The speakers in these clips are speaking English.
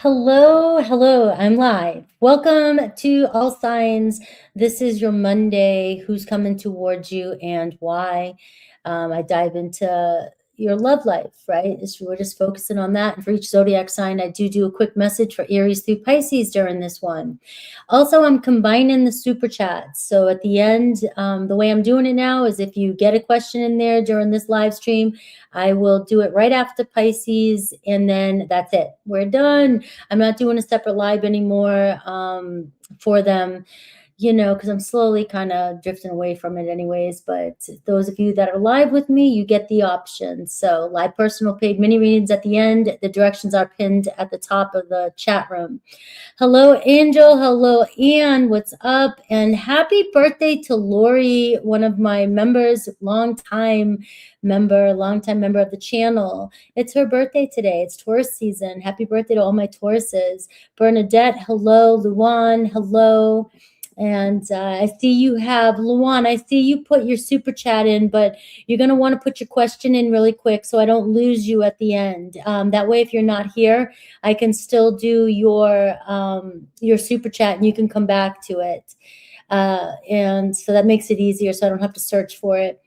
Hello, hello, I'm live. Welcome to All Signs. This is your Monday. Who's coming towards you and why? I dive into your love life, right? We're just focusing on that. And for each zodiac sign, I do a quick message for Aries through Pisces during this one. Also, I'm combining the super chats. So at the end, the way I'm doing it now is if you get a question in there during this live stream, I will do it right after Pisces, and then that's it. We're done. I'm not doing a separate live anymore for them, because I'm slowly kind of drifting away from it anyways. But those of you that are live with me, you get the option. So live personal paid mini readings at the end. The directions are pinned at the top of the chat room. Hello, Angel. Hello, Ann. What's up? And happy birthday to Lori, one of my members, longtime member of the channel. It's her birthday today. It's Taurus season. Happy birthday to all my Tauruses. Bernadette, hello. Luan, hello. And I see you have, Luan, I see you put your super chat in, but you're going to want to put your question in really quick so I don't lose you at the end. That way, if you're not here, I can still do your super chat and you can come back to it. And so that makes it easier so I don't have to search for it.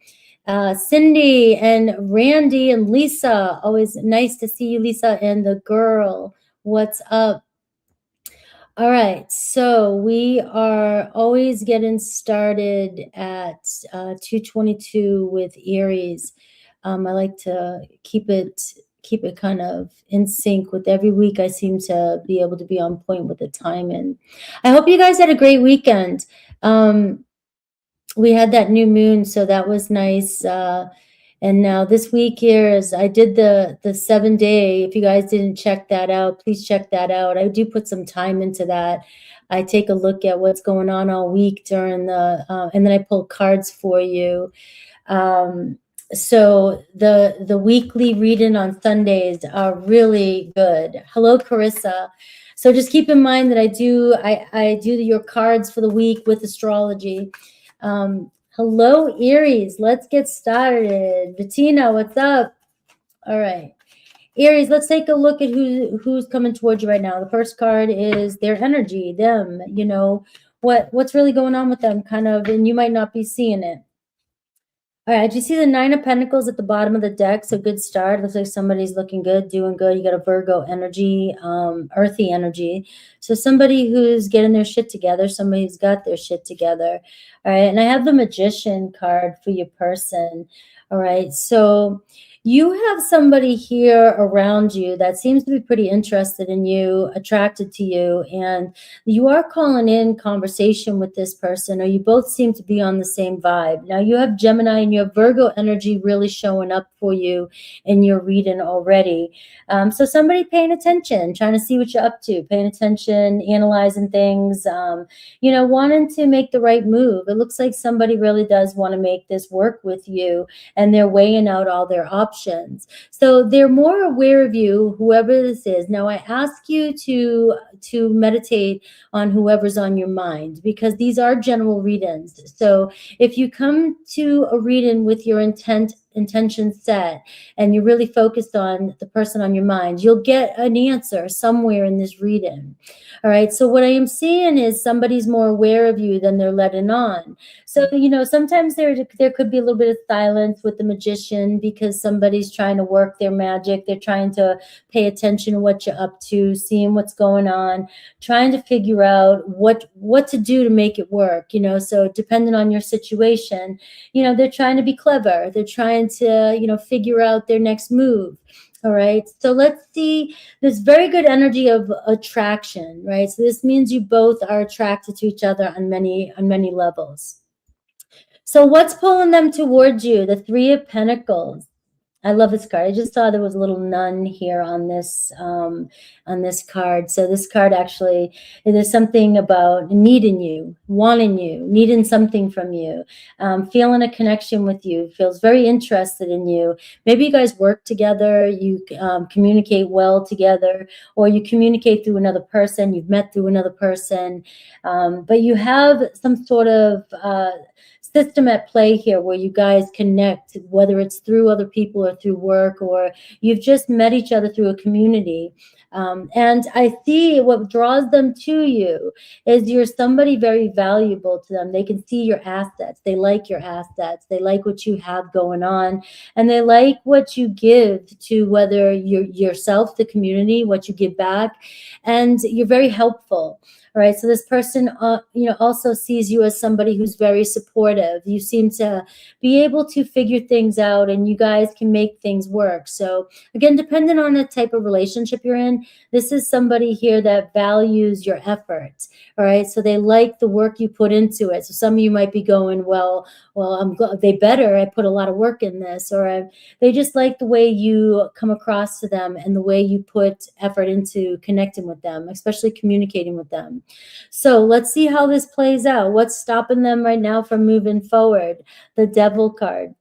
Cindy and Randy and Lisa, always nice to see you, Lisa, and the girl. What's up? All right, so we are always getting started at 2:22 with Aries. I like to keep it kind of in sync with every week. I seem to be able to be on point with the time, and I hope you guys had a great weekend. We had that new moon, so that was nice. And now this week here is I did the 7-day. If you guys didn't check that out, please check that out. I do put some time into that. I take a look at what's going on all week during and then I pull cards for you. So the weekly reading on Sundays are really good. Hello, Carissa. So just keep in mind that I do your cards for the week with astrology. Hello, Aries. Let's get started. Bettina, what's up? All right. Aries, let's take a look at who's coming towards you right now. The first card is their energy, them, what's really going on with them, kind of, and you might not be seeing it. All right, do you see the 9 of Pentacles at the bottom of the deck? So good start. Looks like somebody's looking good, doing good. You got a Virgo energy, earthy energy. So somebody who's getting their shit together, somebody who's got their shit together. All right, and I have the Magician card for your person. All right, so you have somebody here around you that seems to be pretty interested in you, attracted to you, and you are calling in conversation with this person, or you both seem to be on the same vibe. Now you have Gemini and you have Virgo energy really showing up for you in your reading already. So somebody paying attention, trying to see what you're up to, paying attention, analyzing things, wanting to make the right move. It looks like somebody really does want to make this work with you, and they're weighing out all their options. So they're more aware of you, whoever this is. Now I ask you to meditate on whoever's on your mind, because these are general readings. So if you come to a reading with your intention set and you're really focused on the person on your mind, you'll get an answer somewhere in this reading. All right, so what I am seeing is somebody's more aware of you than they're letting on. So sometimes there could be a little bit of silence with the Magician because somebody's trying to work their magic. They're trying to pay attention to what you're up to, seeing what's going on, trying to figure out what to do to make it work. So depending on your situation, they're trying to be clever. They're trying to figure out their next move. All right, so let's see this very good energy of attraction, right? So this means you both are attracted to each other on many levels. So what's pulling them towards you? The 3 of Pentacles. I love this card. I just saw there was a little nun here on this card. So this card actually, there's something about needing you, wanting you, needing something from you, feeling a connection with you, feels very interested in you. Maybe you guys work together, you communicate well together, or you communicate through another person, you've met through another person, but you have some sort of system at play here where you guys connect, whether it's through other people or through work, or you've just met each other through a community. And I see what draws them to you is you're somebody very valuable to them. They can see your assets. They like your assets. They like what you have going on, and they like what you give to, whether you're yourself, the community, what you give back, and you're very helpful. All right. So this person, also sees you as somebody who's very supportive. You seem to be able to figure things out, and you guys can make things work. So again, depending on the type of relationship you're in, this is somebody here that values your effort. All right. So they like the work you put into it. So some of you might be going, well, I put a lot of work in this, or they just like the way you come across to them and the way you put effort into connecting with them, especially communicating with them. So let's see how this plays out. What's stopping them right now from moving forward? The Devil card.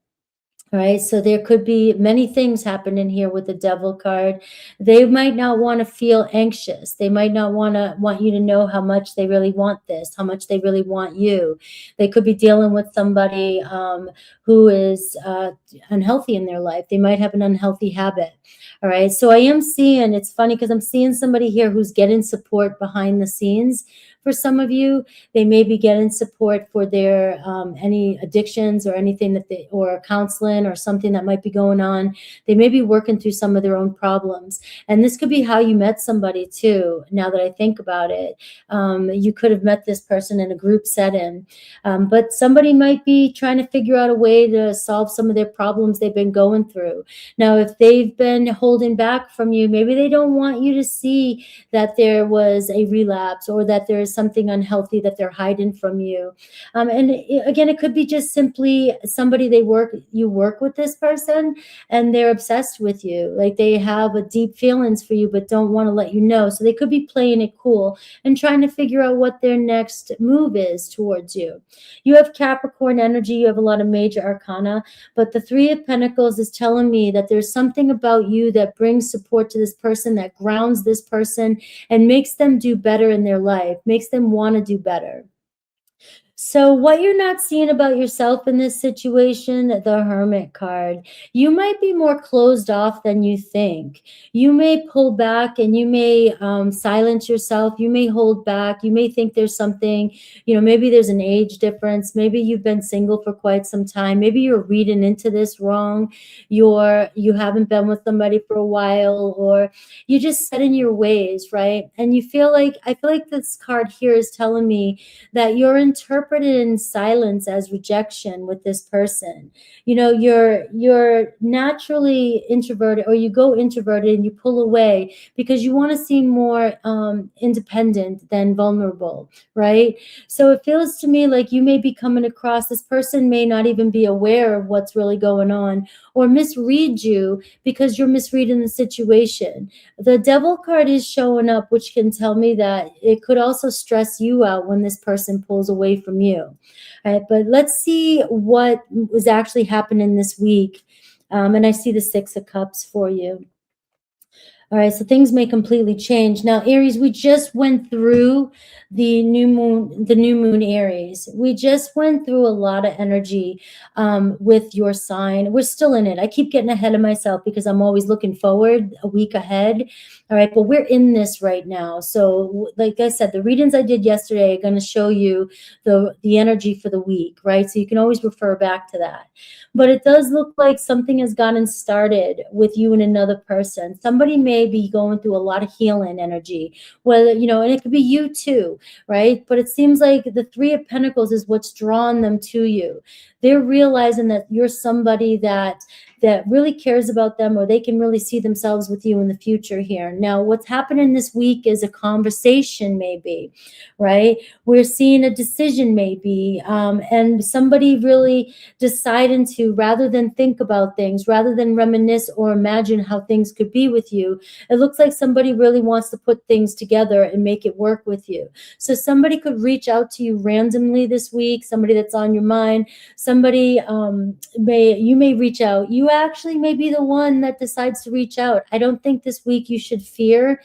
All right, so there could be many things happening here with the Devil card. They might not want to feel anxious. They might not want you to know how much they really want this, how much they really want you. They could be dealing with somebody who is unhealthy in their life. They might have an unhealthy habit. All right, so I am seeing, it's funny because I'm seeing somebody here who's getting support behind the scenes. For some of you, they may be getting support for their any addictions or anything or counseling or something that might be going on. They may be working through some of their own problems. And this could be how you met somebody too. Now that I think about it, you could have met this person in a group setting, but somebody might be trying to figure out a way to solve some of their problems they've been going through. Now, if they've been holding back from you, maybe they don't want you to see that there was a relapse or that there is something unhealthy that they're hiding from you. Again, it could be just simply somebody you work with this person and they're obsessed with you. Like they have a deep feelings for you, but don't want to let you know. So they could be playing it cool and trying to figure out what their next move is towards you. You have Capricorn energy. You have a lot of major arcana, but the Three of Pentacles is telling me that there's something about you that brings support to this person, that grounds this person and makes them do better in their life, makes them want to do better. So what you're not seeing about yourself in this situation, the Hermit card, you might be more closed off than you think. You may pull back and you may silence yourself. You may hold back. You may think there's something, maybe there's an age difference. Maybe you've been single for quite some time. Maybe you're reading into this wrong. You haven't been with somebody for a while, or you're just set in your ways, right? And I feel like this card here is telling me that you're interpreting in silence as rejection with this person. You're naturally introverted, or you go introverted and you pull away because you want to seem more independent than vulnerable, right? So it feels to me like you may be coming across, this person may not even be aware of what's really going on, or misread you because you're misreading the situation. The Devil card is showing up, which can tell me that it could also stress you out when this person pulls away from you. All right, but let's see what was actually happening this week. And I see the Six of Cups for you. All right, so things may completely change. Now, Aries, we just went through the new moon Aries. We just went through a lot of energy with your sign. We're still in it. I keep getting ahead of myself because I'm always looking forward a week ahead. All right, but we're in this right now. So like I said, the readings I did yesterday are going to show you the energy for the week, right? So you can always refer back to that. But it does look like something has gotten started with you and another person. Somebody may be going through a lot of healing energy, whether, and it could be you too, right? But it seems like the Three of Pentacles is what's drawn them to you. They're realizing that you're somebody that really cares about them, or they can really see themselves with you in the future here. Now, what's happening this week is a conversation maybe, right? We're seeing a decision maybe, and somebody really deciding to, rather than think about things, rather than reminisce or imagine how things could be with you, it looks like somebody really wants to put things together and make it work with you. So somebody could reach out to you randomly this week, somebody that's on your mind, somebody you may reach out. You you actually may be the one that decides to reach out. I don't think this week you should fear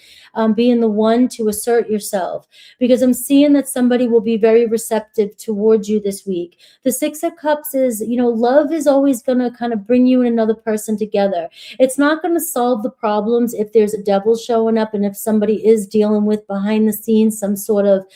being the one to assert yourself, because I'm seeing that somebody will be very receptive towards you this week. The Six of Cups is, love is always going to kind of bring you and another person together. It's not going to solve the problems if there's a devil showing up and if somebody is dealing with behind the scenes some sort of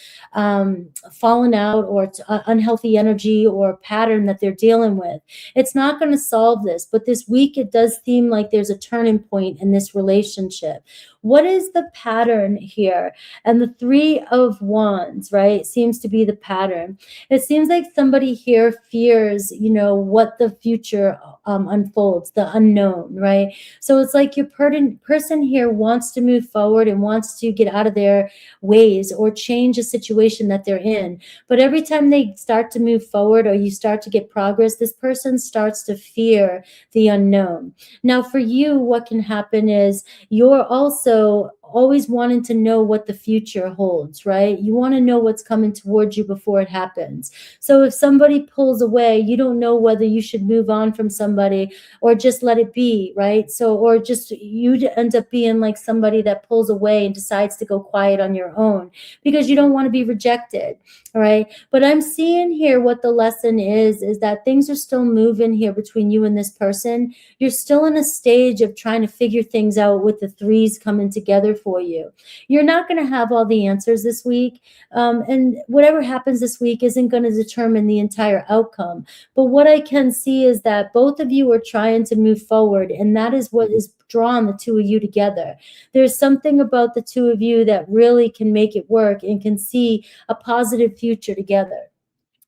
falling out or unhealthy energy or pattern that they're dealing with. It's not going to solve this, but this week it does seem like there's a turning point in this relationship. What is the pattern here? And the Three of Wands, right, seems to be the pattern. It seems like somebody here fears, what the future unfolds, the unknown, right? So it's like your person here wants to move forward and wants to get out of their ways or change a situation that they're in. But every time they start to move forward or you start to get progress, this person starts to fear the unknown. Now, for you, what can happen is you're also always wanting to know what the future holds, right? You want to know what's coming towards you before it happens. So if somebody pulls away, you don't know whether you should move on from somebody or just let it be, right? So, or just you end up being like somebody that pulls away and decides to go quiet on your own because you don't want to be rejected, all right? But I'm seeing here what the lesson is that things are still moving here between you and this person. You're still in a stage of trying to figure things out with the threes coming together for you. You're not going to have all the answers this week. And whatever happens this week isn't going to determine the entire outcome. But what I can see is that both of you are trying to move forward. And that is what is drawn the two of you together. There's something about the two of you that really can make it work and can see a positive future together.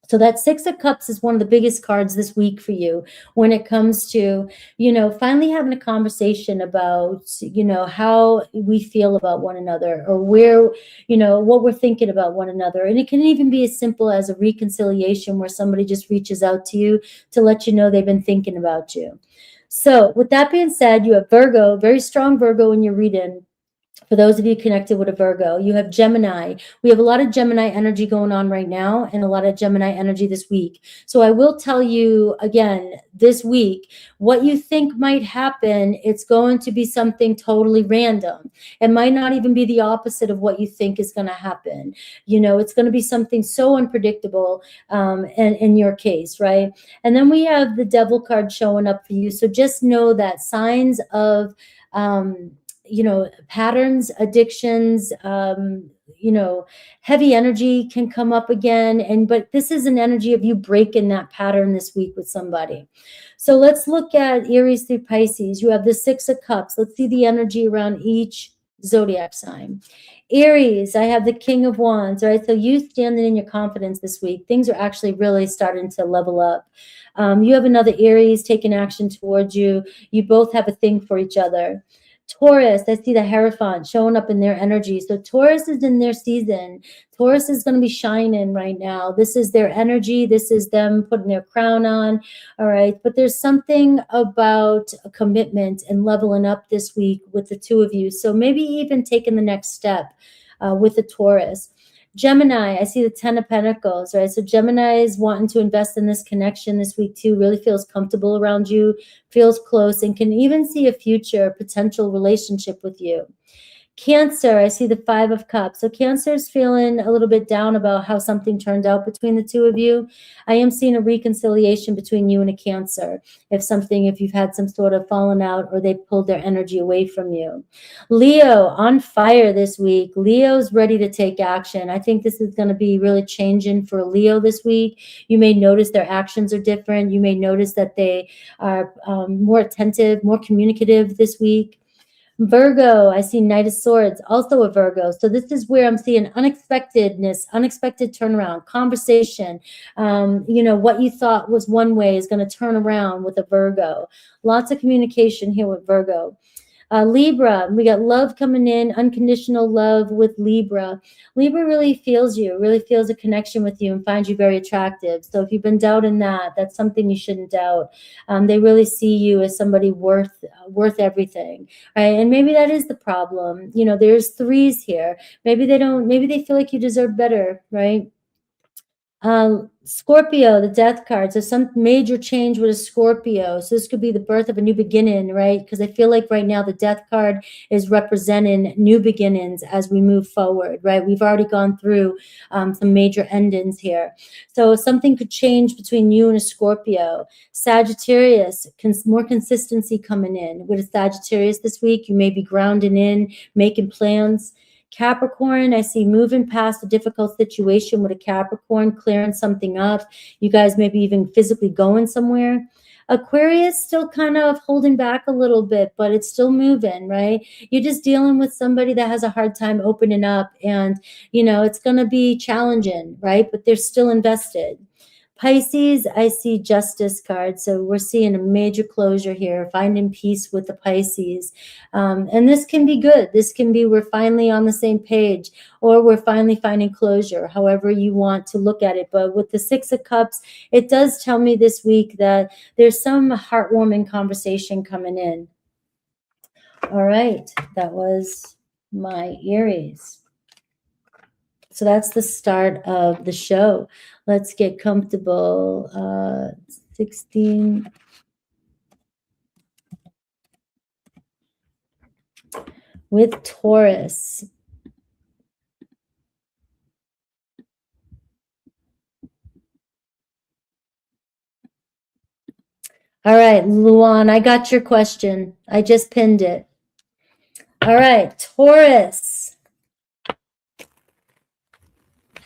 So that Six of Cups is one of the biggest cards this week for you when it comes to, finally having a conversation about, how we feel about one another or where, what we're thinking about one another. And it can even be as simple as a reconciliation where somebody just reaches out to you to let you know they've been thinking about you. So with that being said, you have Virgo, very strong Virgo in your reading. For those of you connected with a Virgo, you have Gemini. We have a lot of Gemini energy going on right now and a lot of Gemini energy this week. So I will tell you again, this week, what you think might happen, it's going to be something totally random. It might not even be the opposite of what you think is going to happen. It's going to be something so unpredictable in your case, right? And then we have the Devil card showing up for you. So just know that signs of patterns, addictions, heavy energy can come up again. But this is an energy of you breaking that pattern this week with somebody. So let's look at Aries through Pisces. You have the Six of Cups. Let's see the energy around each zodiac sign. Aries, I have the King of Wands, right? So you standing in your confidence this week. Things are actually really starting to level up. You have another Aries taking action towards you. You both have a thing for each other. Taurus, I see the Hierophant showing up in their energy. So Taurus is in their season. Taurus is going to be shining right now. This is their energy. This is them putting their crown on. All right. But there's something about a commitment and leveling up this week with the two of you. So maybe even taking the next step with the Taurus. Gemini, I see the Ten of Pentacles, right? So Gemini is wanting to invest in this connection this week too, really feels comfortable around you, feels close, and can even see a future potential relationship with you. Cancer, I see the Five of Cups. So Cancer is feeling a little bit down about how something turned out between the two of you. I am seeing a reconciliation between you and a Cancer. If you've had some sort of falling out or they pulled their energy away from you. Leo, on fire this week. Leo's ready to take action. I think this is going to be really changing for Leo this week. You may notice their actions are different. You may notice that they are more attentive, more communicative this week. Virgo, I see Knight of Swords, also a Virgo. So this is where I'm seeing unexpectedness, unexpected turnaround, conversation. What you thought was one way is going to turn around with a Virgo. Lots of communication here with Virgo. Libra, we got love coming in, unconditional love with Libra. Libra really feels you, really feels a connection with you and finds you very attractive. So if you've been doubting that, that's something you shouldn't doubt. They really see you as somebody worth everything, right? And maybe that is the problem. There's threes here. Maybe they feel like you deserve better, right? Scorpio, the death card. So some major change with a Scorpio. So this could be the birth of a new beginning, right? Because I feel like right now the death card is representing new beginnings as we move forward, right? We've already gone through some major endings here. So something could change between you and a Scorpio. Sagittarius, more consistency coming in. With a Sagittarius this week, you may be grounding in, making plans. Capricorn, I see moving past a difficult situation with a Capricorn, clearing something up. You guys maybe even physically going somewhere. Aquarius still kind of holding back a little bit, but it's still moving, right? You're just dealing with somebody that has a hard time opening up, and, you know, it's going to be challenging, right? But they're still invested. Pisces, I see justice card. So we're seeing a major closure here, finding peace with the Pisces. And this can be good. This can be we're finally on the same page, or we're finally finding closure, however you want to look at it. But with the Six of Cups, it does tell me this week that there's some heartwarming conversation coming in. All right, that was my Aries. So that's the start of the show. Let's get comfortable. 16. With Taurus. All right, Luan, I got your question. I just pinned it. All right, Taurus.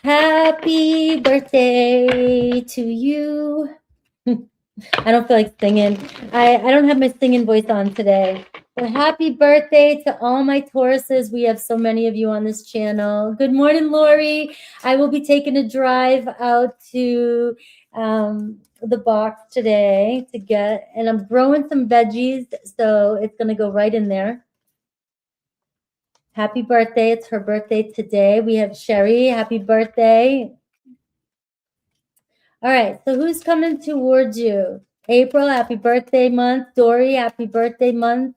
Happy birthday to you. I don't feel like singing. I don't have my singing voice on today. But happy birthday to all my Tauruses. We have so many of you on this channel. Good morning, Lori. I will be taking a drive out to the box today to get, and I'm growing some veggies, so it's going to go right in there. Happy birthday. It's her birthday today. We have Sherry. Happy birthday. All right, so who's coming towards you? April, happy birthday month. Dory, happy birthday month.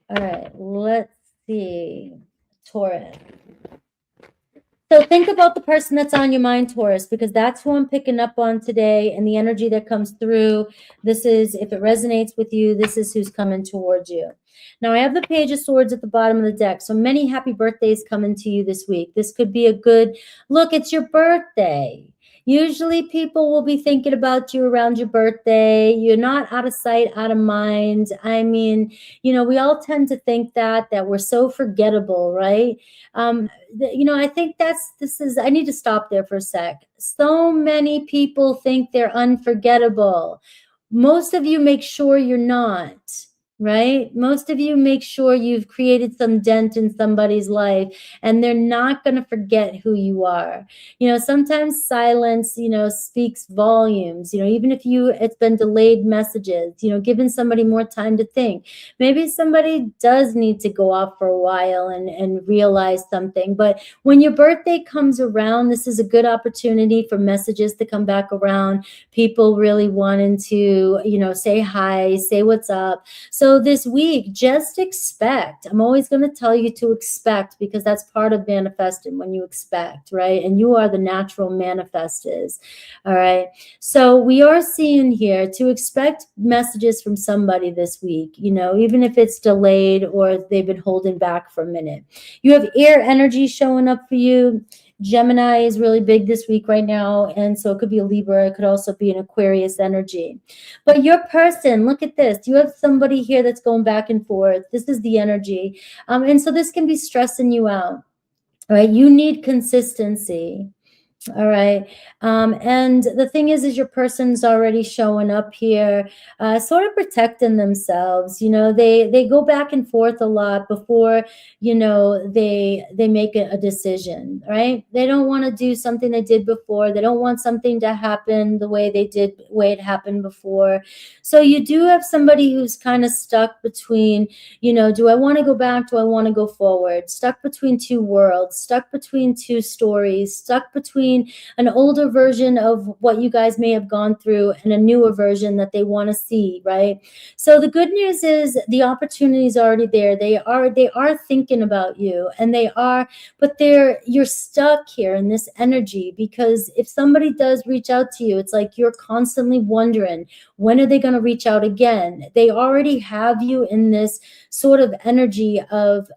All right, let's see. Taurus. So think about the person that's on your mind, Taurus, because that's who I'm picking up on today, and the energy that comes through. This is, if it resonates with you, this is who's coming towards you. Now, I have the Page of Swords at the bottom of the deck, so many happy birthdays coming to you this week. This could be a good look. It's your birthday. Usually people will be thinking about you around your birthday. You're not out of sight, out of mind. I mean, you know, we all tend to think that we're so forgettable, right? You know, I think I need to stop there for a sec. So many people think they're unforgettable. Most of you make sure you're not. Right? Most of you make sure you've created some dent in somebody's life, and they're not going to forget who you are. You know, sometimes silence, you know, speaks volumes, you know, even if it's been delayed messages, you know, giving somebody more time to think. Maybe somebody does need to go off for a while and realize something. But when your birthday comes around, this is a good opportunity for messages to come back around. People really wanting to, you know, say hi, say what's up. So this week, just expect. I'm always going to tell you to expect, because that's part of manifesting, when you expect, right? And you are the natural manifestors, all right? So we are seeing here to expect messages from somebody this week, you know, even if it's delayed or they've been holding back for a minute. You have air energy showing up for you. Gemini is really big this week right now, and so it could be a Libra. It could also be an Aquarius energy. But your person, look at this. You have somebody here that's going back and forth. This is the energy. And so this can be stressing you out, right? You need consistency. All right. And the thing is your person's already showing up here, sort of protecting themselves. You know, they go back and forth a lot before, you know, they make a decision, right? They don't want to do something they did before. They don't want something to happen the way it happened before. So you do have somebody who's kind of stuck between, you know, do I want to go back? Do I want to go forward? Stuck between two worlds, stuck between two stories, stuck between between an older version of what you guys may have gone through and a newer version that they want to see, right? So the good news is the opportunity is already there. They are thinking about you, and but you're stuck here in this energy, because if somebody does reach out to you, it's like you're constantly wondering, when are they going to reach out again? They already have you in this sort of energy of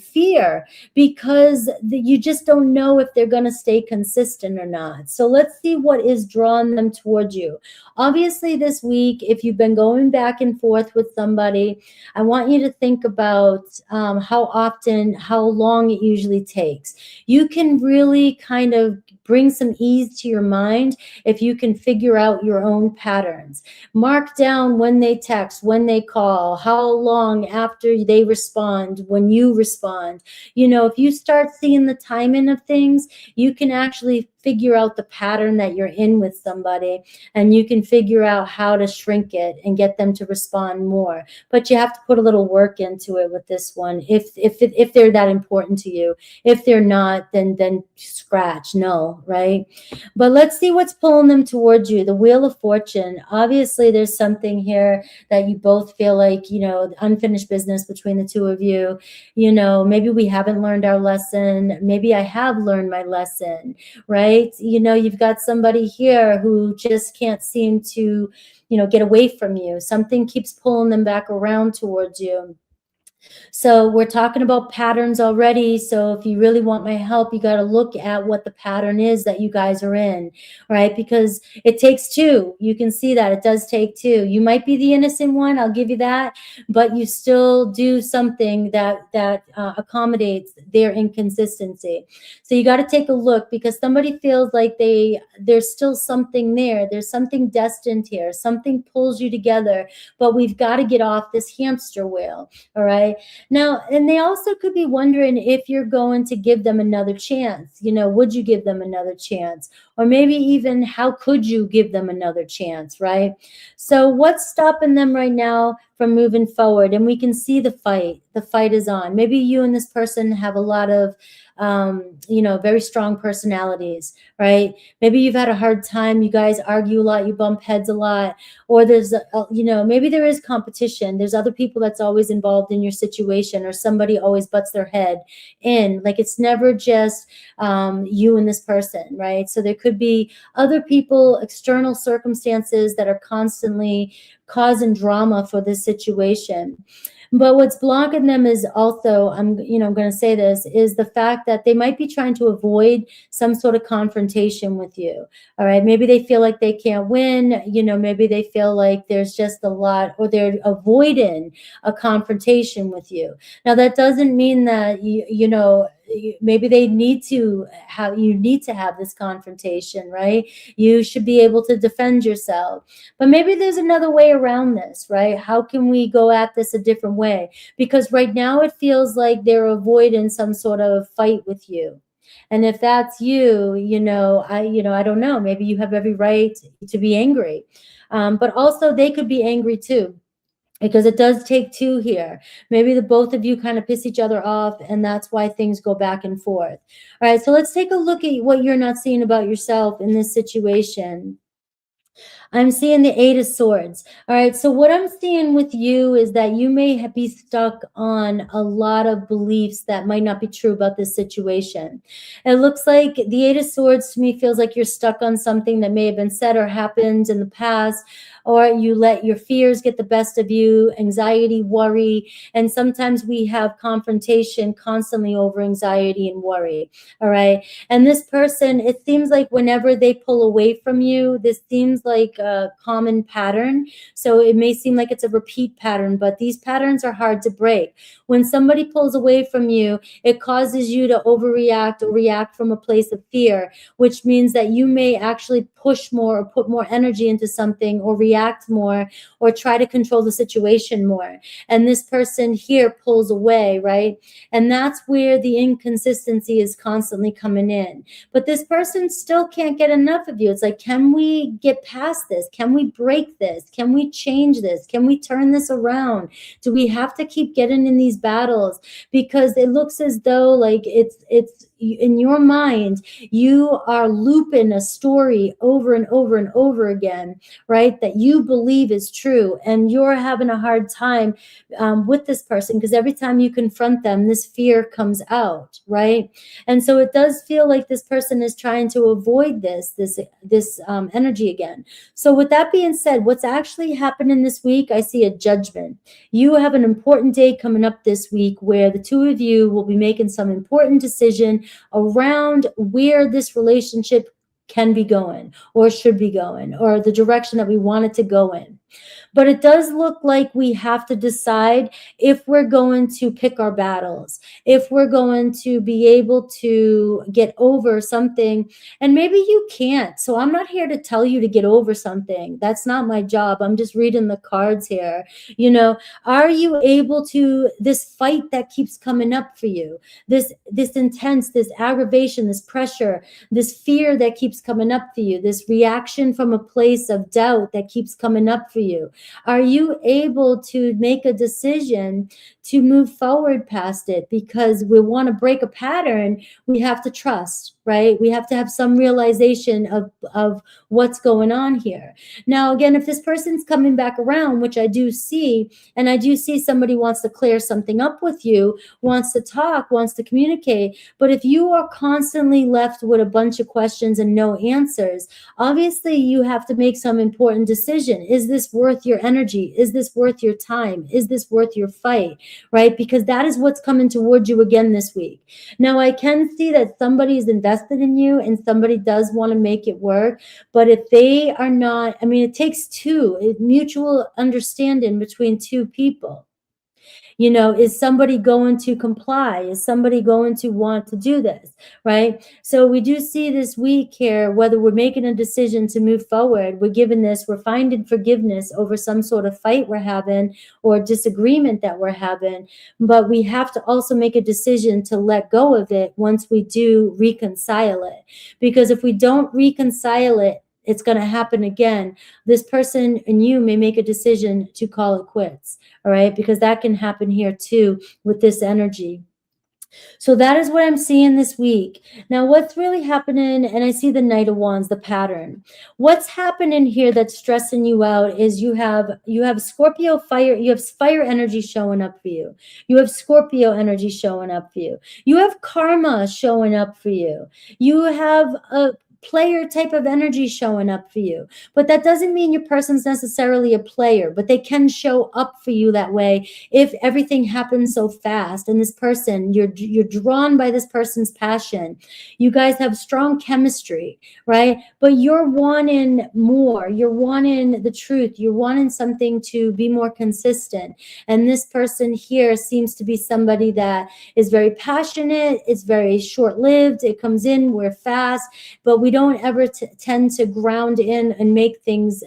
fear, because you just don't know if they're going to stay consistent or not. So let's see what is drawing them towards you. Obviously, this week, if you've been going back and forth with somebody, I want you to think about how often, how long it usually takes. You can really kind of bring some ease to your mind if you can figure out your own patterns. Mark down when they text, when they call, how long after they respond, when you respond. You know, if you start seeing the timing of things, you can actually figure out the pattern that you're in with somebody, and you can figure out how to shrink it and get them to respond more. But you have to put a little work into it with this one, if they're that important to you. If they're not, then scratch, no, right? But let's see what's pulling them towards you. The Wheel of Fortune. Obviously, there's something here that you both feel like, you know, unfinished business between the two of you. You know, maybe we haven't learned our lesson. Maybe I have learned my lesson, right? You know, you've got somebody here who just can't seem to, you know, get away from you. Something keeps pulling them back around towards you. So we're talking about patterns already. So if you really want my help, you got to look at what the pattern is that you guys are in, right? Because it takes two. You can see that it does take two. You might be the innocent one, I'll give you that, but you still do something that accommodates their inconsistency. So you got to take a look, because somebody feels like there's still something there. There's something destined here. Something pulls you together, but we've got to get off this hamster wheel, all right? Now, and they also could be wondering if you're going to give them another chance. You know, would you give them another chance? Or maybe even how could you give them another chance, right? So what's stopping them right now from moving forward? And we can see the fight. The fight is on. Maybe you and this person have a lot of you know, very strong personalities, right? Maybe you've had a hard time. You guys argue a lot. You bump heads a lot. Or there's, you know, maybe there is competition. There's other people that's always involved in your situation, or somebody always butts their head in. Like, it's never just you and this person, right? So there could be other people, external circumstances that are constantly causing drama for this situation. But what's blocking them is also, I'm going to say this, is the fact that they might be trying to avoid some sort of confrontation with you. All right. Maybe they feel like they can't win. You know, maybe they feel like there's just a lot, or they're avoiding a confrontation with you. Now, that doesn't mean that, you know, maybe they need to have, you need to have this confrontation, right? You should be able to defend yourself. But maybe there's another way around this, right? How can we go at this a different way? Because right now it feels like they're avoiding some sort of fight with you. And if that's you, I don't know, maybe you have every right to be angry. But also they could be angry too, because it does take two here. Maybe the both of you kind of piss each other off, and that's why things go back and forth. All right, so let's take a look at what you're not seeing about yourself in this situation. I'm seeing the Eight of Swords. All right, so what I'm seeing with you is that you may be stuck on a lot of beliefs that might not be true about this situation. It looks like the Eight of Swords to me feels like you're stuck on something that may have been said or happened in the past, or you let your fears get the best of you, anxiety, worry, and sometimes we have confrontation constantly over anxiety and worry, all right? And this person, it seems like whenever they pull away from you, this seems like a common pattern. So it may seem like it's a repeat pattern, but these patterns are hard to break. When somebody pulls away from you, it causes you to overreact or react from a place of fear, which means that you may actually push more or put more energy into something, or react more, or try to control the situation more. And this person here pulls away, right? And that's where the inconsistency is constantly coming in. But this person still can't get enough of you. It's like, can we get past this? Can we break this? Can we change this? Can we turn this around? Do we have to keep getting in these battles? Because it looks as though like it's in your mind, you are looping a story over and over and over again, right? That you believe is true, and you're having a hard time with this person, because every time you confront them, this fear comes out, right? And so it does feel like this person is trying to avoid this energy again. So with that being said, what's actually happening this week, I see a judgment. You have an important day coming up this week where the two of you will be making some important decision around where this relationship can be going or should be going, or the direction that we want it to go in. But it does look like we have to decide if we're going to pick our battles, if we're going to be able to get over something. And maybe you can't. So I'm not here to tell you to get over something. That's not my job. I'm just reading the cards here. You know, are you able to, this fight that keeps coming up for you, this intense, this aggravation, this pressure, this fear that keeps coming up for you, this reaction from a place of doubt that keeps coming up for you? Are you able to make a decision to move forward past it? Because we want to break a pattern, we have to trust, right? We have to have some realization of what's going on here. Now, again, if this person's coming back around, which I do see, and I do see somebody wants to clear something up with you, wants to talk, wants to communicate, but if you are constantly left with a bunch of questions and no answers, obviously you have to make some important decision. Is this worth your energy? Is this worth your time? Is this worth your fight, right? Because that is what's coming towards you again this week. Now, I can see that somebody is invested in you and somebody does want to make it work. But if they are not, I mean, it takes mutual understanding between two people. You know, is somebody going to comply? Is somebody going to want to do this, right? So we do see this week here, whether we're making a decision to move forward, we're finding forgiveness over some sort of fight we're having or disagreement that we're having, but we have to also make a decision to let go of it once we do reconcile it. Because if we don't reconcile it, it's going to happen again. This person and you may make a decision to call it quits. All right. Because that can happen here too with this energy. So that is what I'm seeing this week. Now, what's really happening, and I see the Knight of Wands, the pattern. What's happening here that's stressing you out is you have Scorpio fire, you have fire energy showing up for you. You have Scorpio energy showing up for you. You have karma showing up for you. You have a player type of energy showing up for you. But that doesn't mean your person's necessarily a player, but they can show up for you that way if everything happens so fast. And this person, you're drawn by this person's passion. You guys have strong chemistry, right? But you're wanting more. You're wanting the truth. You're wanting something to be more consistent. And this person here seems to be somebody that is very passionate. It's very short-lived. It comes in, we're fast, but we don't ever tend to ground in and make things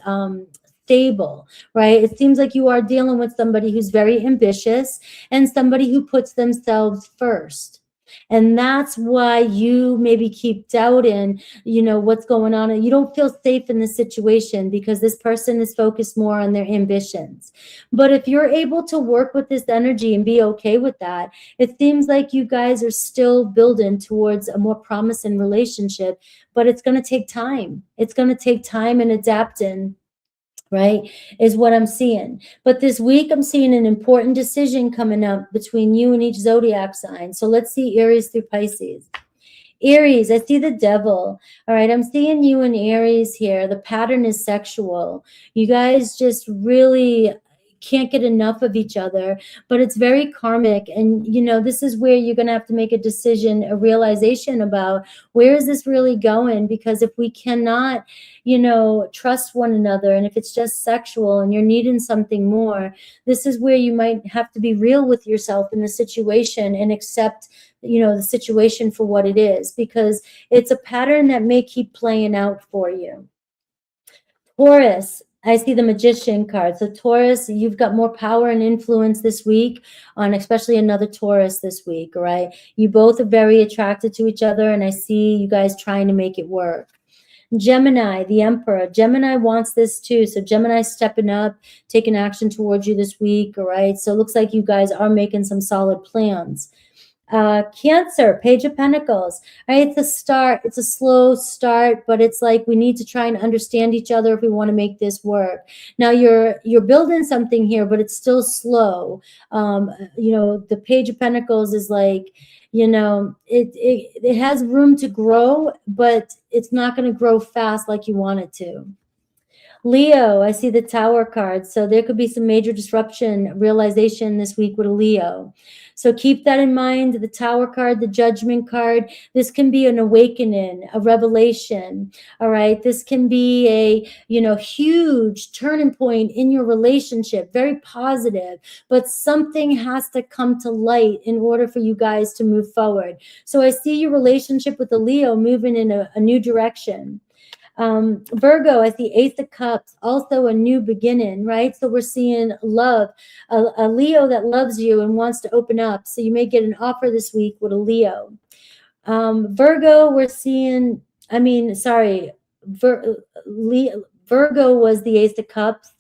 stable, right? It seems like you are dealing with somebody who's very ambitious and somebody who puts themselves first. And that's why you maybe keep doubting, you know, what's going on. And you don't feel safe in this situation because this person is focused more on their ambitions. But if you're able to work with this energy and be okay with that, it seems like you guys are still building towards a more promising relationship, but it's going to take time. It's going to take time and adapting, right, is what I'm seeing. But this week, I'm seeing an important decision coming up between you and each zodiac sign. So let's see Aries through Pisces. Aries, I see the devil. All right, I'm seeing you and Aries here. The pattern is sexual. You guys just really can't get enough of each other, but it's very karmic. And, you know, this is where you're going to have to make a decision, a realization about where is this really going? Because if we cannot, you know, trust one another, and if it's just sexual and you're needing something more, this is where you might have to be real with yourself in the situation and accept, you know, the situation for what it is, because it's a pattern that may keep playing out for you. Taurus, I see the Magician card. So Taurus, you've got more power and influence this week on especially another Taurus this week, all right? You both are very attracted to each other, and I see you guys trying to make it work. Gemini, the Emperor. Gemini wants this too. So Gemini stepping up, taking action towards you this week. All right. So it looks like you guys are making some solid plans. Cancer, Page of Pentacles. All right, it's a start. It's a slow start, but it's like we need to try and understand each other if we want to make this work. Now you're building something here, but it's still slow. You know, the Page of Pentacles is like, you know, it has room to grow, but it's not going to grow fast like you want it to. Leo, I see the Tower card. So there could be some major disruption, realization this week with a Leo. So keep that in mind. The Tower card, the Judgment card. This can be an awakening, a revelation. All right. This can be a, you know, huge turning point in your relationship. Very positive. But something has to come to light in order for you guys to move forward. So I see your relationship with the Leo moving in a new direction. Virgo, I see Ace of Cups, also a new beginning, right? So we're seeing love, a Leo that loves you and wants to open up. So you may get an offer this week with a Leo. Virgo, we're seeing, Virgo was the Ace of Cups.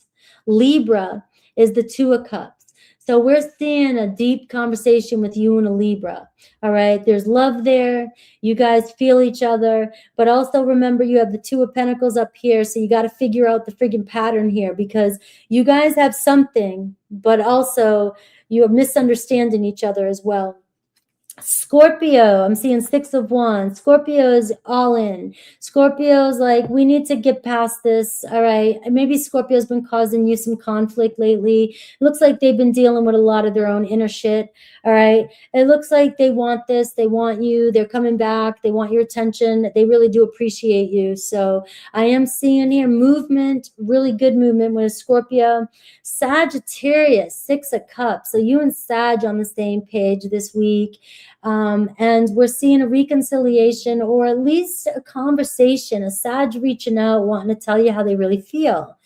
Libra is the Two of Cups. So we're seeing a deep conversation with you and a Libra. All right. There's love there. You guys feel each other. But also remember, you have the Two of Pentacles up here. So you got to figure out the friggin' pattern here, because you guys have something, but also you're misunderstanding each other as well. Scorpio, I'm seeing Six of Wands. Scorpio is all in. Scorpio's like, we need to get past this. All right. Maybe Scorpio's been causing you some conflict lately. It looks like they've been dealing with a lot of their own inner shit. All right. It looks like they want this. They want you. They're coming back. They want your attention. They really do appreciate you. So I am seeing here movement, really good movement with a Scorpio. Sagittarius, Six of Cups. So you and Sag on the same page this week. And we're seeing a reconciliation, or at least a conversation, a Sag reaching out, wanting to tell you how they really feel.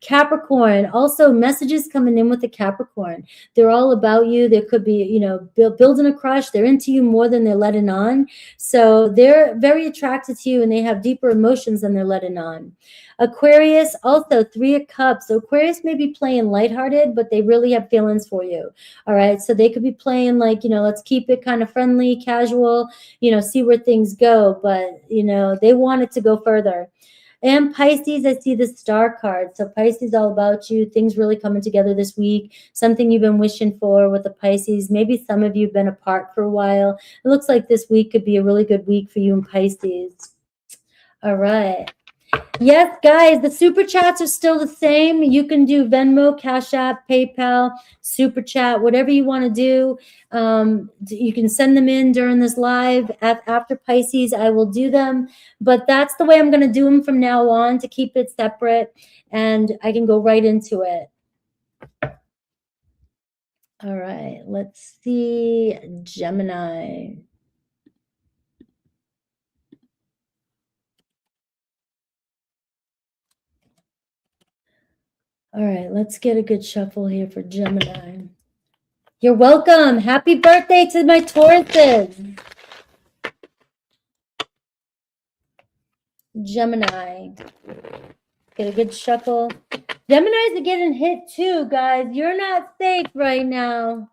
Capricorn, also messages coming in with the Capricorn. They're all about you. There could be, you know, building a crush. They're into you more than they're letting on. So they're very attracted to you, and they have deeper emotions than they're letting on. Aquarius, also Three of Cups. So Aquarius may be playing lighthearted, but they really have feelings for you. All right. So they could be playing like, you know, let's keep it kind of friendly, casual, you know, see where things go. But, you know, they want it to go further. And Pisces, I see the Star card. So Pisces all about you. Things really coming together this week. Something you've been wishing for with the Pisces. Maybe some of you have been apart for a while. It looks like this week could be a really good week for you in Pisces. All right. Yes, guys, the super chats are still the same. You can do Venmo, Cash App, PayPal, super chat, whatever you want to do. You can send them in during this live. After Pisces, I will do them. But that's the way I'm going to do them from now on, to keep it separate. And I can go right into it. All right, let's see. Gemini. All right, let's get a good shuffle here for Gemini. You're welcome. Happy birthday to my Tauruses. Gemini. Get a good shuffle. Geminis are getting hit too, guys. You're not safe right now.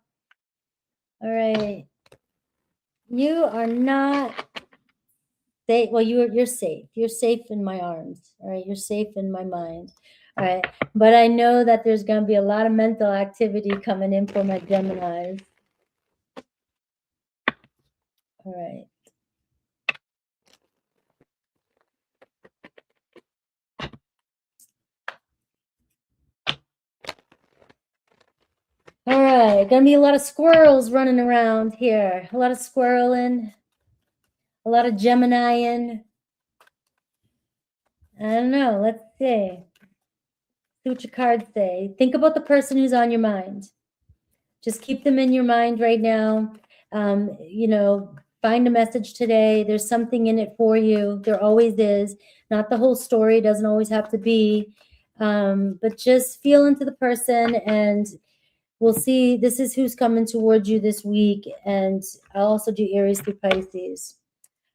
All right. You are not safe. Well, you're safe. You're safe in my arms. All right. You're safe in my mind. All right. But I know that there's going to be a lot of mental activity coming in for my Geminis. All right. All right. Going to be a lot of squirrels running around here. A lot of squirreling. A lot of Gemini-ing. I don't know. Let's see. See what your cards say. Think about the person who's on your mind. Just keep them in your mind right now. You know, find a message today. There's something in it for you. There always is. Not the whole story. Doesn't always have to be. But just feel into the person, and we'll see. This is who's coming towards you this week. And I'll also do Aries through Pisces.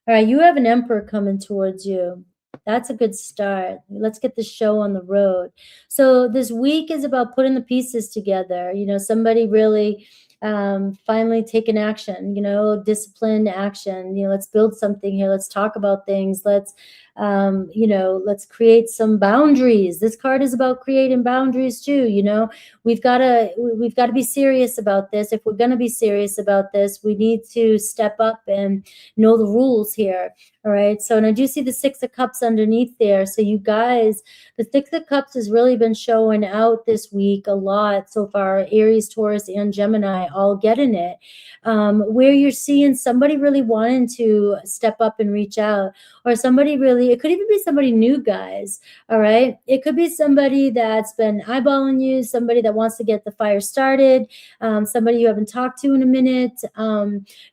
All right, you have an Emperor coming towards you. That's a good start. Let's get the show on the road. So this week is about putting the pieces together. You know, somebody really finally taking action, you know, disciplined action. You know, let's build something here. Let's talk about things. Let's, you know, let's create some boundaries. This card is about creating boundaries too. You know, we've got to be serious about this. If we're going to be serious about this, we need to step up and know the rules here. All right. So, and I do see the Six of Cups underneath there. So you guys, the Six of Cups has really been showing out this week a lot so far. Aries, Taurus, and Gemini all getting it. Where you're seeing somebody really wanting to step up and reach out, or somebody really, it could even be somebody new, guys. All right. It could be somebody that's been eyeballing you, somebody that wants to get the fire started, somebody you haven't talked to in a minute.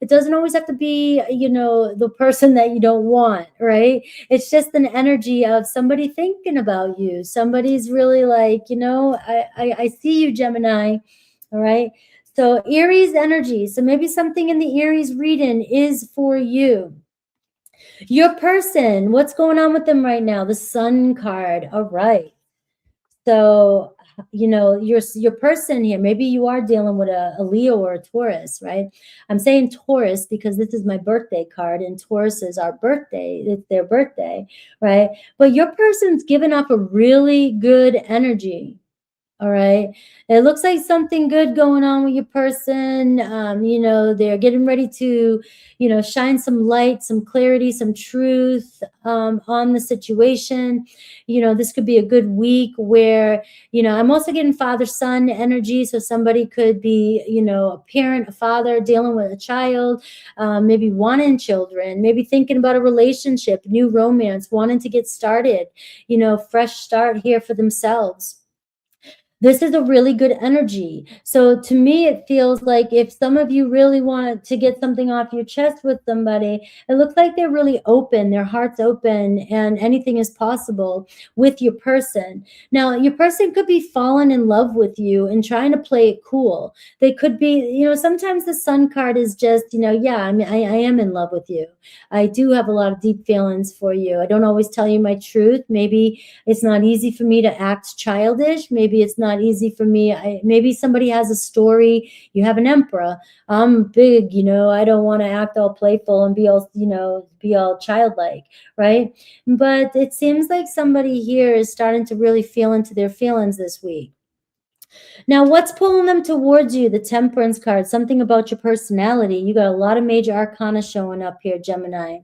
It doesn't always have to be, you know, the person that you don't want, right? It's just an energy of somebody thinking about you. Somebody's really like, you know, I see you, Gemini. All right. So Aries energy. So maybe something in the Aries reading is for you. Your person, what's going on with them right now? The Sun card. All right. So, you know, your person here, maybe you are dealing with a Leo or a Taurus, right? I'm saying Taurus because this is my birthday card, and Taurus is our birthday. It's their birthday, right? But your person's giving up a really good energy. All right. It looks like something good going on with your person. You know, they're getting ready to, you know, shine some light, some clarity, some truth on the situation. You know, this could be a good week where, you know, I'm also getting father-son energy. So somebody could be, you know, a parent, a father dealing with a child, maybe wanting children, maybe thinking about a relationship, new romance, wanting to get started, you know, fresh start here for themselves. This is a really good energy. So to me, it feels like if some of you really want to get something off your chest with somebody, it looks like they're really open, their heart's open, and anything is possible with your person. Now, your person could be falling in love with you and trying to play it cool. They could be, you know, sometimes the Sun card is just, you know, yeah, I mean, I am in love with you. I do have a lot of deep feelings for you. I don't always tell you my truth. Maybe it's not easy for me to act childish. Maybe it's not easy for me. Maybe somebody has a story. You have an emperor. I'm big, you know, I don't want to act all playful and be all, you know, be all childlike, right? But it seems like somebody here is starting to really feel into their feelings this week. Now, what's pulling them towards you? The Temperance card, something about your personality. You got a lot of major arcana showing up here, Gemini.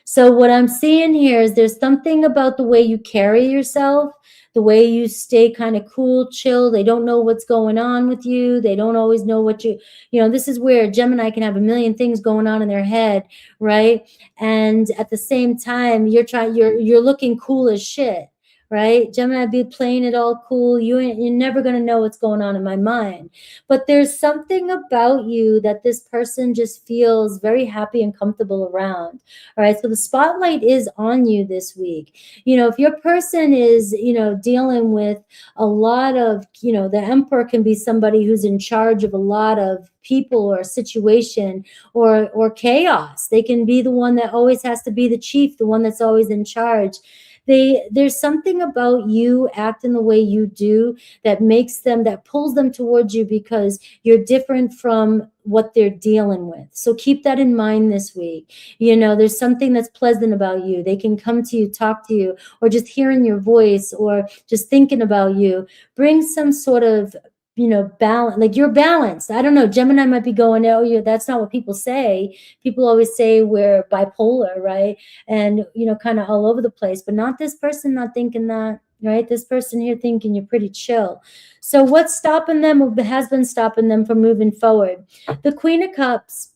So what I'm seeing here is there's something about the way you carry yourself, the way you stay kind of cool, chill. They don't know what's going on with you. They don't always know what you know, this is where Gemini can have a million things going on in their head, right? And at the same time, you're looking cool as shit. Right? Gemini be playing it all cool. You're never going to know what's going on in my mind. But there's something about you that this person just feels very happy and comfortable around. All right. So the spotlight is on you this week. You know, if your person is, you know, dealing with a lot of, you know, the Emperor can be somebody who's in charge of a lot of people or situation or chaos. They can be the one that always has to be the chief, the one that's always in charge. There's something about you acting the way you do that makes them, that pulls them towards you because you're different from what they're dealing with. So keep that in mind this week. You know, there's something that's pleasant about you. They can come to you, talk to you, or just hearing your voice or just thinking about you. Bring some sort of, you know, balance, like you're balanced. I don't know. Gemini might be going, oh, yeah, that's not what people say. People always say we're bipolar, right? And, you know, kind of all over the place, but not this person, not thinking that, right? This person here thinking you're pretty chill. So what's stopping them or has been stopping them from moving forward? The Queen of Cups.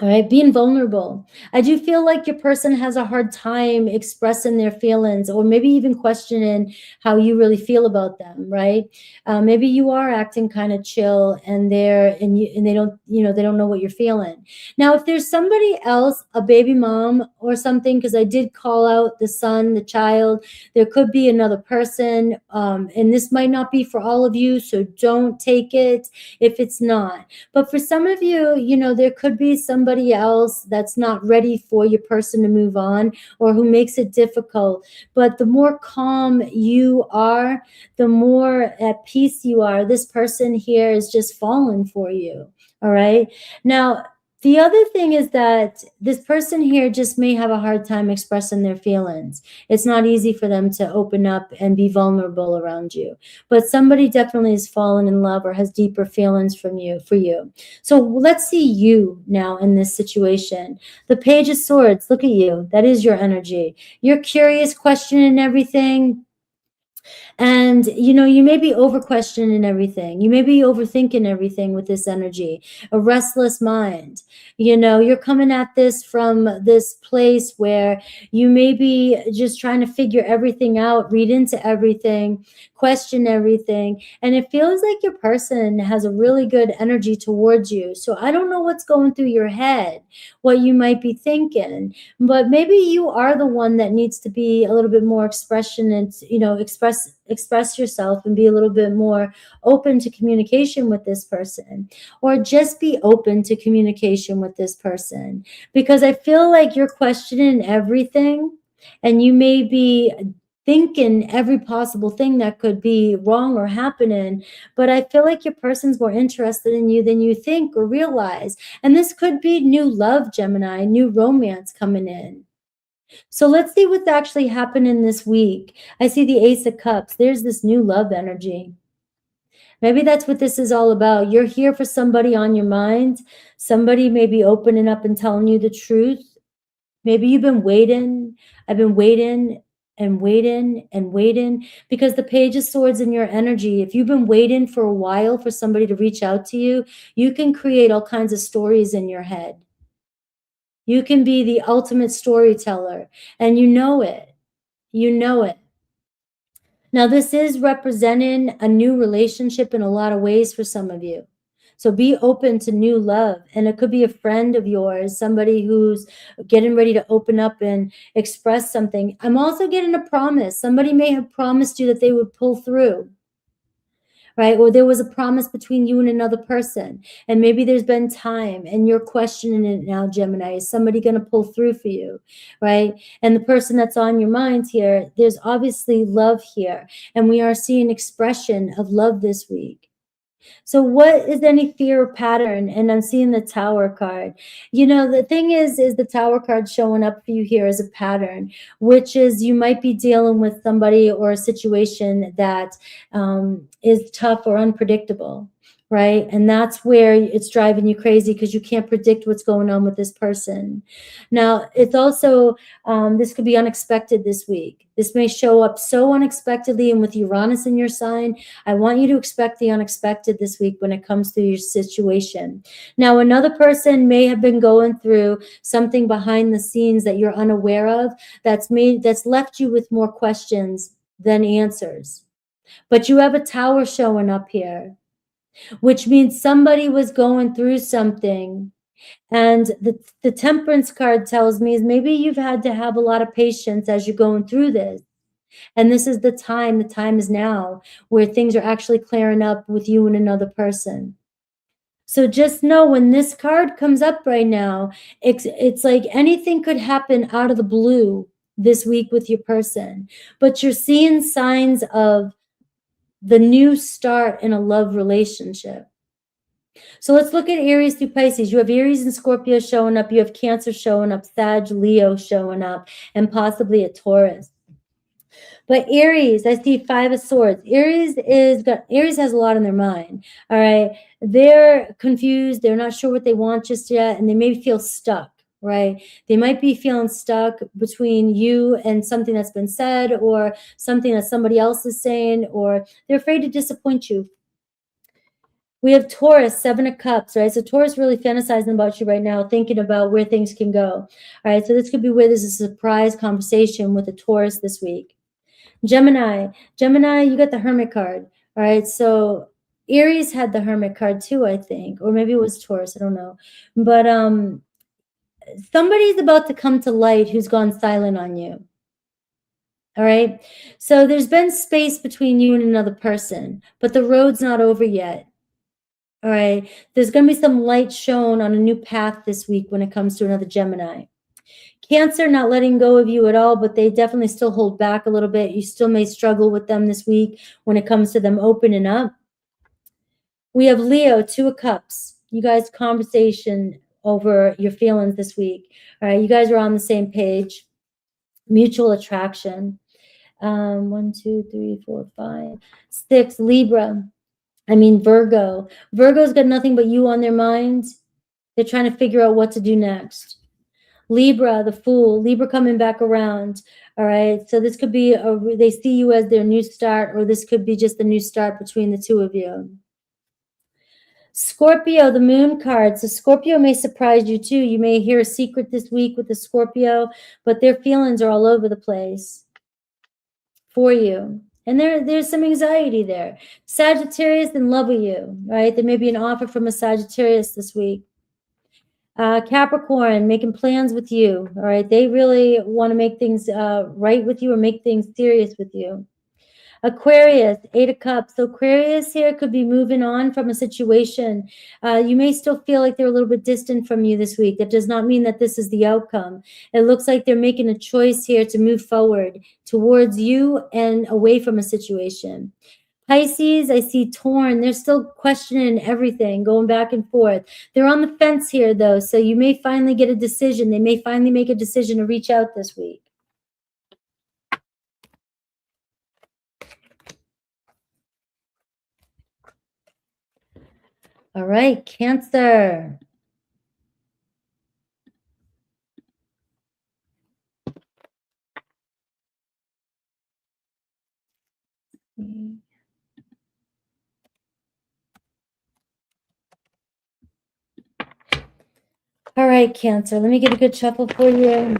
All right, being vulnerable. I do feel like your person has a hard time expressing their feelings or maybe even questioning how you really feel about them, right? Maybe you are acting kind of chill and they don't, you know, they don't know what you're feeling. Now, if there's somebody else, a baby mom or something, because I did call out the son, the child, there could be another person, and this might not be for all of you, so don't take it if it's not. But for some of you, you know, there could be somebody somebody else that's not ready for your person to move on, or who makes it difficult. But the more calm you are, the more at peace you are. This person here is just falling for you. All right. Now, the other thing is that this person here just may have a hard time expressing their feelings. It's not easy for them to open up and be vulnerable around you. But somebody definitely has fallen in love or has deeper feelings for you. So let's see you now in this situation. The Page of Swords, look at you. That is your energy. You're curious, questioning everything. And, you know, you may be over questioning everything. You may be overthinking everything with this energy, a restless mind. You know, you're coming at this from this place where you may be just trying to figure everything out, read into everything, question everything. And it feels like your person has a really good energy towards you. So I don't know what's going through your head, what you might be thinking, but maybe you are the one that needs to be a little bit more expression and, you know, express yourself and be a little bit more open to communication with this person, or just be open to communication with this person, because I feel like you're questioning everything and you may be thinking every possible thing that could be wrong or happening, but I feel like your person's more interested in you than you think or realize. And this could be new love, Gemini, new romance coming in. So let's see what's actually happening this week. I see the Ace of Cups. There's this new love energy. Maybe that's what this is all about. You're here for somebody on your mind. Somebody may be opening up and telling you the truth. Maybe you've been waiting. I've been waiting and waiting and waiting, because the Page of Swords in your energy, if you've been waiting for a while for somebody to reach out to you, you can create all kinds of stories in your head. You can be the ultimate storyteller, and you know it. You know it. Now, this is representing a new relationship in a lot of ways for some of you. So be open to new love. And it could be a friend of yours, somebody who's getting ready to open up and express something. I'm also getting a promise. Somebody may have promised you that they would pull through, right? Or there was a promise between you and another person, and maybe there's been time and you're questioning it now, Gemini. Is somebody going to pull through for you, right? And the person that's on your mind here, there's obviously love here, and we are seeing expression of love this week. So what is any fear or pattern? And I'm seeing the Tower card. You know, the thing is the Tower card showing up for you here as a pattern, which is you might be dealing with somebody or a situation that is tough or unpredictable, right? And that's where it's driving you crazy, because you can't predict what's going on with this person. Now, it's also, this could be unexpected this week. This may show up so unexpectedly, and with Uranus in your sign, I want you to expect the unexpected this week when it comes to your situation. Now, another person may have been going through something behind the scenes that you're unaware of, that's left you with more questions than answers. But you have a Tower showing up here, which means somebody was going through something. And the Temperance card tells me is maybe you've had to have a lot of patience as you're going through this. And this is the time is now, where things are actually clearing up with you and another person. So just know, when this card comes up right now, it's like anything could happen out of the blue this week with your person. But you're seeing signs of the new start in a love relationship. So let's look at Aries through Pisces. You have Aries and Scorpio showing up. You have Cancer showing up, Sag, Leo showing up, and possibly a Taurus. But Aries, I see 5 of Swords. Aries has a lot on their mind. All right. They're confused. They're not sure what they want just yet, and they may feel stuck. Right? They might be feeling stuck between you and something that's been said, or something that somebody else is saying, or they're afraid to disappoint you. We have Taurus, 7 of Cups, right? So Taurus really fantasizing about you right now, thinking about where things can go. All right, so this could be where there's a surprise conversation with a Taurus this week. Gemini, you got the Hermit card. All right, so Aries had the Hermit card too, I think, or maybe it was Taurus, I don't know. But somebody's about to come to light who's gone silent on you. All right, so there's been space between you and another person, but the road's not over yet. All right. There's going to be some light shown on a new path this week when it comes to another Gemini. Cancer, not letting go of you at all, but they definitely still hold back a little bit. You still may struggle with them this week when it comes to them opening up. We have Leo, 2 of Cups. You guys, conversation over your feelings this week. All right. You guys are on the same page. Mutual attraction. 1, 2, 3, 4, 5, 6. Libra. Virgo. Virgo's got nothing but you on their mind. They're trying to figure out what to do next. Libra, the Fool. Libra coming back around. All right. So this could be, they see you as their new start, or this could be just a new start between the two of you. Scorpio, the Moon card. So Scorpio may surprise you too. You may hear a secret this week with the Scorpio, but their feelings are all over the place for you. And there's some anxiety there. Sagittarius, in love with you, right? There may be an offer from a Sagittarius this week. Capricorn, making plans with you, all right? They really want to make things right with you or make things serious with you. Aquarius, 8 of Cups. So Aquarius here could be moving on from a situation. You may still feel like they're a little bit distant from you this week. That does not mean that this is the outcome. It looks like they're making a choice here to move forward towards you and away from a situation. Pisces, I see torn. They're still questioning everything, going back and forth. They're on the fence here, though, so you may finally get a decision. They may finally make a decision to reach out this week. All right, Cancer. All right, Cancer. Let me get a good shuffle for you.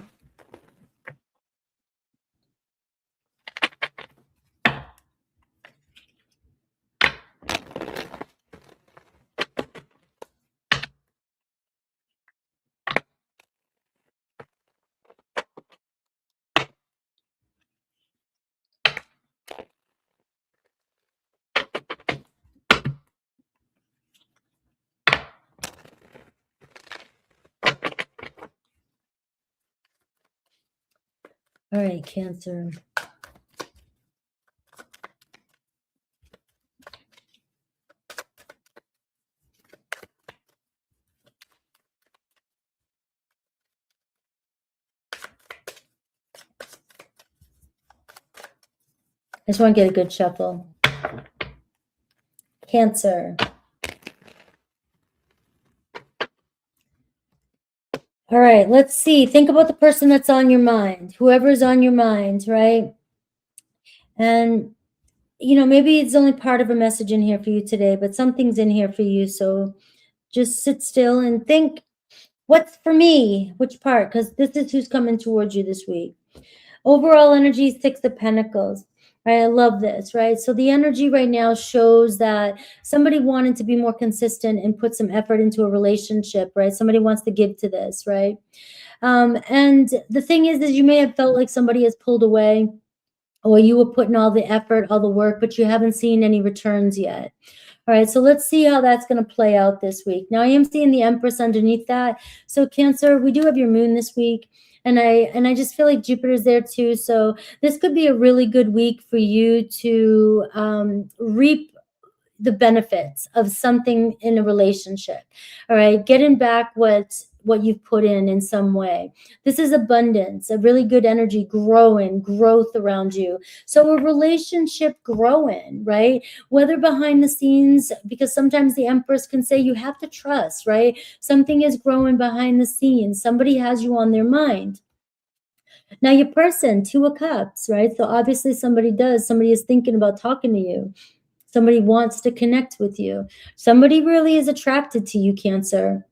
All right, Cancer. I just want to get a good shuffle. Cancer. All right, let's see. Think about the person that's on your mind, whoever's on your mind, right? And, maybe it's only part of a message in here for you today, but something's in here for you. So just sit still and think, what's for me? Which part? Because this is who's coming towards you this week. Overall energy, 6 of Pentacles. Right, I love this, right? So the energy right now shows that somebody wanted to be more consistent and put some effort into a relationship, right? Somebody wants to give to this, right? And the thing is you may have felt like somebody has pulled away, or you were putting all the effort, all the work, but you haven't seen any returns yet. All right, so let's see how that's going to play out this week. Now, I am seeing the Empress underneath that. So Cancer, we do have your moon this week. And I just feel like Jupiter's there too. So this could be a really good week for you to reap the benefits of something in a relationship. All right, getting back what you've put in some way. This is abundance, a really good energy, growth around you. So a relationship growing, right? Whether behind the scenes, because sometimes the Empress can say you have to trust, right? Something is growing behind the scenes. Somebody has you on their mind. Now your person, 2 of Cups, right? So obviously somebody is thinking about talking to you. Somebody wants to connect with you. Somebody really is attracted to you, Cancer.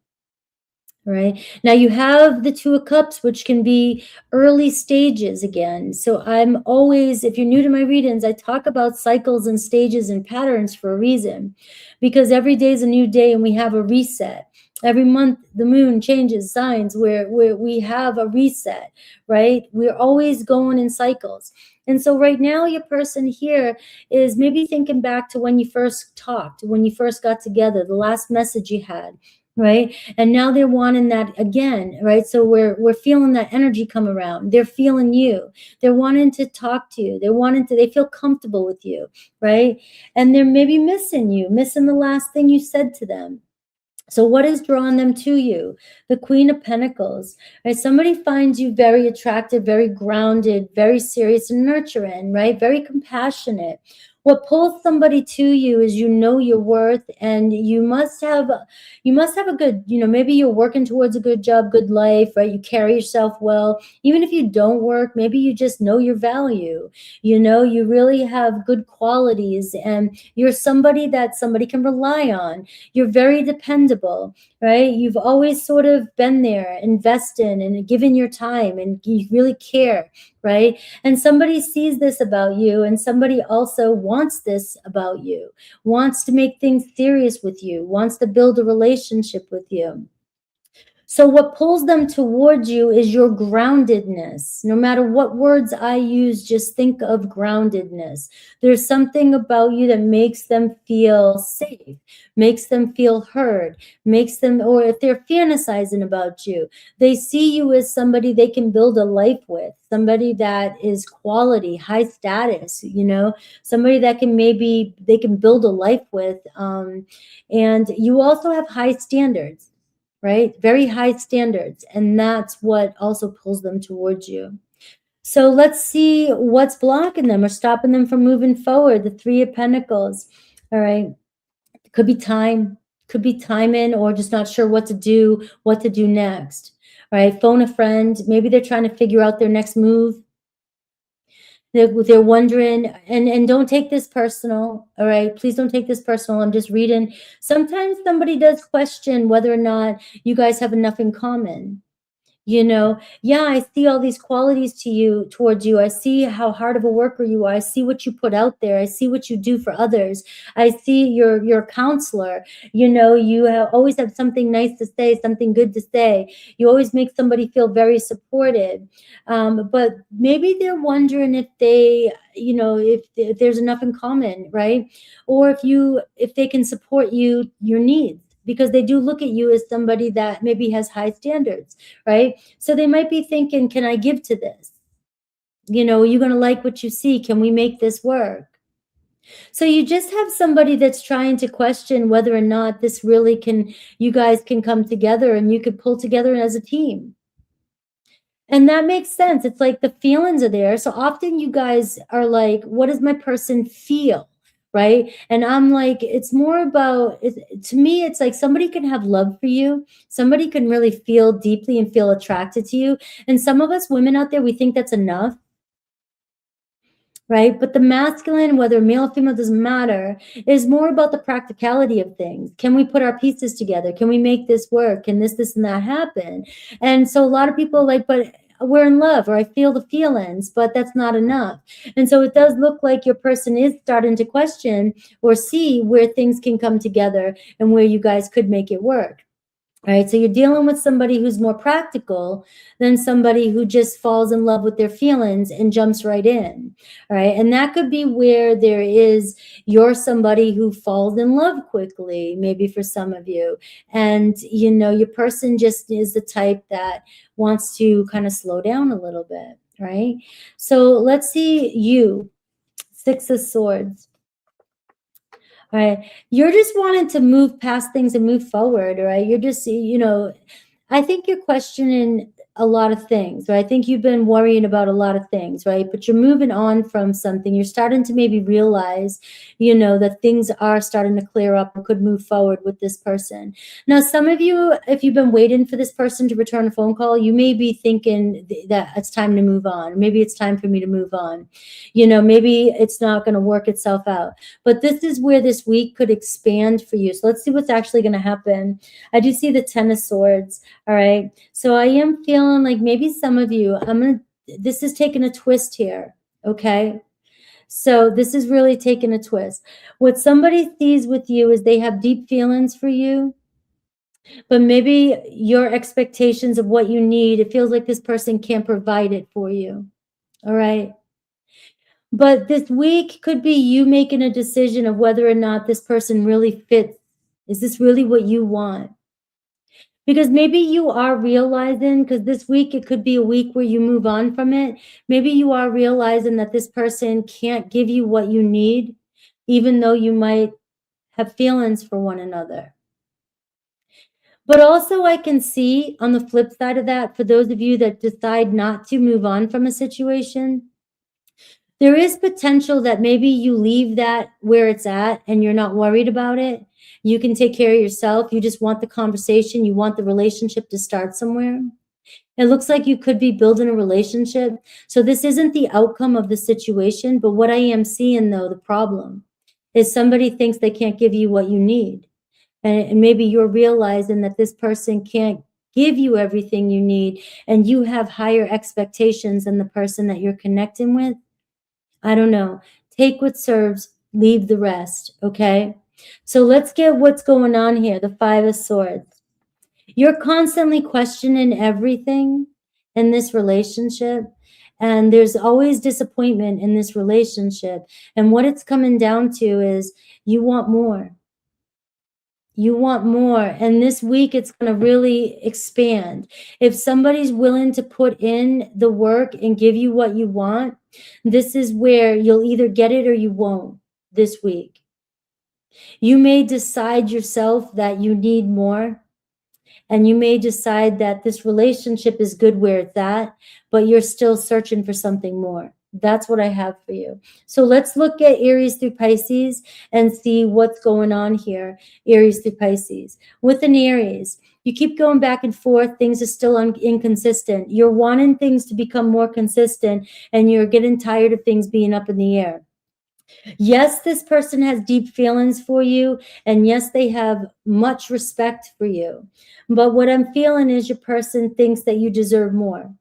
Right now you have the Two of Cups, which can be early stages again. So I'm always, if you're new to my readings, I talk about cycles and stages and patterns for a reason, because every day is a new day and we have a reset. Every month the moon changes signs where we have a reset, right? We're always going in cycles. And so right now your person here is maybe thinking back to when you first talked, when you first got together, the last message you had, right? And now they're wanting that again, right? So we're feeling that energy come around. They're feeling you. They're wanting to talk to you. They feel comfortable with you, right? And they're maybe missing you, missing the last thing you said to them. So what is drawing them to you? The Queen of Pentacles, right? Somebody finds you very attractive, very grounded, very serious and nurturing, right? Very compassionate. What pulls somebody to you is you know your worth, and you must have a good, maybe you're working towards a good job, good life, right? You carry yourself well. Even if you don't work, maybe you just know your value. You really have good qualities, and you're somebody that somebody can rely on. You're very dependable, right? You've always sort of been there, investing and given your time, and you really care, right? And somebody sees this about you, and somebody also wants this about you, wants to make things serious with you, wants to build a relationship with you. So what pulls them towards you is your groundedness. No matter what words I use, just think of groundedness. There's something about you that makes them feel safe, makes them feel heard, makes them, or if they're fantasizing about you, they see you as somebody they can build a life with, somebody that is quality, high status, somebody that they can build a life with. And you also have high standards, right? Very high standards. And that's what also pulls them towards you. So let's see what's blocking them or stopping them from moving forward. The Three of Pentacles. All right. Could be timing, or just not sure what to do next. All right. Phone a friend. Maybe they're trying to figure out their next move. They're wondering, and don't take this personal, all right? Please don't take this personal. I'm just reading. Sometimes somebody does question whether or not you guys have enough in common. Yeah, I see all these qualities towards you. I see how hard of a worker you are. I see what you put out there. I see what you do for others. I see you're a counselor. You always have something nice to say, something good to say. You always make somebody feel very supported. But maybe they're wondering if if there's enough in common, right? Or if they can support your needs, because they do look at you as somebody that maybe has high standards, right? So they might be thinking, can I give to this? Are you going to like what you see? Can we make this work? So you just have somebody that's trying to question whether or not this really you guys can come together and you could pull together as a team. And that makes sense. It's like the feelings are there. So often you guys are like, what does my person feel? Right. And I'm like, it's more about, to me, it's like somebody can have love for you. Somebody can really feel deeply and feel attracted to you. And some of us women out there, we think that's enough. Right. But the masculine, whether male or female, doesn't matter, is more about the practicality of things. Can we put our pieces together? Can we make this work? Can this and that happen? And so a lot of people are like, but we're in love, or I feel the feelings, but that's not enough. And so it does look like your person is starting to question or see where things can come together and where you guys could make it work. All right, so you're dealing with somebody who's more practical than somebody who just falls in love with their feelings and jumps right in. All right, and that could be where you're somebody who falls in love quickly, maybe for some of you. And, your person just is the type that wants to kind of slow down a little bit, right? So let's see you, Six of Swords. All right. You're just wanting to move past things and move forward, right? You're just, I think you're questioning a lot of things, right? I think you've been worrying about a lot of things, right? But you're moving on from something. You're starting to maybe realize, you know, that things are starting to clear up and could move forward with this person. Now, some of you, if you've been waiting for this person to return a phone call, you may be thinking that it's time to move on. Maybe it's time for me to move on. You know, maybe it's not going to work itself out. But this is where this week could expand for you. So let's see what's actually going to happen. I do see the Ten of Swords. All right. So I am feeling like maybe some of you, this is taking a twist here. Okay. So this is really taking a twist. What somebody sees with you is they have deep feelings for you, but maybe your expectations of what you need, it feels like this person can't provide it for you. All right. But this week could be you making a decision of whether or not this person really fits. Is this really what you want? Because maybe you are realizing, because this week it could be a week where you move on from it. Maybe you are realizing that this person can't give you what you need, even though you might have feelings for one another. But also I can see on the flip side of that, for those of you that decide not to move on from a situation, there is potential that maybe you leave that where it's at and you're not worried about it. You can take care of yourself. You just want the conversation. You want the relationship to start somewhere. It looks like you could be building a relationship. So this isn't the outcome of the situation, but what I am seeing though, the problem is somebody thinks they can't give you what you need. And maybe you're realizing that this person can't give you everything you need and you have higher expectations than the person that you're connecting with. I don't know. Take what serves, leave the rest, okay? So let's get what's going on here, the Five of Swords. You're constantly questioning everything in this relationship, and there's always disappointment in this relationship. And what it's coming down to is you want more. You want more. And this week, it's going to really expand. If somebody's willing to put in the work and give you what you want, this is where you'll either get it or you won't this week. You may decide yourself that you need more. And you may decide that this relationship is good where it's at, but you're still searching for something more. That's what I have for you. So let's look at Aries through Pisces and see what's going on here. Aries through Pisces. With an Aries, you keep going back and forth. Things are still inconsistent. You're wanting things to become more consistent, and you're getting tired of things being up in the air. Yes, this person has deep feelings for you, and yes, they have much respect for you. But what I'm feeling is your person thinks that you deserve more.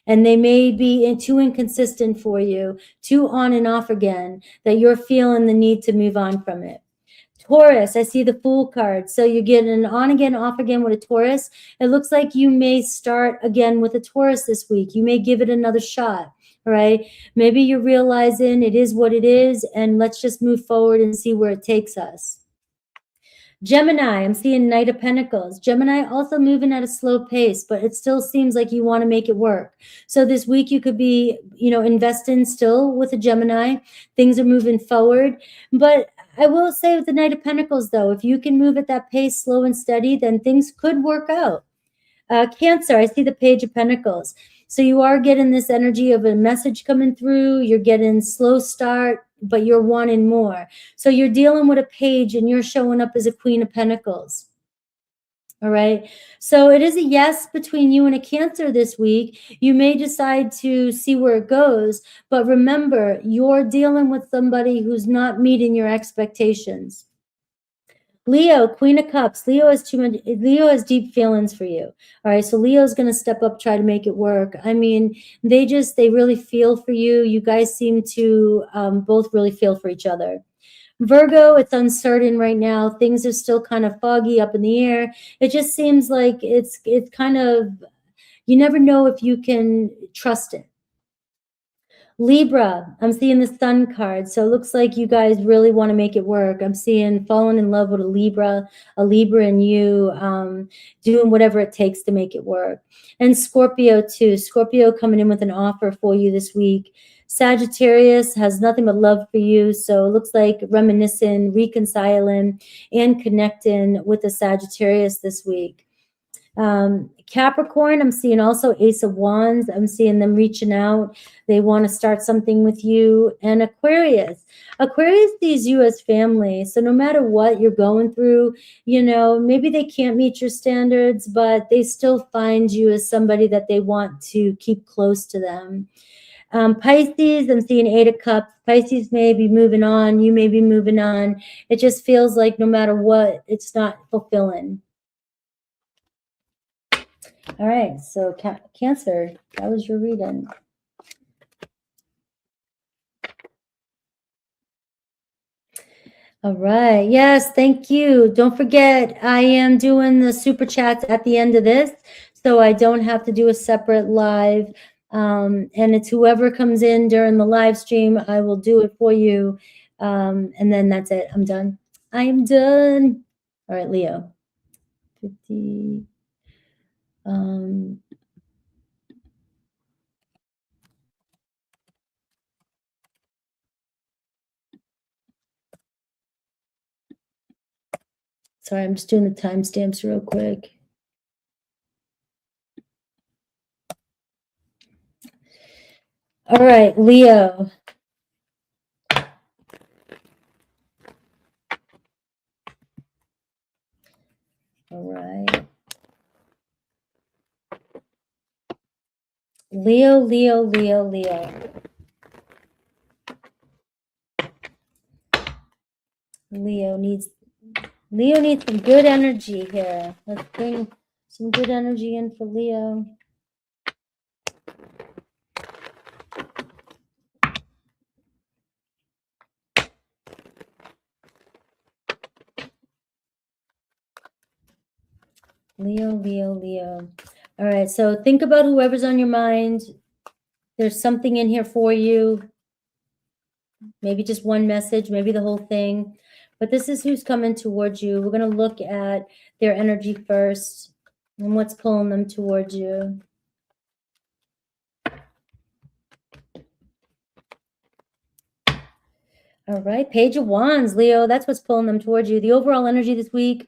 And they may be too inconsistent for you, too on and off again, that you're feeling the need to move on from it. Taurus, I see the Fool card. So you get an on again, off again with a Taurus. It looks like you may start again with a Taurus this week. You may give it another shot. All right. Maybe you're realizing it is what it is, and let's just move forward and see where it takes us. Gemini, I'm seeing Knight of Pentacles. Gemini also moving at a slow pace, but it still seems like you want to make it work. So this week you could be, investing still with a Gemini. Things are moving forward. But I will say with the Knight of Pentacles, though, if you can move at that pace, slow and steady, then things could work out. Cancer, I see the Page of Pentacles. So you are getting this energy of a message coming through. You're getting slow start, but you're wanting more. So you're dealing with a page and you're showing up as a Queen of Pentacles. All right. So it is a yes between you and a Cancer this week. You may decide to see where it goes, but remember, you're dealing with somebody who's not meeting your expectations. Leo, Queen of Cups. Leo has deep feelings for you. All right. So Leo's going to step up, try to make it work. I mean, they really feel for you. You guys seem to both really feel for each other. Virgo, it's uncertain right now. Things are still kind of foggy up in the air. It just seems like it's kind of, you never know if you can trust it. Libra, I'm seeing the Sun card. So it looks like you guys really want to make it work. I'm seeing falling in love with a Libra and you doing whatever it takes to make it work. And Scorpio too. Scorpio coming in with an offer for you this week. Sagittarius has nothing but love for you. So it looks like reminiscing, reconciling, and connecting with the Sagittarius this week. Capricorn, I'm seeing also Ace of Wands. I'm seeing them reaching out. They want to start something with you. And Aquarius. Aquarius sees you as family. So no matter what you're going through, you know, maybe they can't meet your standards, but they still find you as somebody that they want to keep close to them. Pisces, I'm seeing 8 of Cups. Pisces may be moving on. You may be moving on. It just feels like no matter what, it's not fulfilling. All right, so Cancer, that was your reading. All right, yes, thank you. Don't forget, I am doing the super chats at the end of this, so I don't have to do a separate live. And it's whoever comes in during the live stream, I will do it for you. And then that's it. I'm done. I am done. All right, Leo. 50. Sorry, I'm just doing the timestamps real quick. All right, Leo. All right. Leo, Leo, Leo, Leo. Leo needs some good energy here. Let's bring some good energy in for Leo. Leo, Leo, Leo. All right, so think about whoever's on your mind. There's something in here for you. Maybe just one message, maybe the whole thing. But this is who's coming towards you. We're going to look at their energy first and what's pulling them towards you. All right, Page of Wands, Leo. That's what's pulling them towards you. The overall energy this week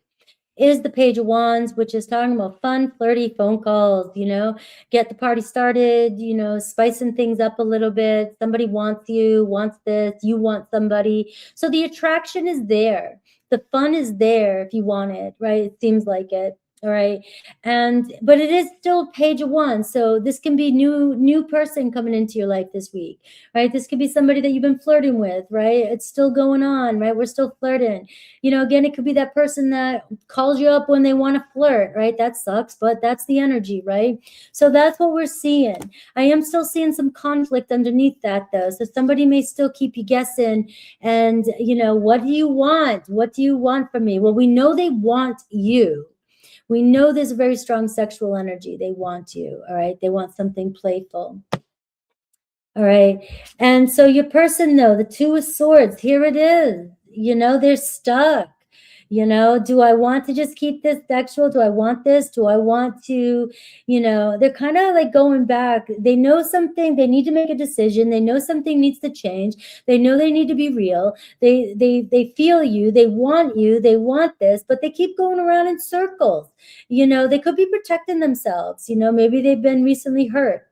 is the Page of Wands, which is talking about fun, flirty phone calls, you know, get the party started, you know, spicing things up a little bit. Somebody wants you, wants this, you want somebody. So the attraction is there. The fun is there if you want it, right? It seems like it. All right. But it is still Page of Wands. So this can be new person coming into your life this week, right? This could be somebody that you've been flirting with, right? It's still going on, right? We're still flirting. You know, again, it could be that person that calls you up when they want to flirt, right? That sucks, but that's the energy, right? So that's what we're seeing. I am still seeing some conflict underneath that, though. So somebody may still keep you guessing. And, you know, what do you want? What do you want from me? Well, we know they want you. We know there's a very strong sexual energy. They want you, all right? They want something playful. All right. And so your person, though, the Two of Swords, here it is. You know, they're stuck. You know, do I want to just keep this sexual? Do I want this? Do I want to, you know, they're kind of like going back. They know something. They need to make a decision. They know something needs to change. They know they need to be real. They feel you. They want you. They want this, but they keep going around in circles. You know, they could be protecting themselves. You know, maybe they've been recently hurt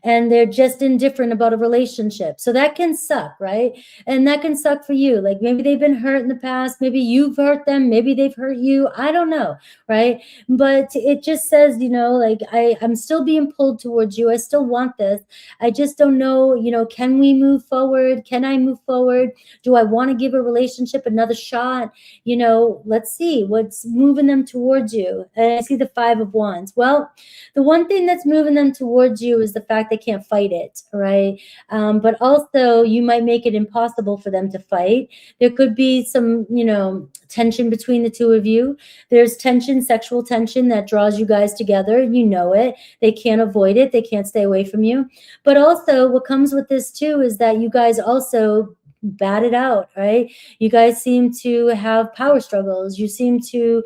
and they're just indifferent about a relationship. So that can suck, right? And that can suck for you. Like maybe they've been hurt in the past. Maybe you've hurt them. Maybe they've hurt you. I don't know, right? But it just says, you know, like I'm still being pulled towards you. I still want this. I just don't know, you know, can we move forward? Can I move forward? Do I want to give a relationship another shot? You know, let's see what's moving them towards you. And I see the Five of Wands. Well, the one thing that's moving them towards you is the fact they can't fight it, right? But also you might make it impossible for them to fight. There could be some, you know, tension between the two of you. There's tension, sexual tension that draws you guys together. You know it. They can't avoid it. They can't stay away from you. But also what comes with this too is that you guys also bat it out, right? You guys seem to have power struggles. You seem to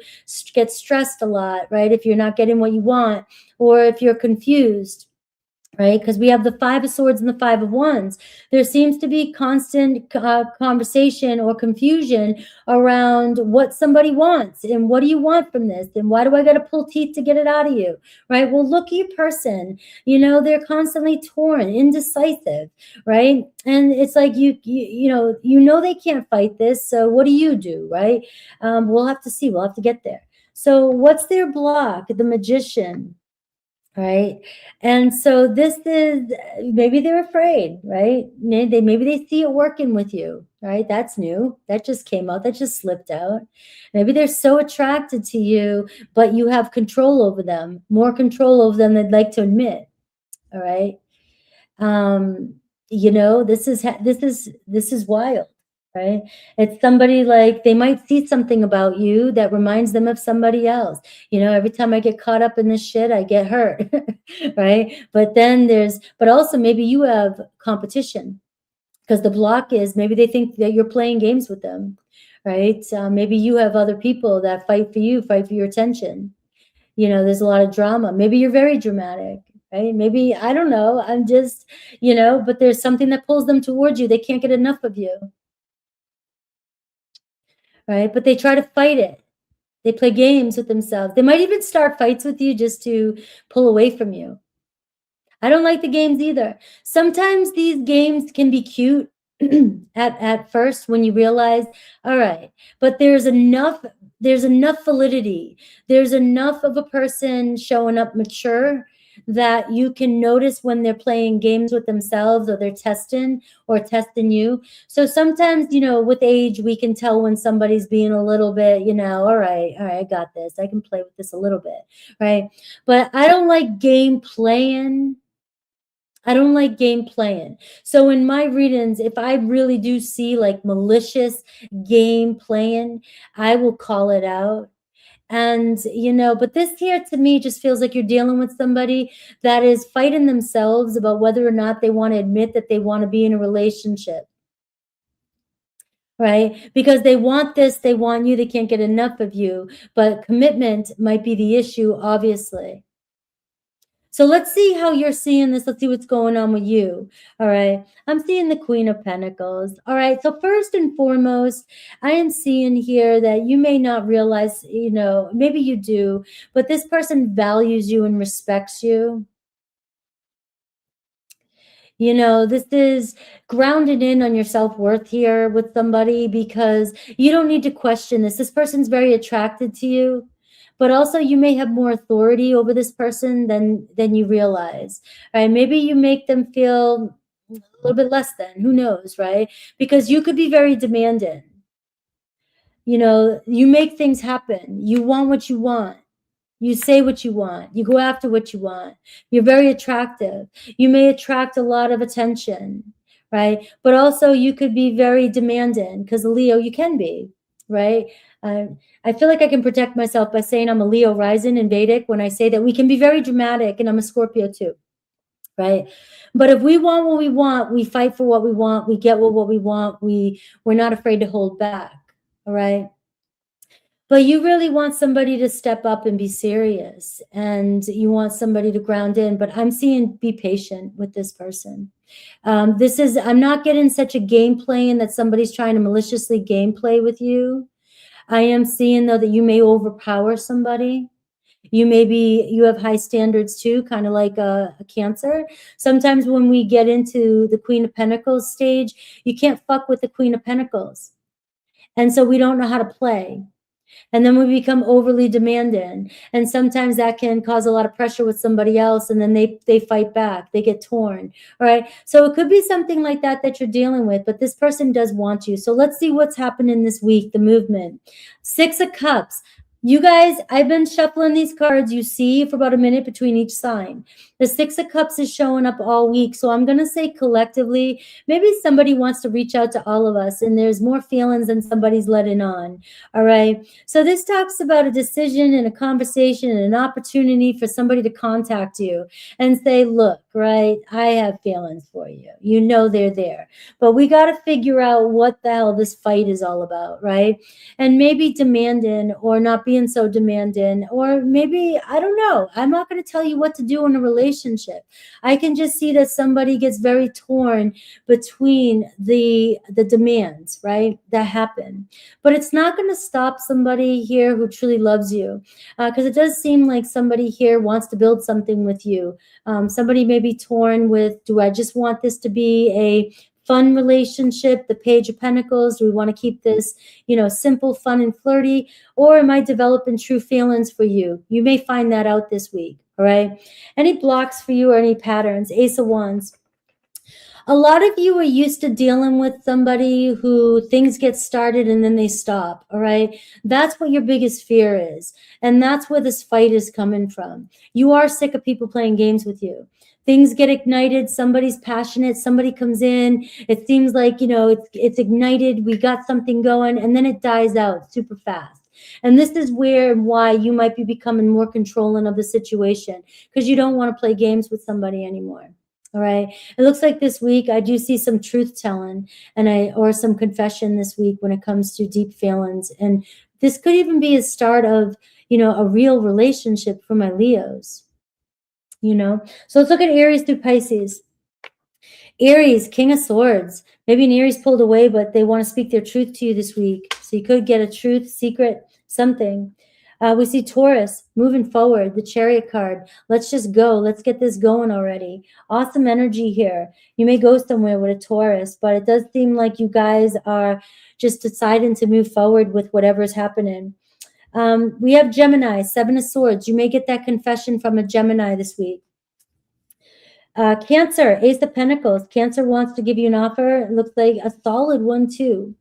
get stressed a lot, right? If you're not getting what you want or if you're confused. right? Because we have the Five of Swords and the Five of Wands. There seems to be constant conversation or confusion around what somebody wants and what do you want from this and why do I got to pull teeth to get it out of you, right? Well, look at your person. You know, they're constantly torn, indecisive, right? And it's like you know they can't fight this, so what do you do, right? We'll have to see. We'll have to get there. So what's their block? The Magician. Right. And so this is, maybe they're afraid, right? Maybe they see it working with you, right? That's new. That just came out. That just slipped out. Maybe they're so attracted to you, but you have control over them, more control over them than they'd like to admit. All right. You know, this is wild. Right? It's somebody like they might see something about you that reminds them of somebody else. You know, every time I get caught up in this shit, I get hurt. Right? But then but also maybe you have competition because the block is maybe they think that you're playing games with them. Right? Maybe you have other people that fight for you, fight for your attention. You know, there's a lot of drama. Maybe you're very dramatic. Right? Maybe, I don't know. I'm just, you know, but there's something that pulls them towards you. They can't get enough of you. Right? But they try to fight it. They play games with themselves. They might even start fights with you just to pull away from you. I don't like the games either. Sometimes these games can be cute at first when you realize, all right, but there's enough validity. There's enough of a person showing up mature that you can notice when they're playing games with themselves or they're testing you. So sometimes, you know, with age, we can tell when somebody's being a little bit, you know, all right, I got this. I can play with this a little bit, right? But I don't like game playing. So in my readings, if I really do see like malicious game playing, I will call it out. And, you know, but this here to me just feels like you're dealing with somebody that is fighting themselves about whether or not they want to admit that they want to be in a relationship. Right? Because they want this, they want you, they can't get enough of you. But commitment might be the issue, obviously. So let's see how you're seeing this. Let's see what's going on with you. All right. I'm seeing the Queen of Pentacles. All right. So first and foremost, I am seeing here that you may not realize, you know, maybe you do, but this person values you and respects you. You know, this is grounded in on your self-worth here with somebody because you don't need to question this. This person's very attracted to you. But also you may have more authority over this person than you realize, right? Maybe you make them feel a little bit less than, who knows, right? Because you could be very demanding. You know, you make things happen. You want what you want. You say what you want. You go after what you want. You're very attractive. You may attract a lot of attention, right? But also you could be very demanding because Leo, you can be, right? I feel like I can protect myself by saying I'm a Leo rising in Vedic when I say that we can be very dramatic, and I'm a Scorpio too, right? But if we want what we want, we fight for what we want, we get what we want, we're not afraid to hold back, all right? But you really want somebody to step up and be serious, and you want somebody to ground in, but I'm seeing be patient with this person. I'm not getting such a game playing that somebody's trying to maliciously gameplay with you. I am seeing though that you may overpower somebody. You have high standards too, kind of like a Cancer. Sometimes when we get into the Queen of Pentacles stage, you can't fuck with the Queen of Pentacles. And so we don't know how to play. And then we become overly demanding. And sometimes that can cause a lot of pressure with somebody else. And then they fight back. They get torn. All right. So it could be something like that you're dealing with. But this person does want you. So let's see what's happening this week, the movement. 6 of Cups. You guys, I've been shuffling these cards you see for about a minute between each sign. The 6 of Cups is showing up all week. So I'm going to say collectively, maybe somebody wants to reach out to all of us and there's more feelings than somebody's letting on. All right. So this talks about a decision and a conversation and an opportunity for somebody to contact you and say, look, right, I have feelings for you. You know they're there. But we got to figure out what the hell this fight is all about, right? And maybe demanding or not being being so demanding, or maybe, I don't know. I'm not going to tell you what to do in a relationship. I can just see that somebody gets very torn between the demands, right, that happen. But it's not going to stop somebody here who truly loves you, because it does seem like somebody here wants to build something with you. Somebody may be torn with, do I just want this to be a fun relationship, the Page of Pentacles? Do we want to keep this, simple, fun, and flirty? Or am I developing true feelings for you? You may find that out this week, all right? Any blocks for you or any patterns? Ace of Wands. A lot of you are used to dealing with somebody who things get started and then they stop, all right? That's what your biggest fear is. And that's where this fight is coming from. You are sick of people playing games with you. Things get ignited, somebody's passionate, somebody comes in, it seems like, it's ignited, we got something going, and then it dies out super fast. And this is where and why you might be becoming more controlling of the situation, because you don't want to play games with somebody anymore. All right. It looks like this week I do see some truth telling or some confession this week when it comes to deep feelings. And this could even be a start of, a real relationship for my Leos. So let's look at Aries through Pisces. Aries, King of Swords. Maybe an Aries pulled away, but they want to speak their truth to you this week. So you could get a truth, secret, something. We see Taurus moving forward, the Chariot card. Let's just go. Let's get this going already. Awesome energy here. You may go somewhere with a Taurus, but it does seem like you guys are just deciding to move forward with whatever's happening. We have Gemini, Seven of Swords. You may get that confession from a Gemini this week. Cancer, Ace of Pentacles. Cancer wants to give you an offer. It looks like a solid one too.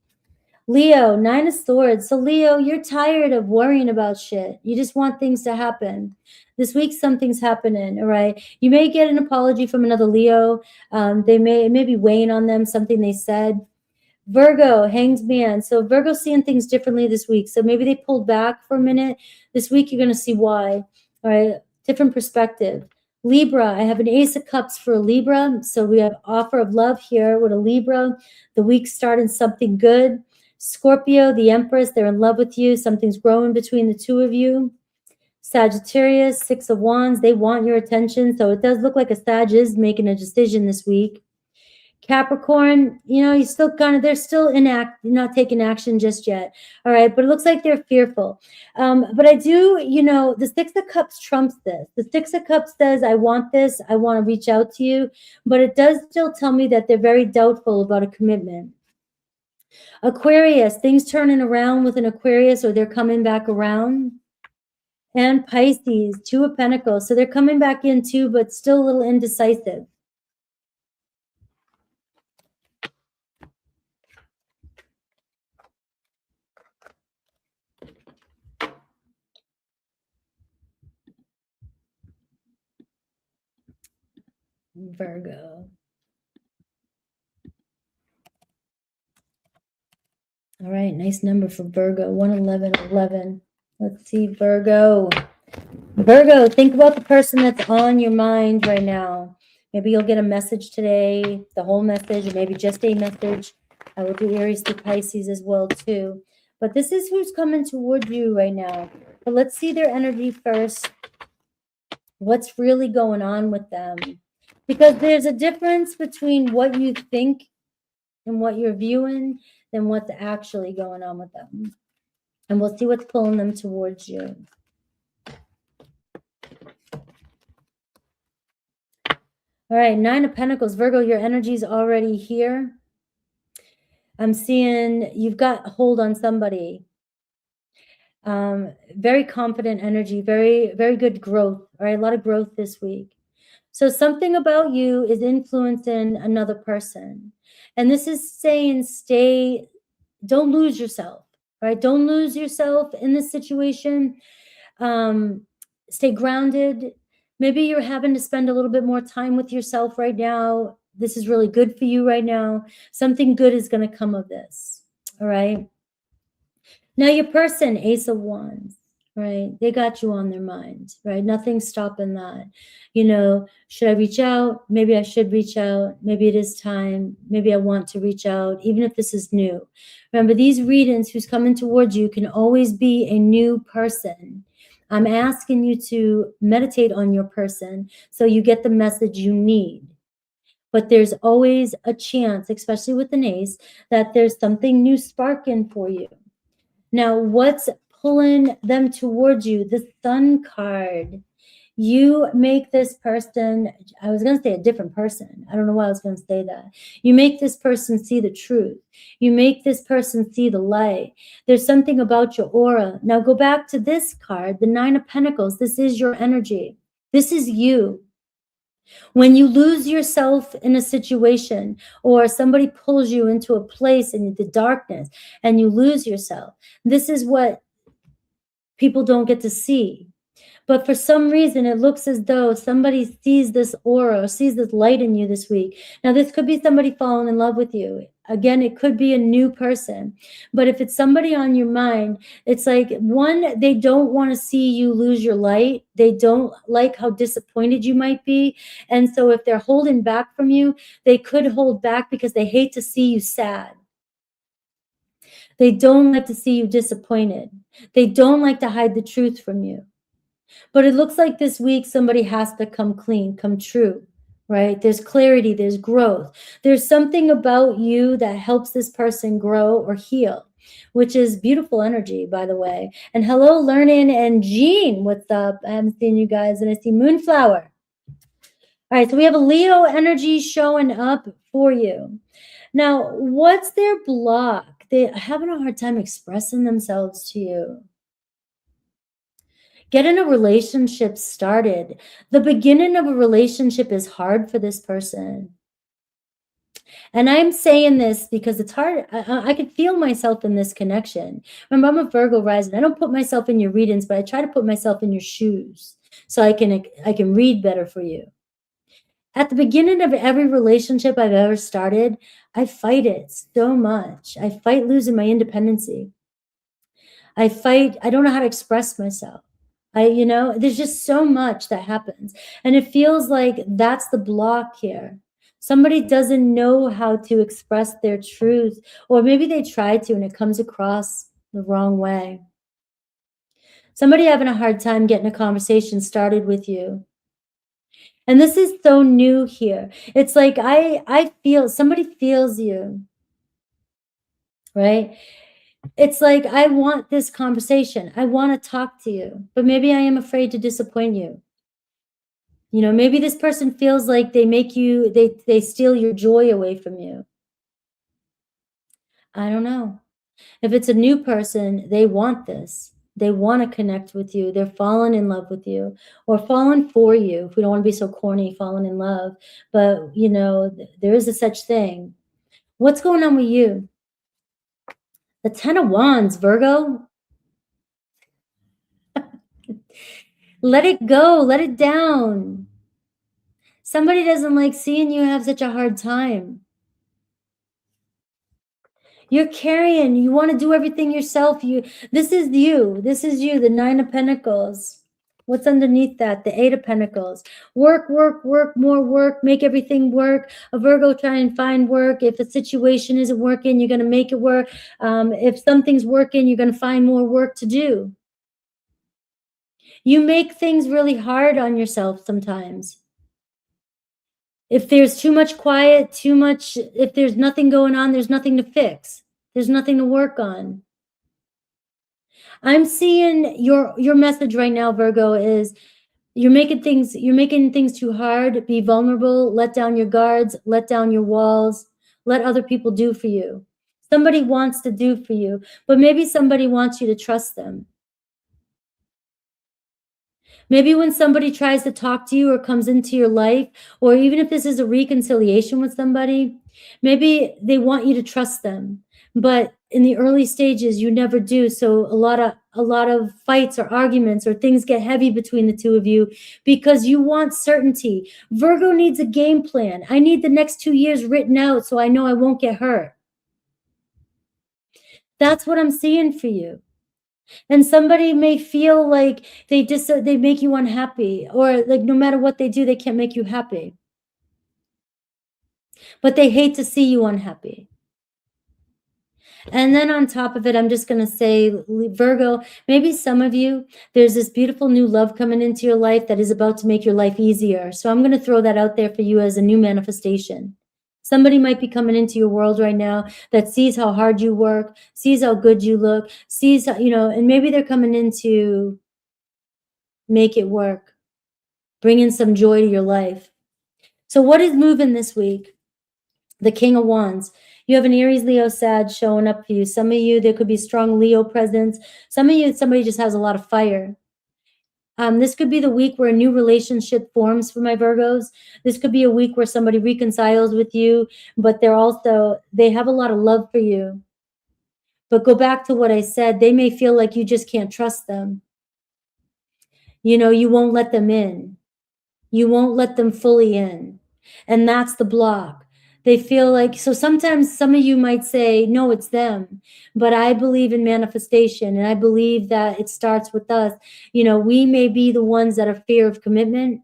Leo, Nine of Swords. So Leo, you're tired of worrying about shit. You just want things to happen. This week, something's happening, all right? You may get an apology from another Leo. It may be weighing on them, something they said. Virgo, Hanged Man. So Virgo's seeing things differently this week. So maybe they pulled back for a minute. This week, you're going to see why, all right? Different perspective. Libra, I have an Ace of Cups for a Libra. So we have offer of love here with a Libra. The week starting something good. Scorpio, the Empress, they're in love with you. Something's growing between the two of you. Sagittarius, Six of Wands, they want your attention. So it does look like a Sag is making a decision this week. Capricorn, you still they're still not taking action just yet. All right. But it looks like they're fearful. But I do, the Six of Cups trumps this. The Six of Cups says, I want this. I want to reach out to you. But it does still tell me that they're very doubtful about a commitment. Aquarius, things turning around with an Aquarius, or they're coming back around. And Pisces, Two of Pentacles. So they're coming back in too, but still a little indecisive. Virgo. All right, nice number for Virgo, 11111. Let's see, Virgo. Virgo, think about the person that's on your mind right now. Maybe you'll get a message today, the whole message, or maybe just a message. I will do Aries to Pisces as well too. But this is who's coming toward you right now. But let's see their energy first. What's really going on with them? Because there's a difference between what you think and what you're viewing than what's actually going on with them. And we'll see what's pulling them towards you. All right, Nine of Pentacles. Virgo, your energy is already here. I'm seeing you've got a hold on somebody. Very confident energy, very, very good growth. All right, a lot of growth this week. So something about you is influencing another person. And this is saying don't lose yourself, right? Don't lose yourself in this situation. Stay grounded. Maybe you're having to spend a little bit more time with yourself right now. This is really good for you right now. Something good is going to come of this, all right? Now your person, Ace of Wands. right? They got you on their mind, right? Nothing's stopping that. You know, should I reach out? Maybe I should reach out. Maybe it is time. Maybe I want to reach out, even if this is new. Remember, these readings, who's coming towards you, can always be a new person. I'm asking you to meditate on your person so you get the message you need. But there's always a chance, especially with an ace, that there's something new sparking for you. Now, what's pulling them towards you? The Sun card. You make this person, I was going to say a different person. I don't know why I was going to say that. You make this person see the truth. You make this person see the light. There's something about your aura. Now go back to this card, the Nine of Pentacles. This is your energy. This is you. When you lose yourself in a situation or somebody pulls you into a place in the darkness and you lose yourself, this is what people don't get to see. But for some reason, it looks as though somebody sees this aura, or sees this light in you this week. Now, this could be somebody falling in love with you. Again, it could be a new person. But if it's somebody on your mind, it's like, one, they don't want to see you lose your light. They don't like how disappointed you might be. And so if they're holding back from you, they could hold back because they hate to see you sad. They don't like to see you disappointed. They don't like to hide the truth from you. But it looks like this week somebody has to come clean, come true, right? There's clarity, there's growth. There's something about you that helps this person grow or heal, which is beautiful energy, by the way. And hello, Learning and Jean, what's up? I haven't seen you guys, and I see Moonflower. All right, so we have a Leo energy showing up for you. Now, what's their block? They're having a hard time expressing themselves to you. Getting a relationship started. The beginning of a relationship is hard for this person. And I'm saying this because it's hard. I can feel myself in this connection. Remember, I'm a Virgo rising. I don't put myself in your readings, but I try to put myself in your shoes so I can read better for you. At the beginning of every relationship I've ever started, I fight it so much. I fight losing my independency. I don't know how to express myself. There's just so much that happens. And it feels like that's the block here. Somebody doesn't know how to express their truth, or maybe they try to and it comes across the wrong way. Somebody having a hard time getting a conversation started with you. And this is so new here. It's like I feel somebody feels you, right? It's like, I want this conversation. I want to talk to you, but maybe I am afraid to disappoint you. You know, maybe this person feels like they steal your joy away from you. I don't know. If it's a new person, they want this. They want to connect with you. They're falling in love with you or falling for you. If we don't want to be so corny, falling in love. But, there is a such thing. What's going on with you? The 10 of Wands, Virgo. Let it go. Let it down. Somebody doesn't like seeing you have such a hard time. You're carrying. You want to do everything yourself. This is you. This is you, the 9 of Pentacles. What's underneath that? The 8 of Pentacles. Work, work, work, more work. Make everything work. A Virgo, try and find work. If a situation isn't working, you're going to make it work. If something's working, you're going to find more work to do. You make things really hard on yourself sometimes. If there's too much quiet, if there's nothing going on, there's nothing to fix. There's nothing to work on. I'm seeing your message right now, Virgo, is you're making things too hard. Be vulnerable, let down your guards, let down your walls, let other people do for you. Somebody wants to do for you, but maybe somebody wants you to trust them. Maybe when somebody tries to talk to you or comes into your life, or even if this is a reconciliation with somebody, maybe they want you to trust them. But in the early stages, you never do. So a lot of fights or arguments or things get heavy between the two of you because you want certainty. Virgo needs a game plan. I need the next 2 years written out so I know I won't get hurt. That's what I'm seeing for you. And somebody may feel like they make you unhappy, or like no matter what they do, they can't make you happy. But they hate to see you unhappy. And then on top of it, I'm just going to say, Virgo, maybe some of you, there's this beautiful new love coming into your life that is about to make your life easier. So I'm going to throw that out there for you as a new manifestation. Somebody might be coming into your world right now that sees how hard you work, sees how good you look, sees how, and maybe they're coming in to make it work, bring in some joy to your life. So what is moving this week? The King of Wands. You have an Aries, Leo, Sag showing up for you. Some of you, there could be strong Leo presence. Some of you, somebody just has a lot of fire. This could be the week where a new relationship forms for my Virgos. This could be a week where somebody reconciles with you, but they have a lot of love for you. But go back to what I said. They may feel like you just can't trust them. You won't let them in. You won't let them fully in. And that's the block. They feel like, so sometimes some of you might say, no, it's them. But I believe in manifestation, and I believe that it starts with us. We may be the ones that are fear of commitment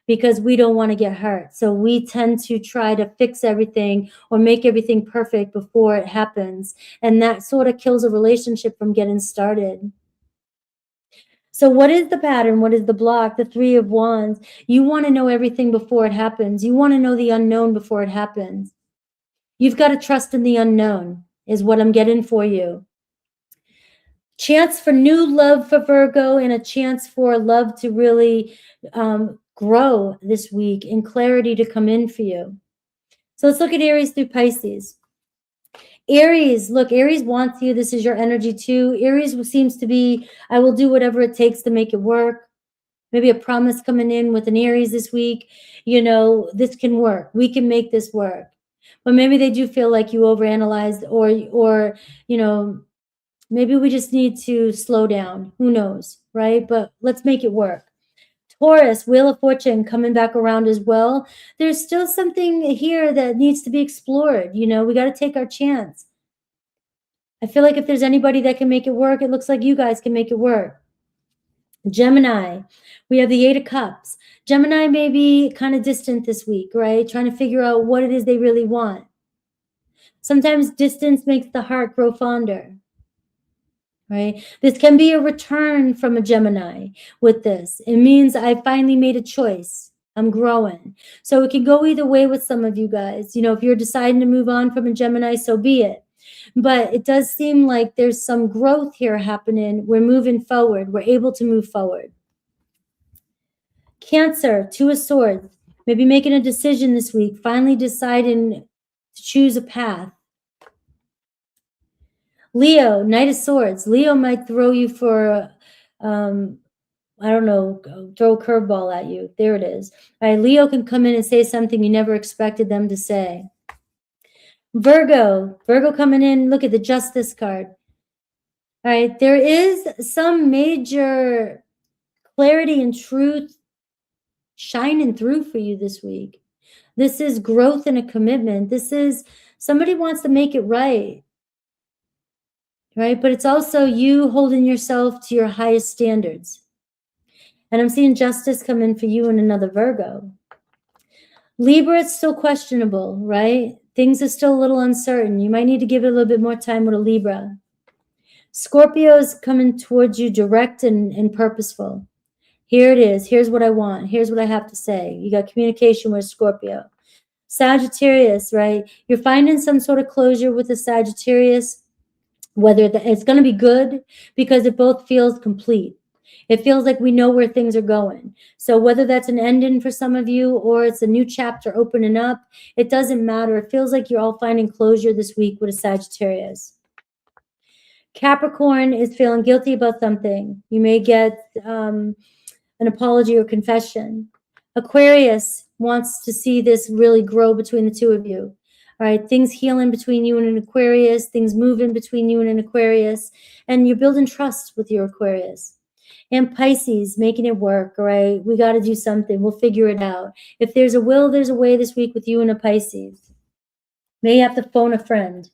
because we don't want to get hurt. So we tend to try to fix everything or make everything perfect before it happens. And that sort of kills a relationship from getting started. So what is the pattern? What is the block? The Three of Wands. You want to know everything before it happens. You want to know the unknown before it happens. You've got to trust in the unknown is what I'm getting for you. Chance for new love for Virgo, and a chance for love to really grow this week and clarity to come in for you. So let's look at Aries through Pisces. Aries, look, Aries wants you. This is your energy too. Aries seems to be, I will do whatever it takes to make it work. Maybe a promise coming in with an Aries this week. This can work. We can make this work. But maybe they do feel like you overanalyzed, or maybe we just need to slow down. Who knows, right? But let's make it work. Taurus, Wheel of Fortune coming back around as well. There's still something here that needs to be explored. We got to take our chance. I feel like if there's anybody that can make it work, it looks like you guys can make it work. Gemini, we have the Eight of Cups. Gemini may be kind of distant this week, right? Trying to figure out what it is they really want. Sometimes distance makes the heart grow fonder, right? This can be a return from a Gemini with this. It means I finally made a choice. I'm growing. So it can go either way with some of you guys. If you're deciding to move on from a Gemini, so be it. But it does seem like there's some growth here happening. We're moving forward. We're able to move forward. Cancer, Two of Swords. Maybe making a decision this week. Finally deciding to choose a path. Leo, Knight of Swords. Leo might throw you for, I don't know, throw a curveball at you. There it is. All right, Leo can come in and say something you never expected them to say. Virgo coming in. Look at the Justice card. All right, there is some major clarity and truth shining through for you this week. This is growth and a commitment. This is somebody wants to make it right, But it's also you holding yourself to your highest standards. And I'm seeing justice come in for you and another Virgo. Libra, it's still questionable, right? Things are still a little uncertain. You might need to give it a little bit more time with a Libra. Scorpio is coming towards you direct and purposeful. Here it is. Here's what I want. Here's what I have to say. You got communication with Scorpio. Sagittarius, right? You're finding some sort of closure with the Sagittarius, whether it's going to be good because it both feels complete. It feels like we know where things are going. So whether that's an ending for some of you or it's a new chapter opening up, it doesn't matter. It feels like you're all finding closure this week with a Sagittarius. Capricorn is feeling guilty about something. You may get an apology or confession. Aquarius wants to see this really grow between the two of you. All right, things healing between you and an Aquarius, things moving between you and an Aquarius, and you're building trust with your Aquarius. And Pisces, making it work, all right? We got to do something. We'll figure it out. If there's a will, there's a way this week with you and a Pisces. May have to phone a friend.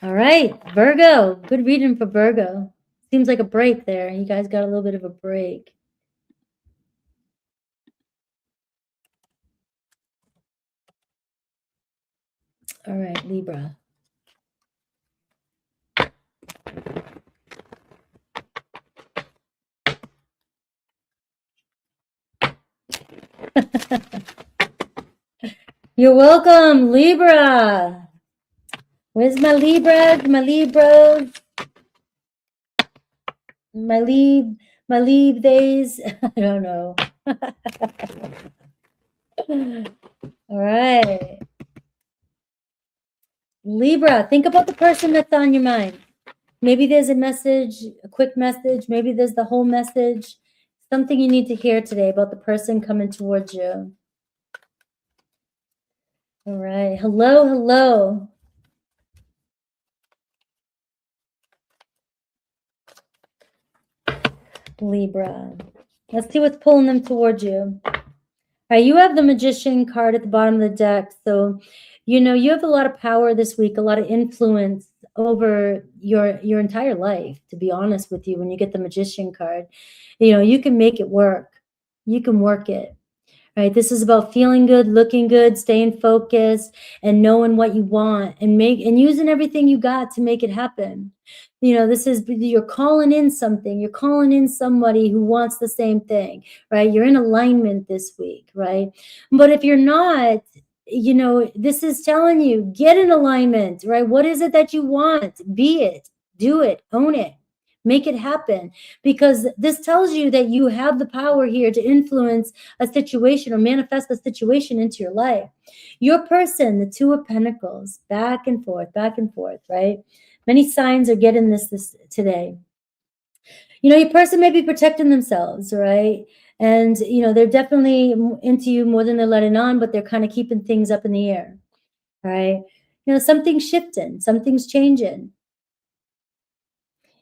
All right, Virgo. Good reading for Virgo. Seems like a break there. You guys got a little bit of a break. All right, Libra. You're welcome, Libra. Where's my Libras? My Libras? My Lib days? I don't know. All right. Libra, think about the person that's on your mind. Maybe there's a message, a quick message. Maybe there's the whole message. Something you need to hear today about the person coming towards you. All right. Hello, hello. Libra. Let's see what's pulling them towards you. All right, you have the Magician card at the bottom of the deck. So, you know, you have a lot of power this week, a lot of influence over your entire life, to be honest with you. When you get the Magician card, you know, you can make it work. You can work it. Right? This is about feeling good, looking good, staying focused, and knowing what you want and using everything you got to make it happen. You know, this is, you're calling in something, you're calling in somebody who wants the same thing, right? You're in alignment this week, right? But if you're not, you know, this is telling you, get in alignment, right? What is it that you want? Be it, do it, own it. Make it happen, because this tells you that you have the power here to influence a situation or manifest a situation into your life. Your person, the Two of Pentacles, back and forth, right? Many signs are getting this today. You know, your person may be protecting themselves, right? And, you know, they're definitely into you more than they're letting on, but they're kind of keeping things up in the air, right? You know, something's shifting, something's changing.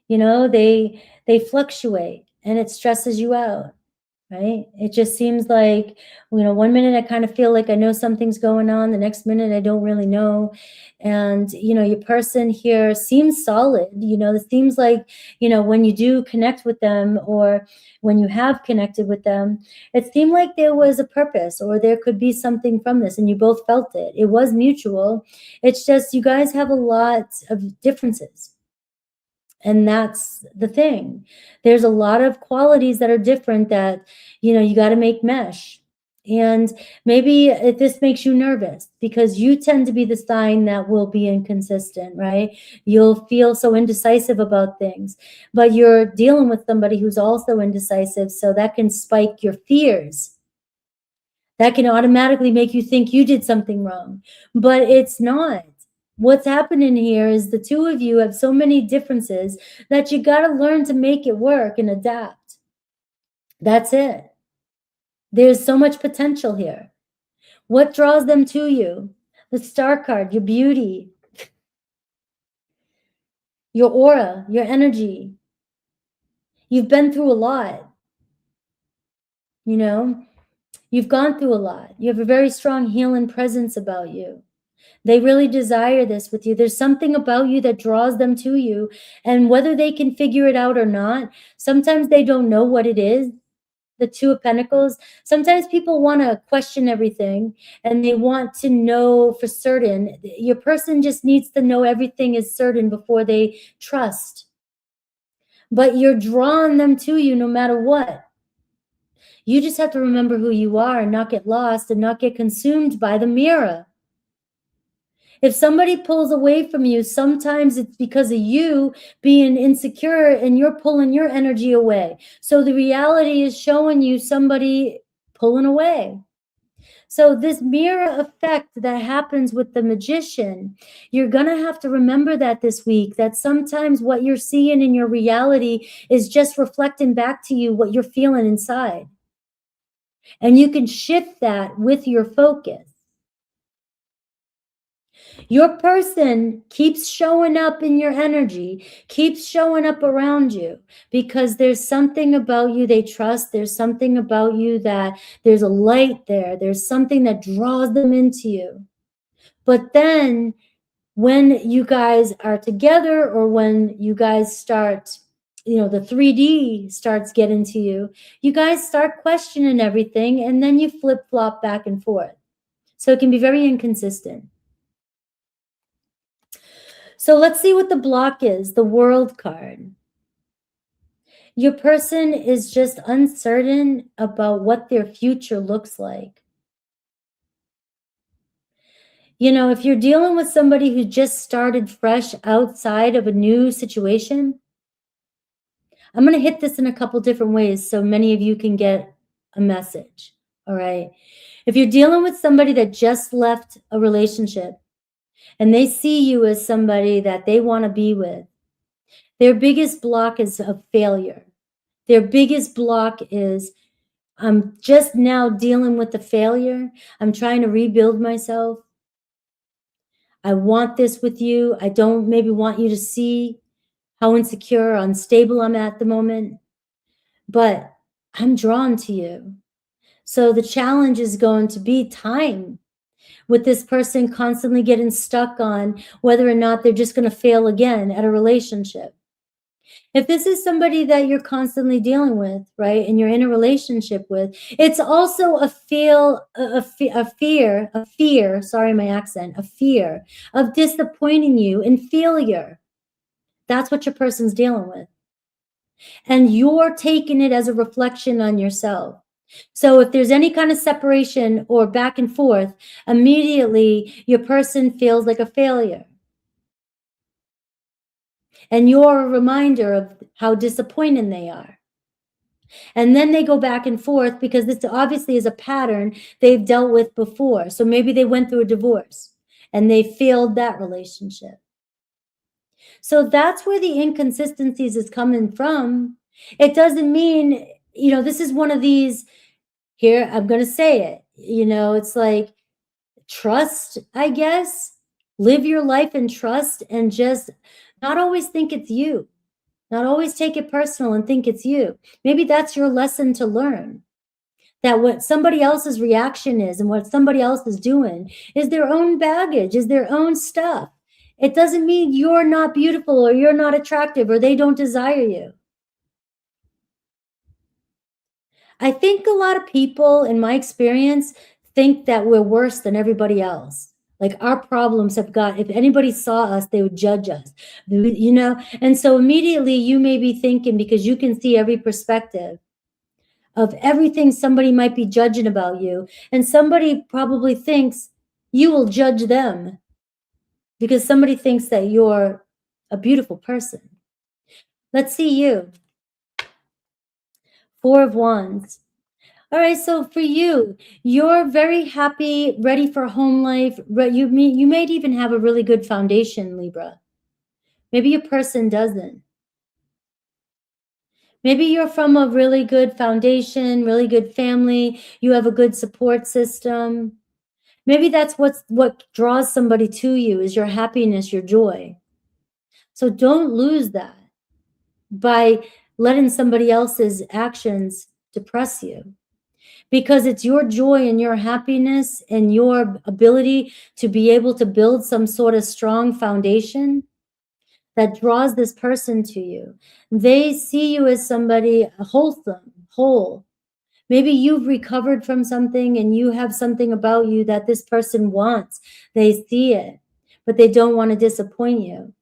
You know, they fluctuate and it stresses you out, right? It just seems like, you know, one minute I kind of feel like I know something's going on, the next minute I don't really know. And, you know, your person here seems solid. You know, it seems like, you know, when you do connect with them, or when you have connected with them, it seemed like there was a purpose, or there could be something from this, and you both felt it. It was mutual. It's just you guys have a lot of differences. And that's the thing. There's a lot of qualities that are different that, you know, you got to make mesh. And maybe if this makes you nervous, because you tend to be the sign that will be inconsistent, right? You'll feel so indecisive about things, but you're dealing with somebody who's also indecisive. So that can spike your fears. That can automatically make you think you did something wrong, but it's not. What's happening here is the two of you have so many differences that you got to learn to make it work and adapt. That's it. There's so much potential here. What draws them to you? The Star card, your beauty, your aura, your energy. You've been through a lot. You know, you've gone through a lot. You have a very strong healing presence about you. They really desire this with you. There's something about you that draws them to you. And whether they can figure it out or not, sometimes they don't know what it is. The Two of Pentacles. Sometimes people want to question everything and they want to know for certain. Your person just needs to know everything is certain before they trust. But you're drawing them to you no matter what. You just have to remember who you are and not get lost and not get consumed by the mirror. If somebody pulls away from you, sometimes it's because of you being insecure and you're pulling your energy away. So the reality is showing you somebody pulling away. So this mirror effect that happens with the Magician, you're going to have to remember that this week, that sometimes what you're seeing in your reality is just reflecting back to you what you're feeling inside. And you can shift that with your focus. Your person keeps showing up in your energy, keeps showing up around you, because there's something about you they trust. There's something about you that there's a light there. There's something that draws them into you. But then when you guys are together, or when you guys start, you know, the 3D starts getting to you, you guys start questioning everything, and then you flip-flop back and forth. So it can be very inconsistent. So let's see what the block is, the World card. Your person is just uncertain about what their future looks like. You know, if you're dealing with somebody who just started fresh outside of a new situation, I'm going to hit this in a couple different ways so many of you can get a message, all right? If you're dealing with somebody that just left a relationship and they see you as somebody that they want to be with, their biggest block is of failure. Their biggest block is, I'm just now dealing with the failure. I'm trying to rebuild myself. I want this with you. I don't maybe want you to see how insecure, unstable I'm at the moment, but I'm drawn to you. So the challenge is going to be time with this person constantly getting stuck on whether or not they're just going to fail again at a relationship. If this is somebody that you're constantly dealing with, right, and you're in a relationship with, it's also a fear, sorry, my accent, a fear of disappointing you and failure. That's what your person's dealing with. And you're taking it as a reflection on yourself. So if there's any kind of separation or back and forth, immediately your person feels like a failure. And you're a reminder of how disappointing they are. And then they go back and forth because this obviously is a pattern they've dealt with before. So maybe they went through a divorce and they failed that relationship. So that's where the inconsistencies is coming from. It doesn't mean, you know, this is one of these, here, I'm going to say it, you know, it's like trust, I guess. Live your life in trust and just not always think it's you. Not always take it personal and think it's you. Maybe that's your lesson to learn. That what somebody else's reaction is and what somebody else is doing is their own baggage, is their own stuff. It doesn't mean you're not beautiful or you're not attractive or they don't desire you. I think a lot of people, in my experience, think that we're worse than everybody else. Like our problems have got, if anybody saw us, they would judge us, you know? And so immediately you may be thinking, because you can see every perspective of everything somebody might be judging about you. And somebody probably thinks you will judge them because somebody thinks that you're a beautiful person. Let's see you. 4 of Wands. All right, so for you, you're very happy, ready for home life. You might even have a really good foundation, Libra. Maybe your person doesn't. Maybe you're from a really good foundation, really good family. You have a good support system. Maybe that's what draws somebody to you is your happiness, your joy. So don't lose that by letting somebody else's actions depress you. Because it's your joy and your happiness and your ability to be able to build some sort of strong foundation that draws this person to you. They see you as somebody wholesome, whole. Maybe you've recovered from something and you have something about you that this person wants. They see it, but they don't want to disappoint you.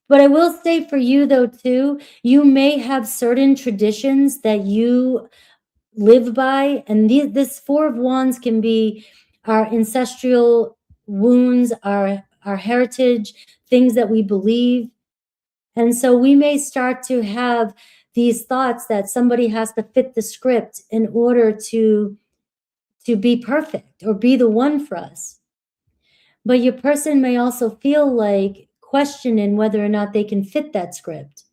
But I will say for you though, too, you may have certain traditions that you live by, and this 4 of Wands can be our ancestral wounds, our heritage, things that we believe. And so we may start to have these thoughts that somebody has to fit the script in order to be perfect or be the one for us. But your person may also feel like questioning whether or not they can fit that script.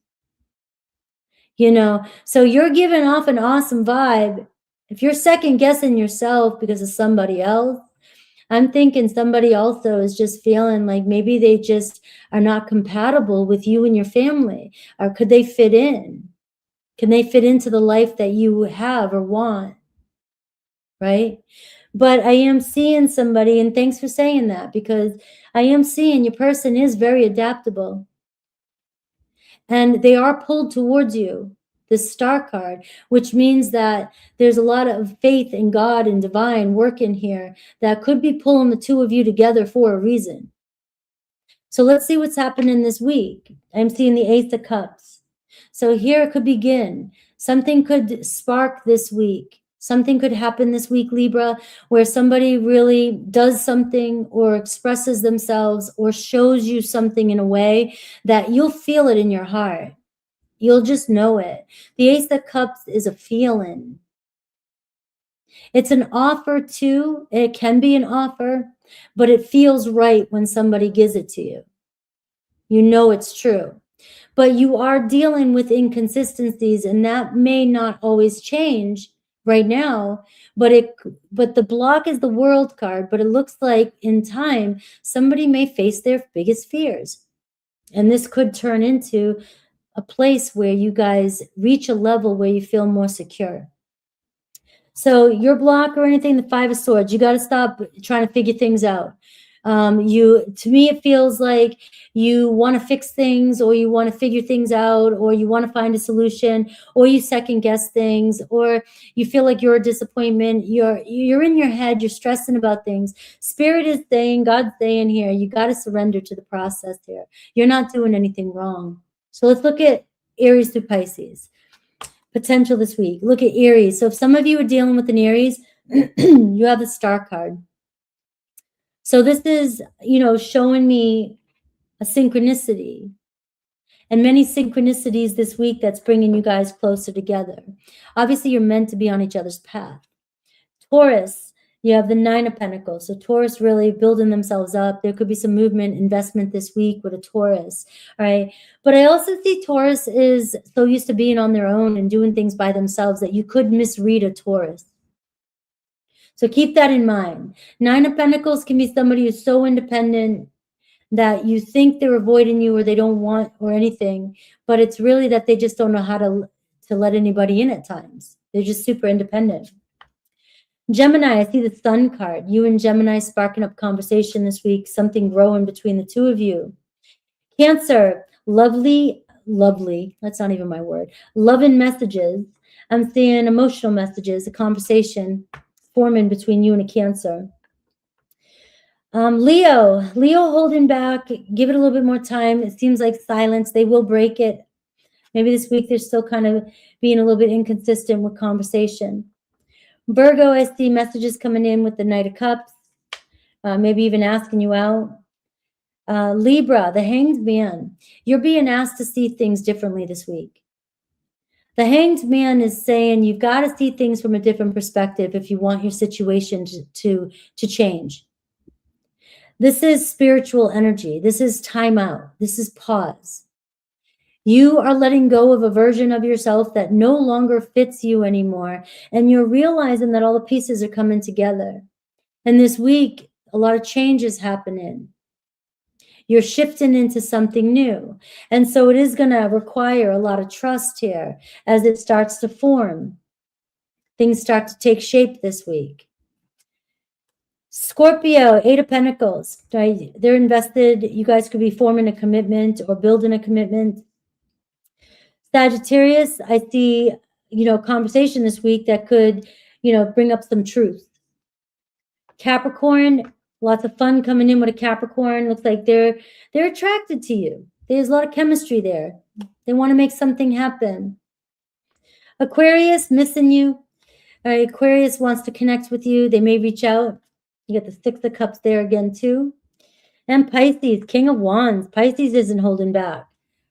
You know, so you're giving off an awesome vibe. If you're second guessing yourself because of somebody else, I'm thinking somebody also is just feeling like maybe they just are not compatible with you and your family. Or could they fit in? Can they fit into the life that you have or want? Right? But I am seeing somebody, and thanks for saying that, because I am seeing your person is very adaptable. And they are pulled towards you, this star card, which means that there's a lot of faith in God and divine work in here that could be pulling the two of you together for a reason. So let's see what's happening this week. I'm seeing the Ace of Cups. So here it could begin. Something could spark this week. Something could happen this week, Libra, where somebody really does something or expresses themselves or shows you something in a way that you'll feel it in your heart. You'll just know it. The Ace of Cups is a feeling. It's an offer too. It can be an offer, but it feels right when somebody gives it to you. You know it's true. But you are dealing with inconsistencies, and that may not always change right now, but the block is the World card, but it looks like in time somebody may face their biggest fears. And this could turn into a place where you guys reach a level where you feel more secure. So your block or anything, the Five of Swords, you got to stop trying to figure things out. To me, it feels like you want to fix things, or you want to figure things out, or you want to find a solution, or you second guess things, or you feel like you're a disappointment. You're in your head, you're stressing about things. Spirit is saying, God's saying here, you got to surrender to the process here. You're not doing anything wrong. So let's look at Aries through Pisces. Potential this week. Look at Aries. So if some of you are dealing with an Aries, you have the Star card. So this is, showing me a synchronicity, and many synchronicities this week that's bringing you guys closer together. Obviously, you're meant to be on each other's path. Taurus, you have the Nine of Pentacles. So Taurus really building themselves up. There could be some movement, investment this week with a Taurus, all right? But I also see Taurus is so used to being on their own and doing things by themselves that you could misread a Taurus. So keep that in mind. Nine of Pentacles can be somebody who's so independent that you think they're avoiding you or they don't want or anything, but it's really that they just don't know how to let anybody in at times. They're just super independent. Gemini, I see the Sun card. You and Gemini sparking up conversation this week, something growing between the two of you. Cancer, lovely, that's not even my word, loving messages. I'm seeing emotional messages, a conversation forming between you and a Cancer. Leo holding back, give it a little bit more time. It seems like silence. They will break it. Maybe this week they're still kind of being a little bit inconsistent with conversation. Virgo, I see messages coming in with the Knight of Cups, maybe even asking you out. Libra, the Hanged Man. You're being asked to see things differently this week. The Hanged Man is saying you've got to see things from a different perspective if you want your situation to change. This is spiritual energy. This is time out. This is pause. You are letting go of a version of yourself that no longer fits you anymore. And you're realizing that all the pieces are coming together. And this week, a lot of change is happening. You're shifting into something new. And so it is going to require a lot of trust here as it starts to form. Things start to take shape this week. Scorpio, Eight of Pentacles, right? They're invested. You guys could be forming a commitment or building a commitment. Sagittarius, I see, conversation this week that could, bring up some truth. Capricorn, lots of fun coming in with a Capricorn. Looks like they're attracted to you. There's a lot of chemistry there. They want to make something happen. Aquarius, missing you. All right, Aquarius wants to connect with you. They may reach out. You get the Six of Cups there again too. And Pisces, King of Wands. Pisces isn't holding back.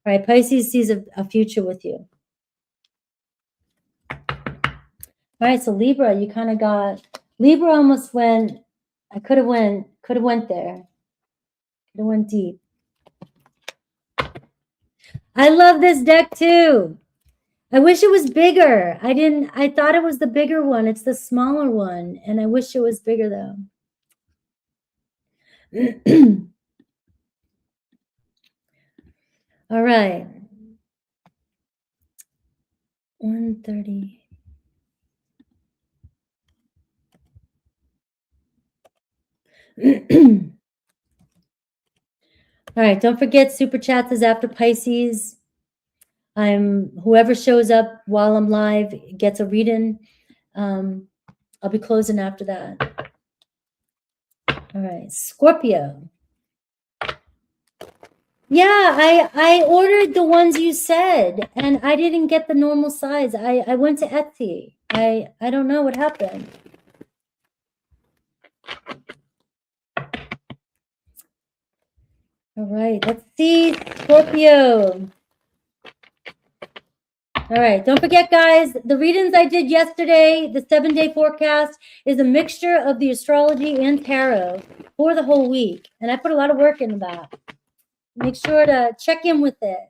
All right, Pisces sees a future with you. All right, so Libra, you kind of got, Libra almost went, I could have went there. Could have went deep. I love this deck too. I wish it was bigger. I thought it was the bigger one. It's the smaller one. And I wish it was bigger though. All right. 130. All right, don't forget Super Chats is after Pisces. Whoever shows up while I'm live gets a reading. I'll be closing after that. All right, Scorpio. Yeah, I ordered the ones you said, and I didn't get the normal size. I went to Etsy. I don't know what happened. All right, let's see, Scorpio. All right, don't forget, guys, the readings I did yesterday, the 7-day forecast, is a mixture of the astrology and tarot for the whole week. And I put a lot of work into that. Make sure to check in with it.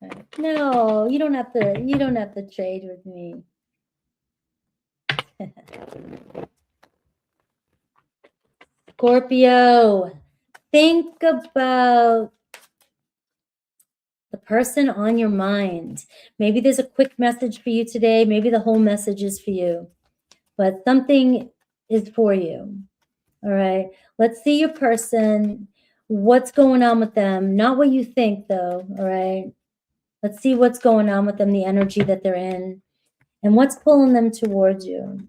Right. No, you don't have to trade with me. Scorpio, think about the person on your mind. Maybe there's a quick message for you today. Maybe the whole message is for you, but something is for you. All right. Let's see your person. What's going on with them? Not what you think, though. All right. Let's see what's going on with them, the energy that they're in, and what's pulling them towards you.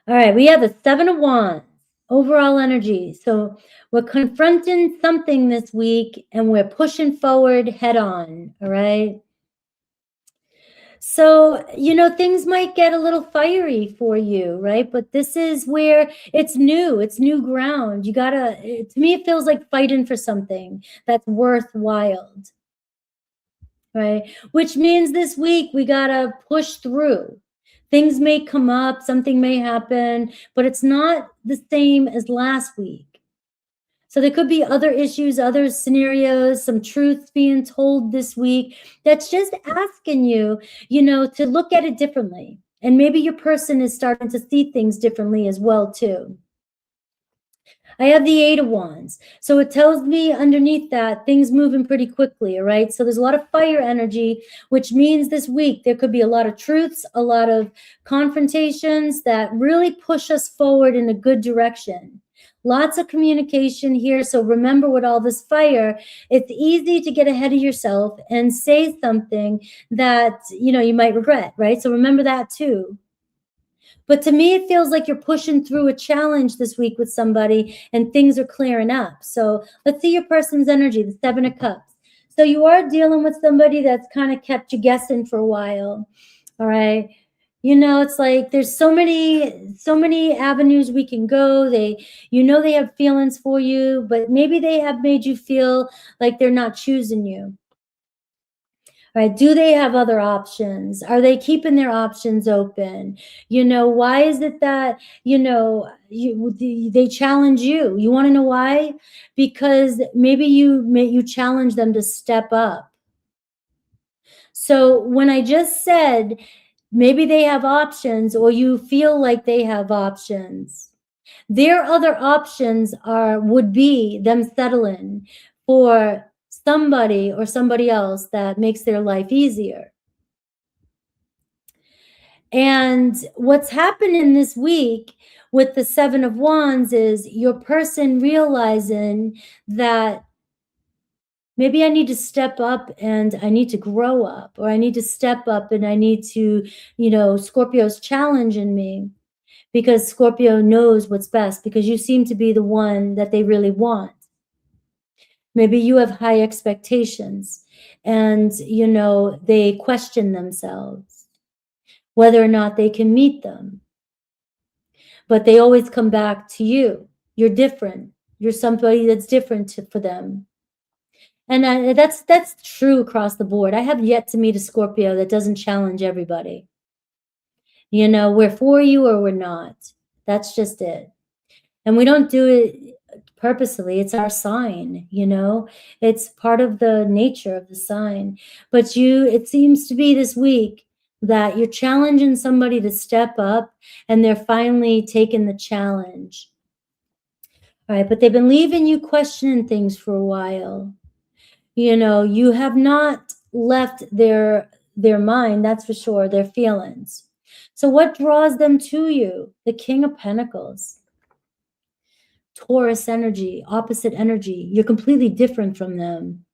All right. We have the 7 of Wands, overall energy. So we're confronting something this week, and we're pushing forward head on. All right. So, things might get a little fiery for you, right? But this is where it's new ground. To me, it feels like fighting for something that's worthwhile, right? Which means this week we gotta push through. Things may come up, something may happen, but it's not the same as last week. So there could be other issues, other scenarios, some truths being told this week that's just asking you, to look at it differently. And maybe your person is starting to see things differently as well, too. I have the 8 of Wands. So it tells me underneath that things moving pretty quickly, all right? So there's a lot of fire energy, which means this week there could be a lot of truths, a lot of confrontations that really push us forward in a good direction. Lots of communication here. So remember, with all this fire, it's easy to get ahead of yourself and say something that, you might regret, right? So remember that too. But to me, it feels like you're pushing through a challenge this week with somebody and things are clearing up. So let's see your person's energy, the 7 of Cups. So you are dealing with somebody that's kind of kept you guessing for a while. All right. It's like there's so many avenues we can go. They have feelings for you, but maybe they have made you feel like they're not choosing you. Right? Do they have other options? Are they keeping their options open? Why is it that, they challenge you? You want to know why? Because maybe you challenge them to step up. So when I just said, maybe they have options, or you feel like they have options, their other options would be them settling for somebody or somebody else that makes their life easier. And what's happening this week with the 7 of Wands is your person realizing that maybe I need to step up and I need to grow up, or I need to step up and I need to, Scorpio's challenging me, because Scorpio knows what's best, because you seem to be the one that they really want. Maybe you have high expectations and, they question themselves whether or not they can meet them. But they always come back to you. You're different. You're somebody that's different for them. And that's true across the board. I have yet to meet a Scorpio that doesn't challenge everybody. We're for you or we're not. That's just it. And we don't do it purposely. It's our sign, it's part of the nature of the sign. But it seems to be this week that you're challenging somebody to step up, and they're finally taking the challenge. All right, but they've been leaving you questioning things for a while. You have not left their their mind, that's for sure, their feelings. So what draws them to you? The King of Pentacles. Taurus energy, opposite energy. You're completely different from them.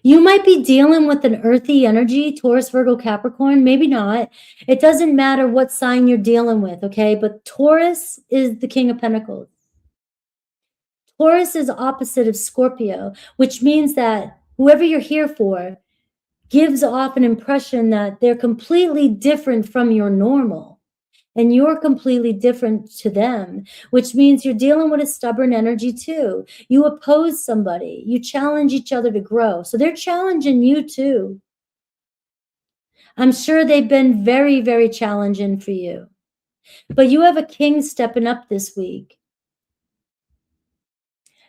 You might be dealing with an earthy energy, Taurus, Virgo, Capricorn, maybe not. It doesn't matter what sign you're dealing with, okay? But Taurus is the King of Pentacles. Taurus is opposite of Scorpio, which means that whoever you're here for gives off an impression that they're completely different from your normal. And you're completely different to them, which means you're dealing with a stubborn energy too. You oppose somebody. You challenge each other to grow. So they're challenging you too. I'm sure they've been very, very challenging for you. But you have a king stepping up this week.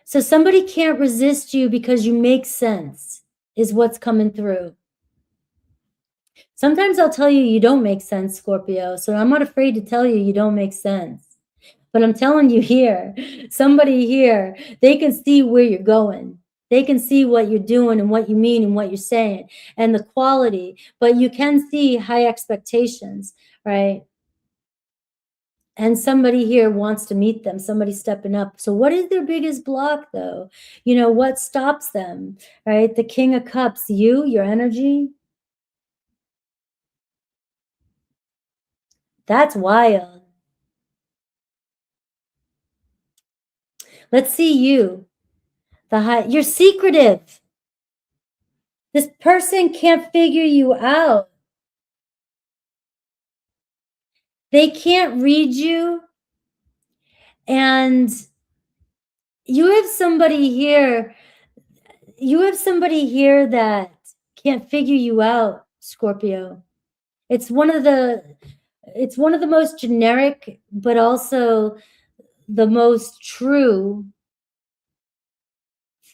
So somebody can't resist you because you make sense, is what's coming through. Sometimes I'll tell you you don't make sense, Scorpio. So I'm not afraid to tell you don't make sense. But I'm telling you here, somebody here, they can see where you're going. They can see what you're doing and what you mean and what you're saying and the quality. But you can see high expectations, right? And somebody here wants to meet them, somebody stepping up. So what is their biggest block, though? You know, what stops them, right? The King of Cups, your energy. That's wild. Let's see you. You're secretive. This person can't figure you out. They can't read you. And you have somebody here. You have somebody here that can't figure you out, Scorpio. It's one of the most generic, but also the most true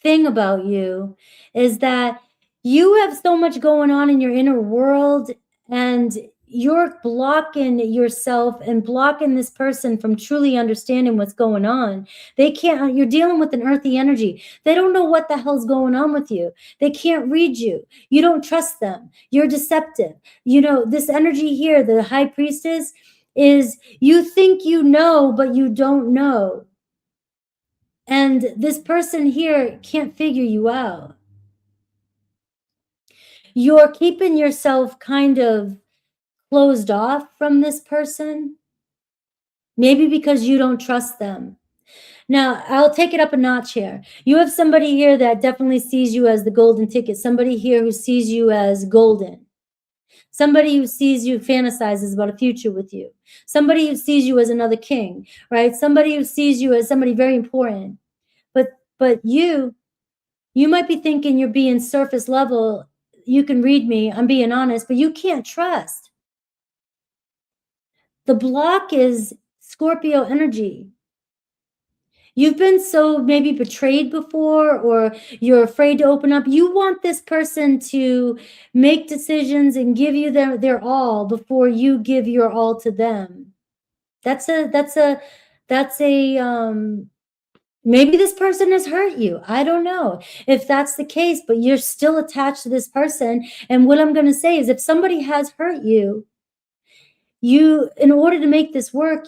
thing about you is that you have so much going on in your inner world and you're blocking yourself and blocking this person from truly understanding what's going on. You're dealing with an earthy energy. They don't know what the hell's going on with you. They can't read you. You don't trust them. You're deceptive. You know, this energy here, the high priestess, is you think you know, but you don't know. And this person here can't figure you out. You're keeping yourself kind of closed off from this person, maybe because you don't trust them. Now, I'll take it up a notch here. You have somebody here that definitely sees you as the golden ticket, somebody here who sees you as golden, somebody who sees you, fantasizes about a future with you, somebody who sees you as another king, right? Somebody who sees you as somebody very important. But you might be thinking you're being surface level. You can read me, I'm being honest, but you can't trust. The block is Scorpio energy. You've been so maybe betrayed before, or you're afraid to open up. You want this person to make decisions and give you their all before you give your all to them. Maybe this person has hurt you. I don't know if that's the case, but you're still attached to this person. And what I'm going to say is if somebody has hurt you, in order to make this work,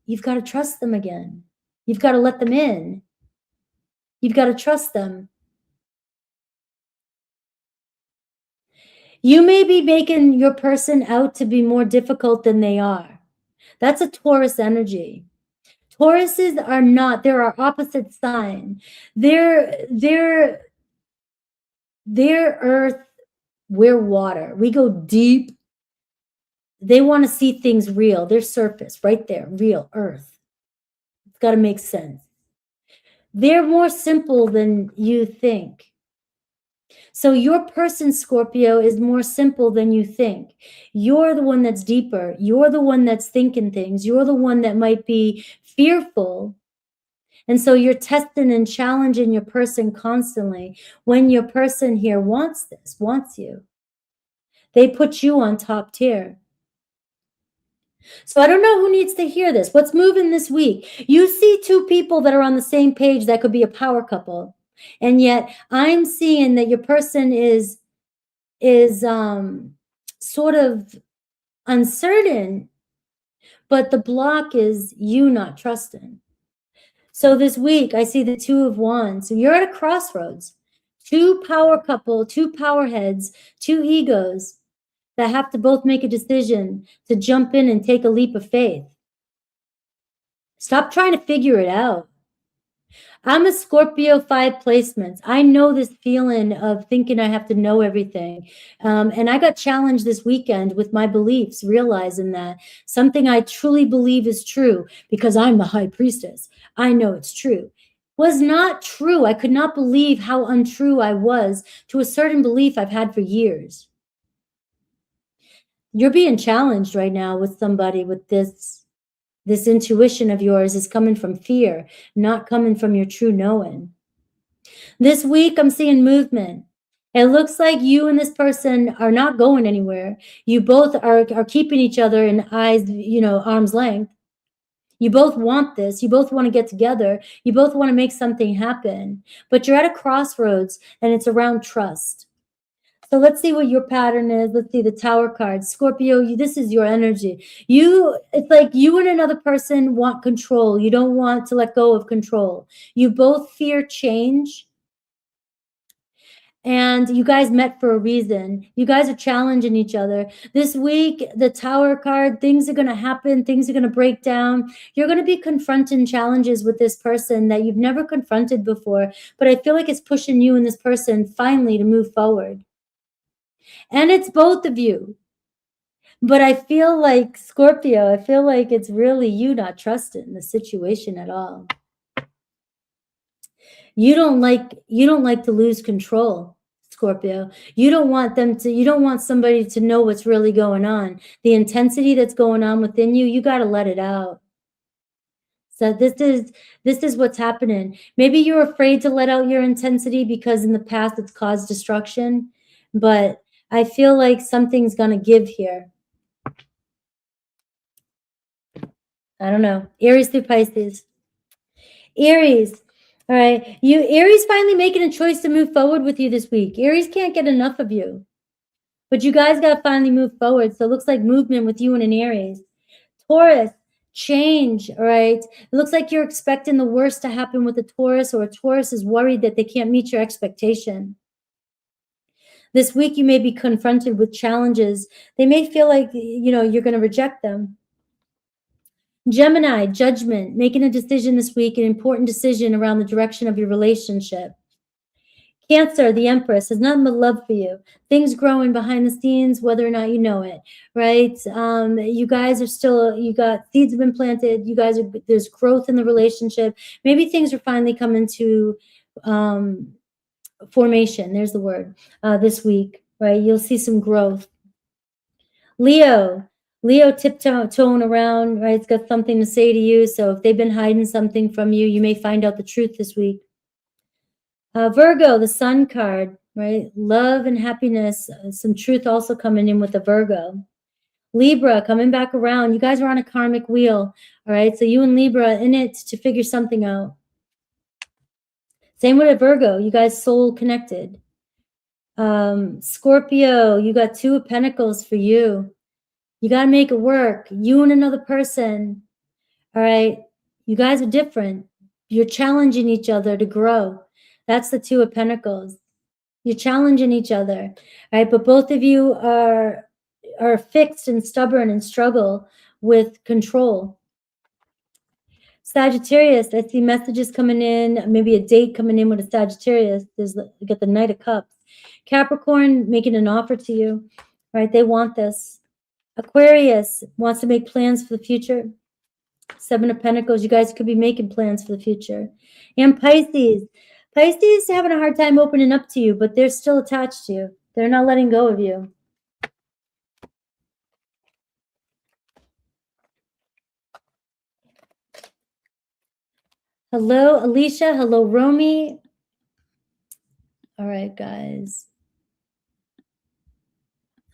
you've got to trust them again. You've got to let them in. You've got to trust them. You may be making your person out to be more difficult than they are. That's a Taurus energy. Tauruses are not, they're our opposite sign. They're earth, we're water. We go deep. They want to see things real. They're surface, right there, real, earth. It's got to make sense. They're more simple than you think. So your person, Scorpio, is more simple than you think. You're the one that's deeper. You're the one that's thinking things. You're the one that might be fearful. And so you're testing and challenging your person constantly when your person here wants you. They put you on top tier. So I don't know who needs to hear this. What's moving this week? You see two people that are on the same page that could be a power couple. And yet I'm seeing that your person is is sort of uncertain, but the block is you not trusting. So this week, I see the Two of Wands. So you're at a crossroads. Two power couple, two power heads, two egos that have to both make a decision to jump in and take a leap of faith. Stop trying to figure it out. I'm a Scorpio 5 placements. I know this feeling of thinking I have to know everything. And I got challenged this weekend with my beliefs, realizing that something I truly believe is true because I'm the high priestess. I know it's true. Was not true. I could not believe how untrue I was to a certain belief I've had for years. You're being challenged right now with somebody with this intuition of yours is coming from fear, not coming from your true knowing. This week, I'm seeing movement. It looks like you and this person are not going anywhere. You both are keeping each other in arm's length. You both want this. You both want to get together. You both want to make something happen. But you're at a crossroads, and it's around trust. So let's see what your pattern is. Let's see the Tower card. Scorpio, this is your energy. It's like you and another person want control. You don't want to let go of control. You both fear change. And you guys met for a reason. You guys are challenging each other. This week, the Tower card, things are going to happen. Things are going to break down. You're going to be confronting challenges with this person that you've never confronted before. But I feel like it's pushing you and this person finally to move forward. And it's both of you. But I feel like, Scorpio, I feel like it's really you not trusting the situation at all. You don't like to lose control, Scorpio. You don't want somebody to know what's really going on. The intensity that's going on within you, you got to let it out. So this is what's happening. Maybe you're afraid to let out your intensity because in the past it's caused destruction, but I feel like something's going to give here. I don't know. Aries through Pisces. Aries. All right. Aries finally making a choice to move forward with you this week. Aries can't get enough of you. But you guys got to finally move forward. So it looks like movement with you and an Aries. Taurus, change, all right? It looks like you're expecting the worst to happen with a Taurus, or a Taurus is worried that they can't meet your expectation. This week, you may be confronted with challenges. They may feel like, you're going to reject them. Gemini, judgment, making a decision this week, an important decision around the direction of your relationship. Cancer, the Empress, has nothing but love for you. Things growing behind the scenes, whether or not you know it, right? You guys are still, seeds have been planted. There's growth in the relationship. Maybe things are finally coming to formation. There's the word this week, right? You'll see some growth. Leo tiptoeing around, right? It's got something to say to you. So if they've been hiding something from you, you may find out the truth this week. Virgo, the Sun card, right? Love and happiness. Some truth also coming in with the Virgo. Libra coming back around. You guys are on a karmic wheel, all right? So you and Libra in it to figure something out. Same with a Virgo. You guys soul connected. Scorpio, you got Two of Pentacles for you. You got to make it work. You and another person, all right? You guys are different. You're challenging each other to grow. That's the Two of Pentacles. You're challenging each other, right? But both of you are fixed and stubborn and struggle with control. Sagittarius, I see messages coming in, maybe a date coming in with a Sagittarius. You got the Knight of Cups. Capricorn making an offer to you, right? They want this. Aquarius wants to make plans for the future. Seven of Pentacles, you guys could be making plans for the future. And Pisces having a hard time opening up to you, but they're still attached to you. They're not letting go of you. Hello, Alicia. Hello, Romy. All right, guys.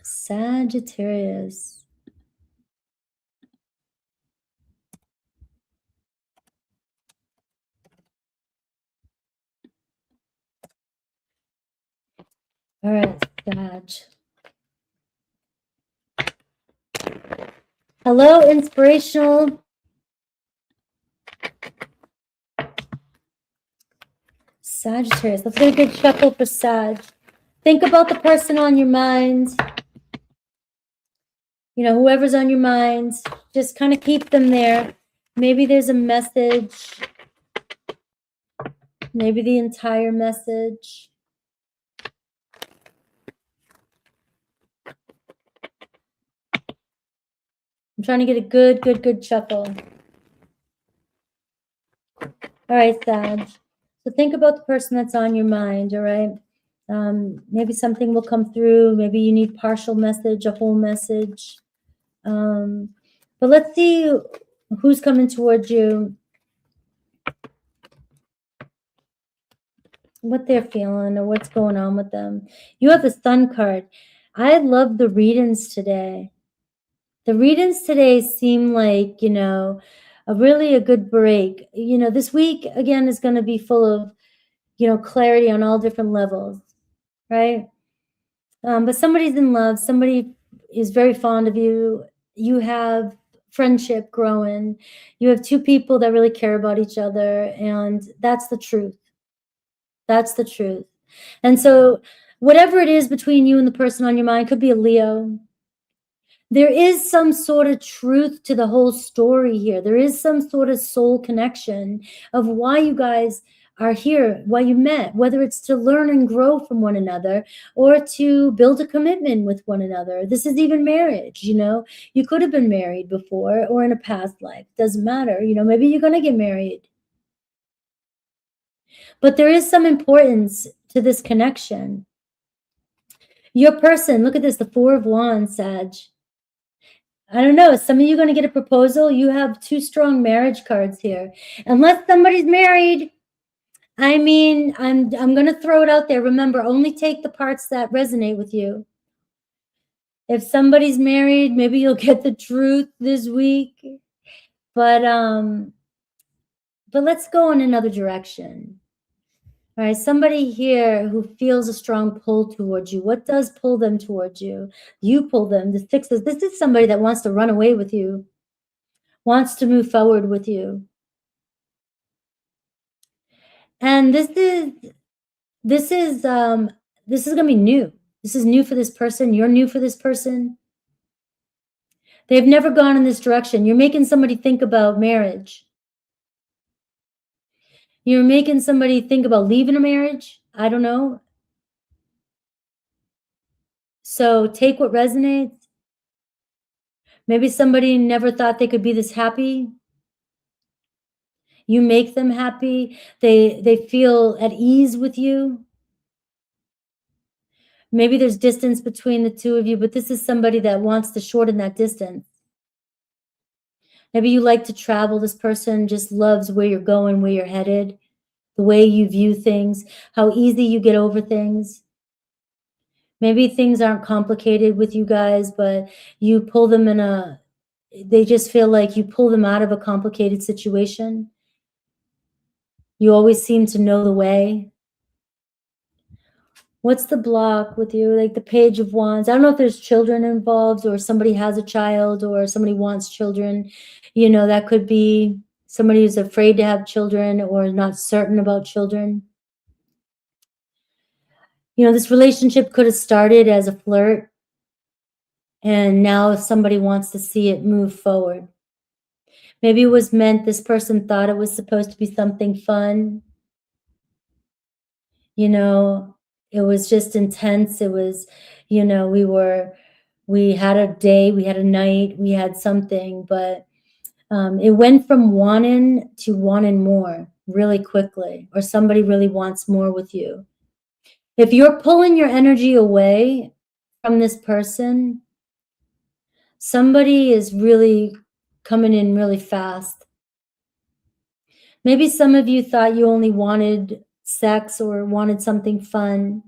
Sagittarius. All right. Sag. Hello, inspirational. Sagittarius. Let's get a good shuffle for Sag. Think about the person on your mind. You know, whoever's on your mind, just kind of keep them there. Maybe there's a message. Maybe the entire message. I'm trying to get a good shuffle. All right, Sag. So think about the person that's on your mind, all right? Maybe something will come through. Maybe you need partial message, a whole message. But let's see who's coming towards you, what they're feeling or what's going on with them. You have the Sun card. I love the readings today. The readings today seem like, you know, a good break. You know, this week, again, is going to be full of, you know, clarity on all different levels, right? But somebody's in love. Somebody is very fond of you. You have friendship growing. You have two people that really care about each other, and that's the truth. That's the truth. And so whatever it is between you and the person on your mind, could be a Leo. There is some sort of truth to the whole story here. There is some sort of soul connection of why you guys are here, why you met, whether it's to learn and grow from one another or to build a commitment with one another. This is even marriage, you know. You could have been married before or in a past life. Doesn't matter. You know, maybe you're going to get married. But there is some importance to this connection. Your person, look at this, the Four of Wands, Sag. I don't know. Some of you are going to get a proposal. You have two strong marriage cards here. Unless somebody's married, I mean, I'm going to throw it out there. Remember, only take the parts that resonate with you. If somebody's married, maybe you'll get the truth this week. But let's go in another direction. All right, somebody here who feels a strong pull towards you. What does pull them towards you? You pull them. The Sixes. This is somebody that wants to run away with you, wants to move forward with you. And this is going to be new. This is new for this person. You're new for this person. They've never gone in this direction. You're making somebody think about marriage. You're making somebody think about leaving a marriage. I don't know. So take what resonates. Maybe somebody never thought they could be this happy. You make them happy. They feel at ease with you. Maybe there's distance between the two of you, but this is somebody that wants to shorten that distance. Maybe you like to travel. This person just loves where you're going, where you're headed, the way you view things, how easy you get over things. Maybe things aren't complicated with you guys, but you pull them they just feel like you pull them out of a complicated situation. You always seem to know the way. What's the block with you? Like the Page of Wands. I don't know if there's children involved or somebody has a child or somebody wants children. You know, that could be somebody who's afraid to have children or not certain about children. You know, this relationship could have started as a flirt, and now if somebody wants to see it move forward. Maybe it was meant, this person thought it was supposed to be something fun. You know, it was just intense. It was, you know, we had a day, we had a night, we had something, but it went from wanting to wanting more really quickly, or somebody really wants more with you. If you're pulling your energy away from this person, somebody is really coming in really fast. Maybe some of you thought you only wanted sex or wanted something fun.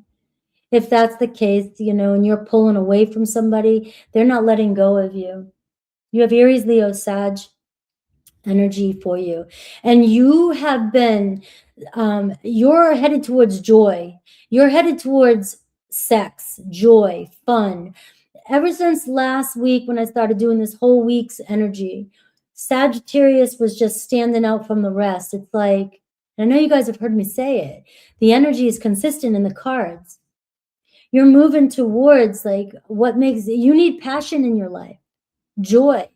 If that's the case, you know, and you're pulling away from somebody, they're not letting go of you. You have Aries, Leo, Sag energy for you. And you have been, you're headed towards joy. You're headed towards sex, joy, fun. Ever since last week when I started doing this whole week's energy, Sagittarius was just standing out from the rest. It's like, I know you guys have heard me say it, the energy is consistent in the cards. You're moving towards like what makes you need passion in your life, joy.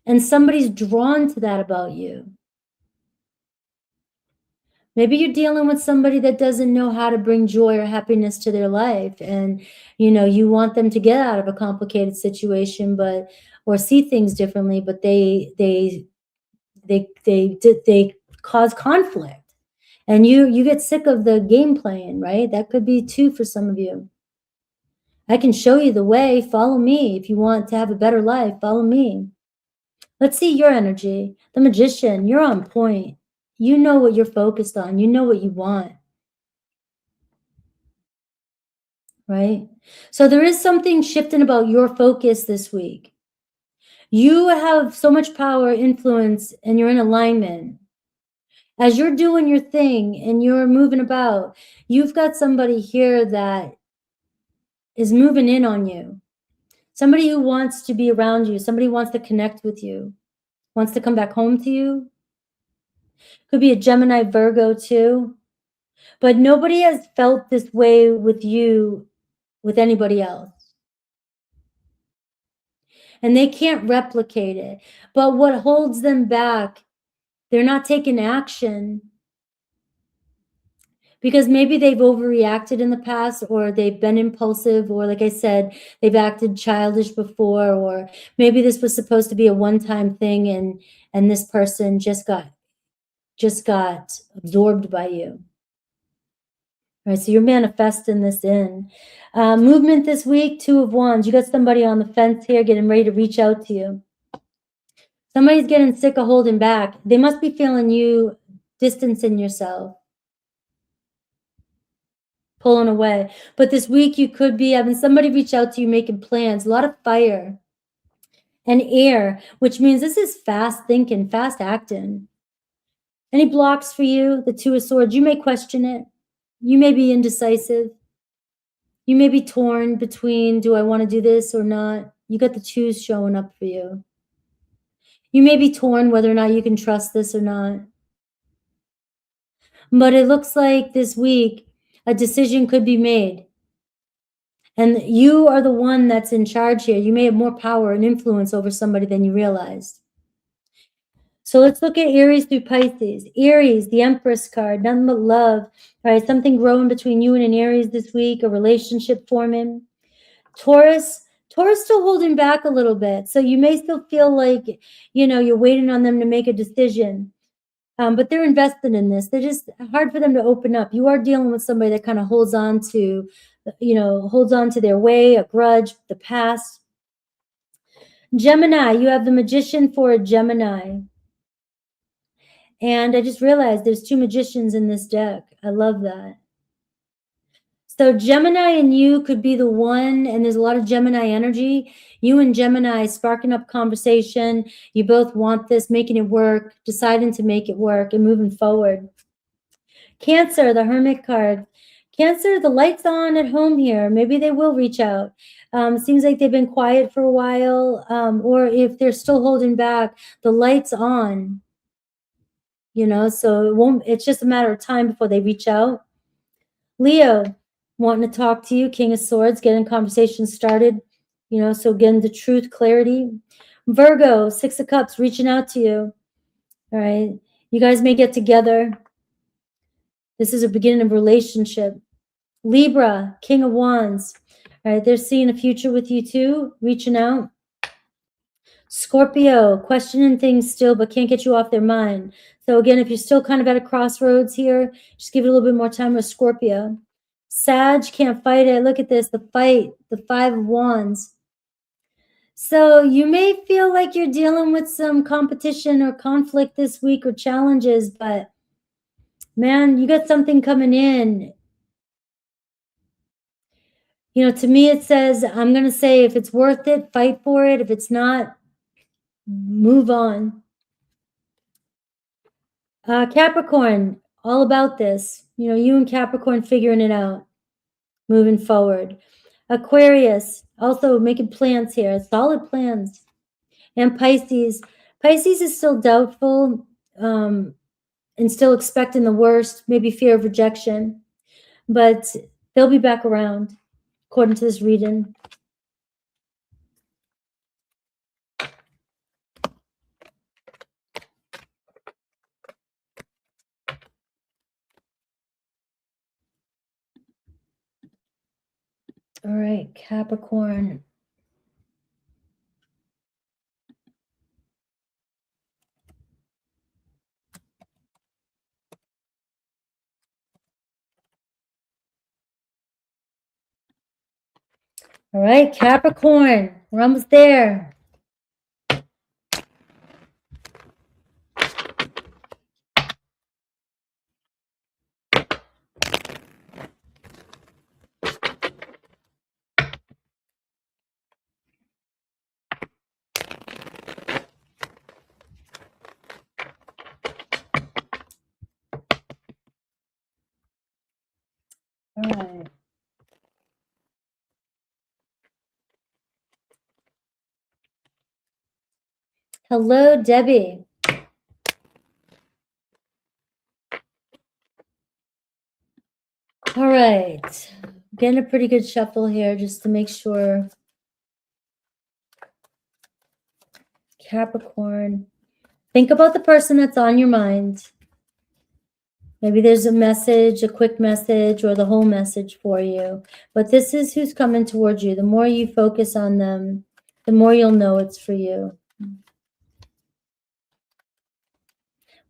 And somebody's drawn to that about you. Maybe you're dealing with somebody that doesn't know how to bring joy or happiness to their life. And, you know, you want them to get out of a complicated situation, but, or see things differently, but they cause conflict. And you get sick of the game playing, right? That could be too for some of you. I can show you the way. Follow me. If you want to have a better life, follow me. Let's see your energy. The Magician, you're on point. You know what you're focused on. You know what you want. Right? So there is something shifting about your focus this week. You have so much power, influence, and you're in alignment. As you're doing your thing and you're moving about, you've got somebody here that is moving in on you. Somebody who wants to be around you. Somebody who wants to connect with you. Wants to come back home to you. Could be a Gemini, Virgo too. But nobody has felt this way with you, with anybody else. And they can't replicate it. But what holds them back, they're not taking action because maybe they've overreacted in the past, or they've been impulsive, or like I said, they've acted childish before, or maybe this was supposed to be a one-time thing and this person just got absorbed by you. All right, so you're manifesting this in. Movement this week, 2 of Wands. You got somebody on the fence here getting ready to reach out to you. Somebody's getting sick of holding back. They must be feeling you distancing yourself, pulling away. But this week you could be having somebody reach out to you, making plans. A lot of fire and air, which means this is fast thinking, fast acting. Any blocks for you? The 2 of Swords. You may question it. You may be indecisive. You may be torn between, do I want to do this or not? You got the 2s showing up for you. You may be torn whether or not you can trust this or not. But it looks like this week, a decision could be made. And you are the one that's in charge here. You may have more power and influence over somebody than you realized. So let's look at Aries through Pisces. Aries, the Empress card, nothing but love. All right, something growing between you and an Aries this week, a relationship forming. Taurus still holding back a little bit. So you may still feel like, you know, you're waiting on them to make a decision. But they're invested in this. They're just hard for them to open up. You are dealing with somebody that kind of holds on to their way, a grudge, the past. Gemini, you have the Magician for a Gemini. And I just realized there's 2 magicians in this deck. I love that. So Gemini and you could be the one, and there's a lot of Gemini energy. You and Gemini sparking up conversation. You both want this, making it work, deciding to make it work and moving forward. Cancer, the Hermit card. Cancer, the light's on at home here. Maybe they will reach out. Seems like they've been quiet for a while, or if they're still holding back, the light's on. You know, so it's just a matter of time before they reach out. Leo, wanting to talk to you, King of Swords, getting conversations started, you know, so getting the truth, clarity. Virgo, 6 of Cups, reaching out to you. All right, you guys may get together. This is a beginning of a relationship. Libra, King of Wands. All right, they're seeing a future with you too, reaching out. Scorpio, questioning things still, but can't get you off their mind. So again, if you're still kind of at a crossroads here, just give it a little bit more time with Scorpio. Sag, can't fight it. Look at this, the fight, the 5 of Wands. So you may feel like you're dealing with some competition or conflict this week or challenges, but man, you got something coming in. You know, to me, it says, I'm going to say, if it's worth it, fight for it. If it's not, move on. Capricorn, all about this. You know, you and Capricorn figuring it out, moving forward. Aquarius, also making plans here, solid plans. And Pisces. Pisces is still doubtful and still expecting the worst, maybe fear of rejection. But they'll be back around, according to this reading. All right, Capricorn. All right, Capricorn. We're almost there. All right. Hello, Debbie. All right. Getting a pretty good shuffle here just to make sure. Capricorn. Think about the person that's on your mind. Maybe there's a message, a quick message, or the whole message for you. But this is who's coming towards you. The more you focus on them, the more you'll know it's for you.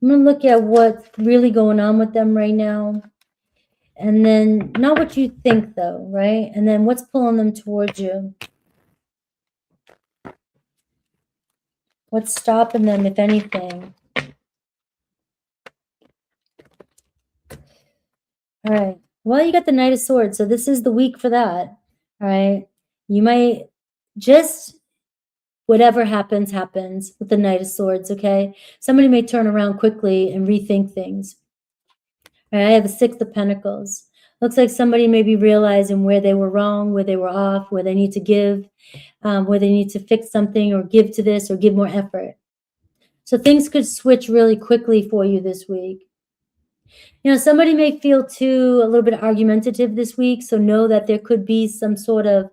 I'm going to look at what's really going on with them right now. And then, not what you think, though, right? And then what's pulling them towards you? What's stopping them, if anything? All right. Well, you got the Knight of Swords, so this is the week for that. All right. You might just, whatever happens, happens with the Knight of Swords, okay? Somebody may turn around quickly and rethink things. All right, I have the Six of Pentacles. Looks like somebody may be realizing where they were wrong, where they were off, where they need to give, where they need to fix something or give to this or give more effort. So things could switch really quickly for you this week. You know, somebody may feel too a little bit argumentative this week, so know that there could be some sort of,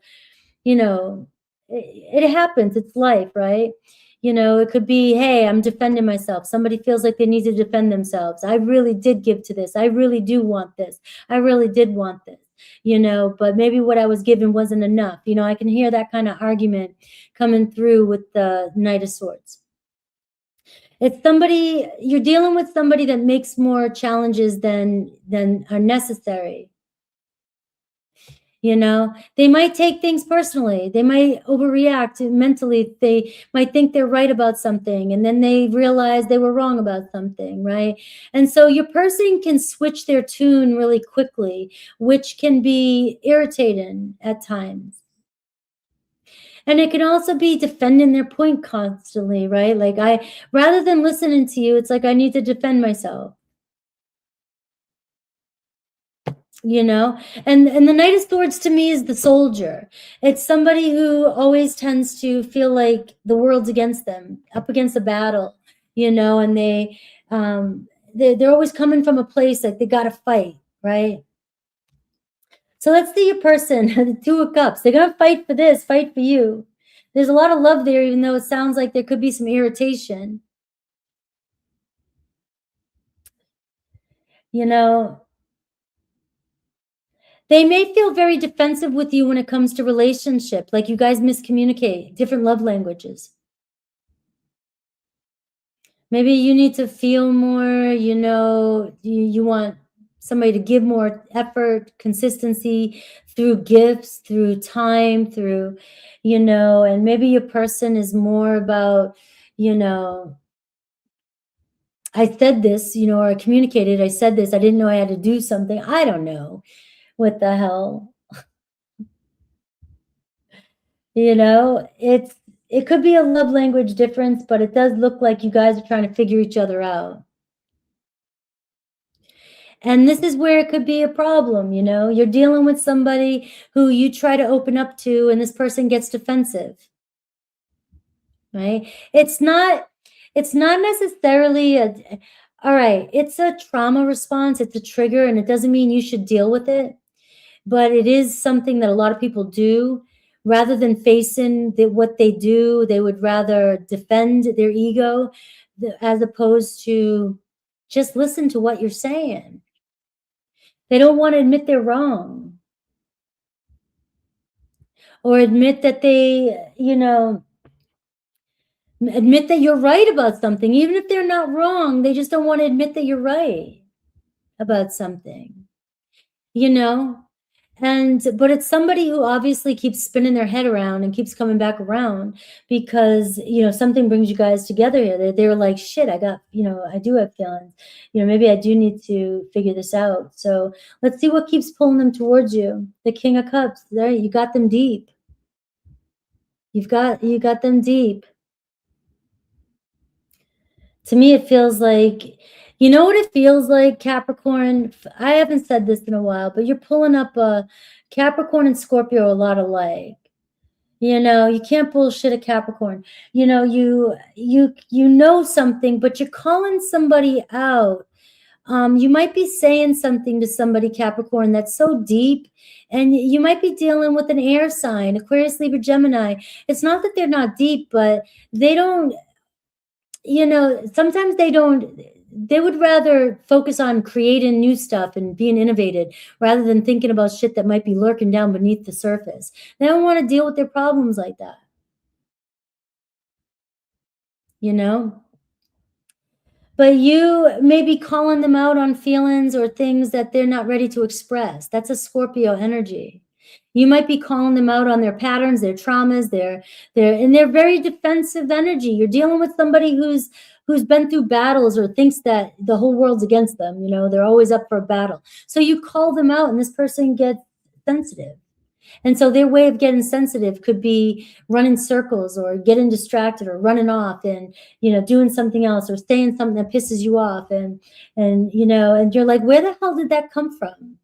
you know, it happens. It's life, right? You know, it could be, hey, I'm defending myself. Somebody feels like they need to defend themselves. I really did give to this. I really do want this. I really did want this, you know, but maybe what I was given wasn't enough. You know, I can hear that kind of argument coming through with the Knight of Swords. It's somebody, you're dealing with somebody that makes more challenges than are necessary. You know, they might take things personally. They might overreact mentally. They might think they're right about something, and then they realize they were wrong about something, right? And so your person can switch their tune really quickly, which can be irritating at times. And it can also be defending their point constantly, right? Like rather than listening to you, it's like I need to defend myself. You know, and the Knight of Swords to me is the soldier. It's somebody who always tends to feel like the world's against them, up against a battle, you know, and they're always coming from a place like they got to fight, right? So let's see your person, the Two of Cups. They're gonna fight for this, fight for you. There's a lot of love there, even though it sounds like there could be some irritation. You know, they may feel very defensive with you when it comes to relationship, like you guys miscommunicate, different love languages. Maybe you need to feel more, you know, you want somebody to give more effort, consistency through gifts, through time, through, you know, and maybe your person is more about, you know, I said this, you know, or I communicated, I said this, I didn't know I had to do something. I don't know what the hell. You know, it could be a love language difference, but it does look like you guys are trying to figure each other out. And this is where it could be a problem, you know? You're dealing with somebody who you try to open up to, and this person gets defensive, right? It's not necessarily all right, it's a trauma response, it's a trigger, and it doesn't mean you should deal with it, but it is something that a lot of people do. Rather than facing what they do, they would rather defend their ego as opposed to just listen to what you're saying. They don't want to admit they're wrong or admit that admit that you're right about something. Even if they're not wrong, they just don't want to admit that you're right about something, you know? But it's somebody who obviously keeps spinning their head around and keeps coming back around because, something brings you guys together here. They're like, shit, I do have feelings. Maybe I do need to figure this out. So let's see what keeps pulling them towards you. The King of Cups, there, you got them deep. You got them deep. To me, it feels like, you know what it feels like, Capricorn? I haven't said this in a while, but you're pulling up Capricorn and Scorpio a lot alike. You can't bullshit a Capricorn. You know something, but you're calling somebody out. You might be saying something to somebody, Capricorn, that's so deep, and you might be dealing with an air sign, Aquarius, Libra, Gemini. It's not that they're not deep, but they don't, sometimes they would rather focus on creating new stuff and being innovative rather than thinking about shit that might be lurking down beneath the surface. They don't want to deal with their problems like that. But you may be calling them out on feelings or things that they're not ready to express. That's a Scorpio energy. You might be calling them out on their patterns, their traumas, their very defensive energy. You're dealing with somebody who's been through battles or thinks that the whole world's against them. They're always up for a battle. So you call them out and this person gets sensitive. And so their way of getting sensitive could be running circles or getting distracted or running off and, doing something else or saying something that pisses you off. And you're like, where the hell did that come from?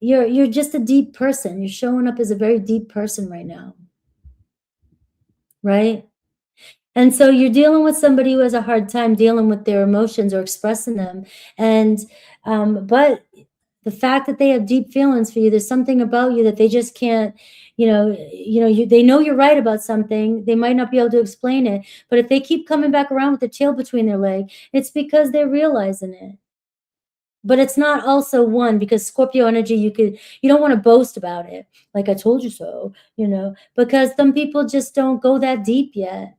You're just a deep person. You're showing up as a very deep person right now. Right? And so you're dealing with somebody who has a hard time dealing with their emotions or expressing them. And, but the fact that they have deep feelings for you, there's something about you that they just can't, they know you're right about something. They might not be able to explain it, but if they keep coming back around with their tail between their legs, it's because they're realizing it. But it's not also one, because Scorpio energy, you don't want to boast about it. Like, I told you so, because some people just don't go that deep yet.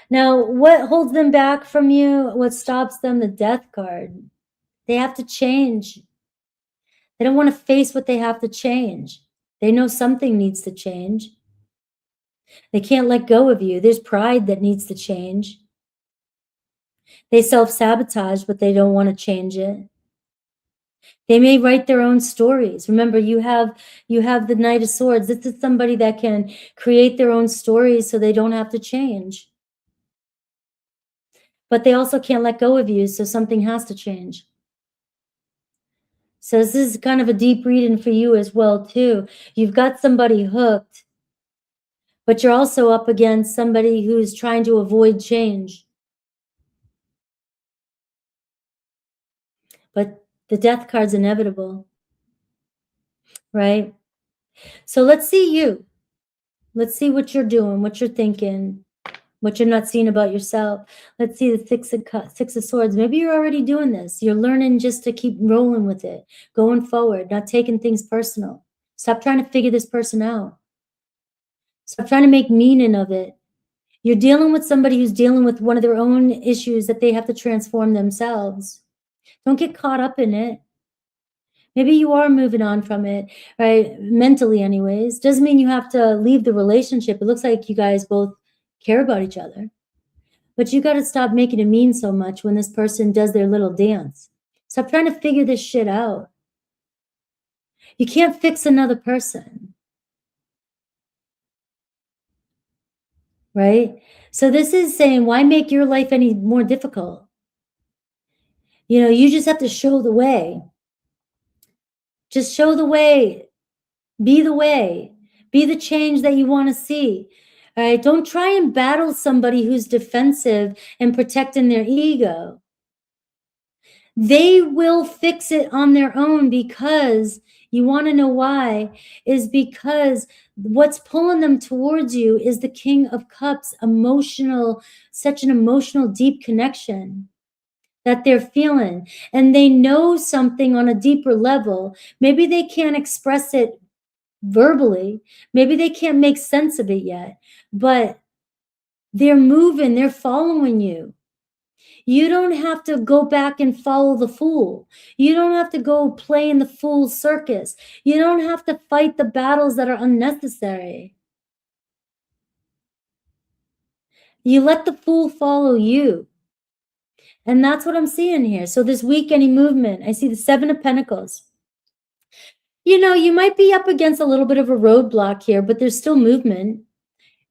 Now, what holds them back from you? What stops them? The Death card. They have to change. They don't want to face what they have to change. They know something needs to change. They can't let go of you. There's pride that needs to change. They self-sabotage, but they don't want to change it. They may write their own stories. Remember, you have the Knight of Swords. This is somebody that can create their own stories so they don't have to change. But they also can't let go of you, so something has to change. So this is kind of a deep reading for you as well, too. You've got somebody hooked, but you're also up against somebody who's trying to avoid change. But the Death card's inevitable, right? So let's see you. Let's see what you're doing, what you're thinking, what you're not seeing about yourself. Let's see the Six of Swords. Maybe you're already doing this. You're learning just to keep rolling with it, going forward, not taking things personal. Stop trying to figure this person out. Stop trying to make meaning of it. You're dealing with somebody who's dealing with one of their own issues that they have to transform themselves. Don't get caught up in it. Maybe you are moving on from it, right? Mentally anyways. Doesn't mean you have to leave the relationship. It looks like you guys both care about each other. But you got to stop making it mean so much when this person does their little dance. Stop trying to figure this shit out. You can't fix another person. Right? So this is saying, why make your life any more difficult? You know, you just have to show the way. Just show the way. Be the way. Be the change that you want to see. All right. Don't try and battle somebody who's defensive and protecting their ego. They will fix it on their own, because you want to know why, is because what's pulling them towards you is the King of Cups, emotional, such an emotional, deep connection that they're feeling. And they know something on a deeper level. Maybe they can't express it verbally. Maybe they can't make sense of it yet, but they're moving, they're following you. You don't have to go back and follow the fool. You don't have to go play in the fool circus. You don't have to fight the battles that are unnecessary. You let the fool follow you. And that's what I'm seeing here. So this week, any movement, I see the 7 of Pentacles. You know, you might be up against a little bit of a roadblock here, but there's still movement.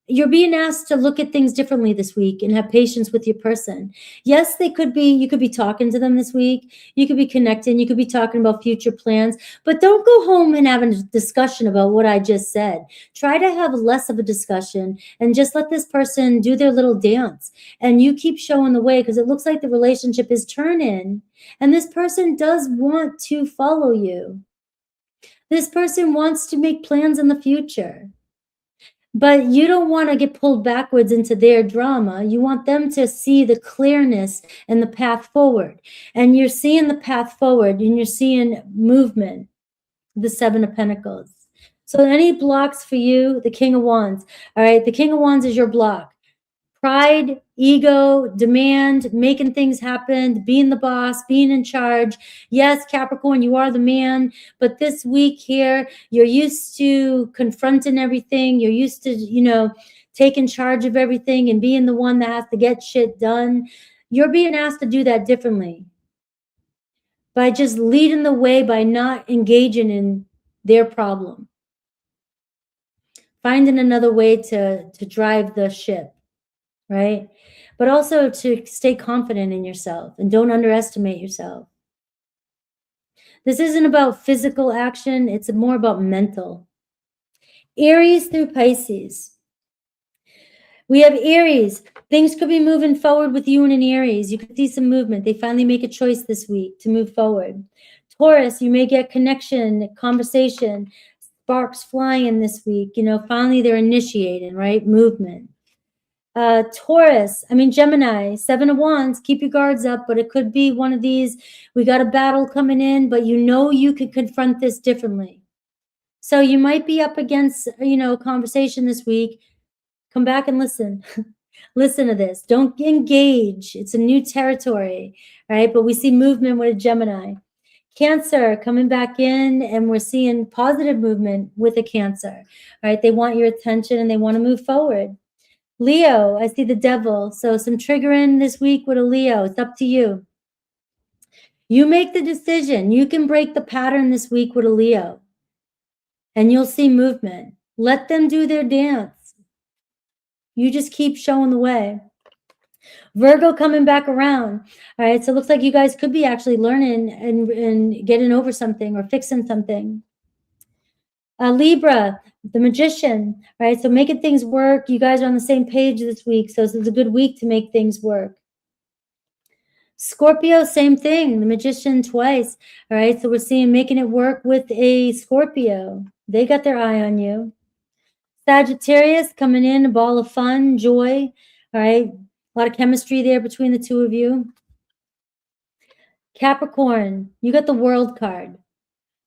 You're being asked to look at things differently this week and have patience with your person. Yes, you could be talking to them this week. You could be connecting. You could be talking about future plans, but don't go home and have a discussion about what I just said. Try to have less of a discussion and just let this person do their little dance. And you keep showing the way, because it looks like the relationship is turning and this person does want to follow you. This person wants to make plans in the future. But you don't want to get pulled backwards into their drama. You want them to see the clearness and the path forward. And you're seeing the path forward and you're seeing movement, the 7 of Pentacles. So any blocks for you, the King of Wands. All right, the King of Wands is your block. Pride, ego, demand, making things happen, being the boss, being in charge. Yes, Capricorn, you are the man. But this week here, you're used to confronting everything. You're used to, you know, taking charge of everything and being the one that has to get shit done. You're being asked to do that differently, by just leading the way, by not engaging in their problem. Finding another way to drive the ship. Right? But also to stay confident in yourself and don't underestimate yourself. This isn't about physical action. It's more about mental. Aries through Pisces. We have Aries. Things could be moving forward with you and an Aries. You could see some movement. They finally make a choice this week to move forward. Taurus, you may get connection, conversation, sparks flying this week. You know, finally they're initiating, right? Movement. Gemini, 7 of Wands, keep your guards up, but it could be one of these, we got a battle coming in, but you know you could confront this differently. So you might be up against, you know, a conversation this week. Come back and listen. Listen to this. Don't engage. It's a new territory, right? But we see movement with a Gemini. Cancer coming back in, and we're seeing positive movement with a Cancer, right? They want your attention and they want to move forward. Leo, I see the Devil. So some triggering this week with a Leo. It's up to you. You make the decision. You can break the pattern this week with a Leo. And you'll see movement. Let them do their dance. You just keep showing the way. Virgo coming back around. All right, so it looks like you guys could be actually learning and getting over something or fixing something. Libra, the Magician, right? So making things work. You guys are on the same page this week. So this is a good week to make things work. Scorpio, same thing. The Magician twice. All right. So we're seeing making it work with a Scorpio. They got their eye on you. Sagittarius coming in, a ball of fun, joy. All right. A lot of chemistry there between the two of you. Capricorn, you got the World card.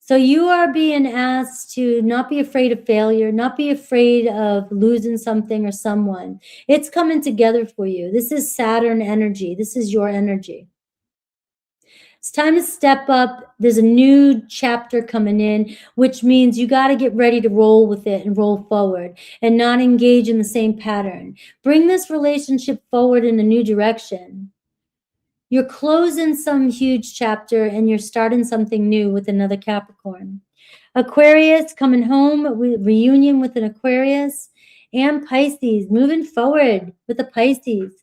So you are being asked to not be afraid of failure, not be afraid of losing something or someone. It's coming together for you. This is Saturn energy. This is your energy. It's time to step up. There's a new chapter coming in, which means you got to get ready to roll with it and roll forward and not engage in the same pattern. Bring this relationship forward in a new direction. You're closing some huge chapter and you're starting something new with another Capricorn. Aquarius coming home, reunion with an Aquarius, and Pisces moving forward with the Pisces.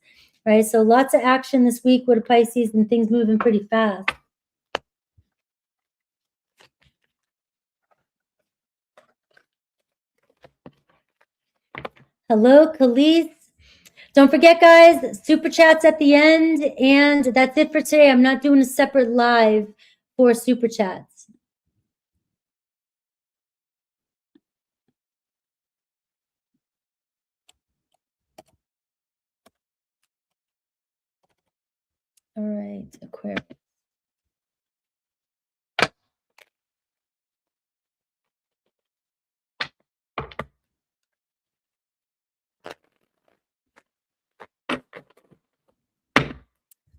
right? So lots of action this week with a Pisces and things moving pretty fast. Hello, Khalees. Don't forget, guys, super chats at the end. And that's it for today. I'm not doing a separate live for super chats. All right, Aquarius.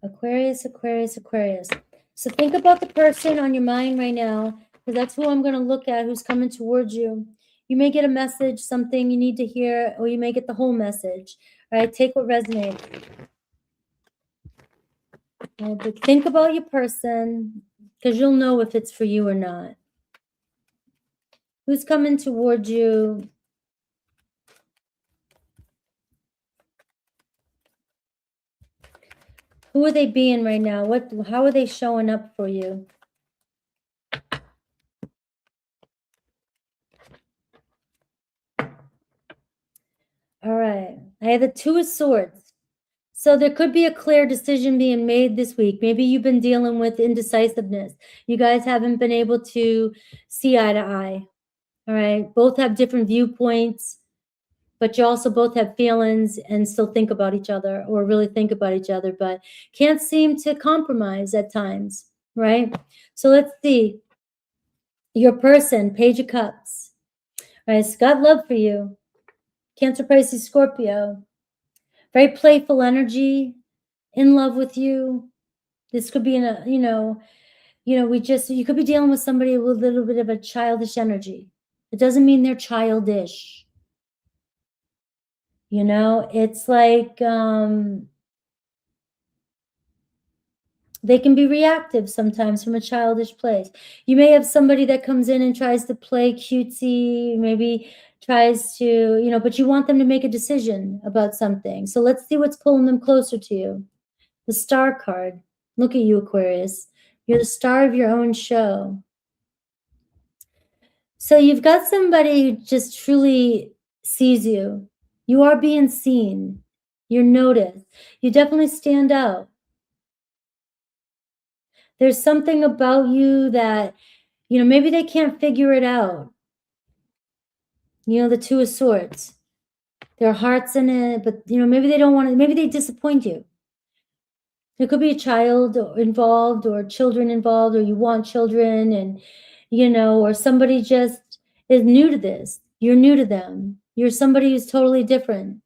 Aquarius, Aquarius, Aquarius. So think about the person on your mind right now, because that's who I'm going to look at, who's coming towards you. You may get a message, something you need to hear, or you may get the whole message. All right, take what resonates. All right, but think about your person, because you'll know if it's for you or not. Who's coming towards you? Who are they being right now? How are they showing up for you? All right. I have the Two of Swords. So there could be a clear decision being made this week. Maybe you've been dealing with indecisiveness. You guys haven't been able to see eye to eye. All right. Both have different viewpoints, but you also both have feelings and still think about each other, or really think about each other, but can't seem to compromise at times. Right. So let's see. Your person, Page of Cups. All right. It's got love for you. Cancer, Pisces, Scorpio. Very playful energy, in love with you. This could be in a, you could be dealing with somebody with a little bit of a childish energy. It doesn't mean they're childish. It's like they can be reactive sometimes from a childish place. You may have somebody that comes in and tries to play cutesy, maybe tries to, but you want them to make a decision about something. So let's see what's pulling them closer to you. The Star card. Look at you, Aquarius. You're the star of your own show. So you've got somebody who just truly sees you. You are being seen. You're noticed. You definitely stand out. There's something about you that, maybe they can't figure it out. The Two of Swords. Their heart's in it, but, maybe they don't want to, maybe they disappoint you. There could be a child involved or children involved, or you want children, and, or somebody just is new to this. You're new to them. You're somebody who's totally different.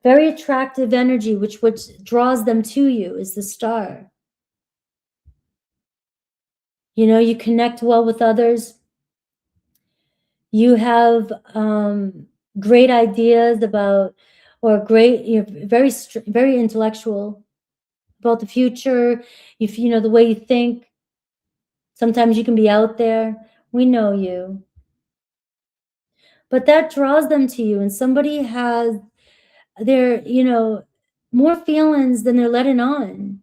Very attractive energy, which draws them to you is the Star. You connect well with others. You have great ideas about, or great, very intellectual about the future. If the way you think. Sometimes you can be out there. We know you. But that draws them to you, and somebody has their, more feelings than they're letting on.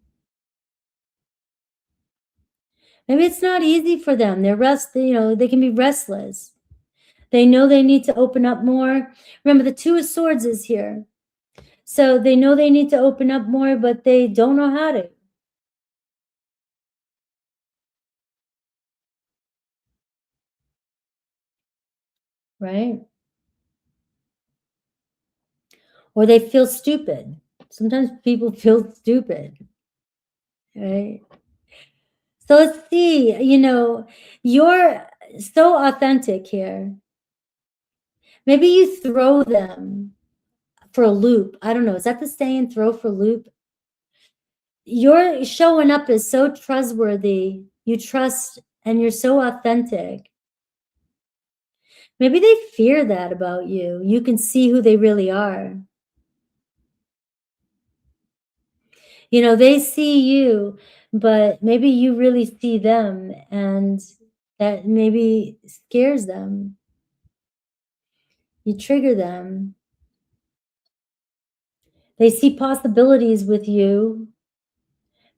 Maybe it's not easy for them. They can be restless. They know they need to open up more. Remember, the Two of Swords is here. So they know they need to open up more, but they don't know how to. Right? Or they feel stupid. Sometimes people feel stupid. Right? So let's see, you're so authentic here. Maybe you throw them for a loop. I don't know. Is that the saying, throw for loop? You're showing up as so trustworthy. You trust, and you're so authentic. Maybe they fear that about you. You can see who they really are. They see you, but maybe you really see them, and that maybe scares them. You trigger them. They see possibilities with you.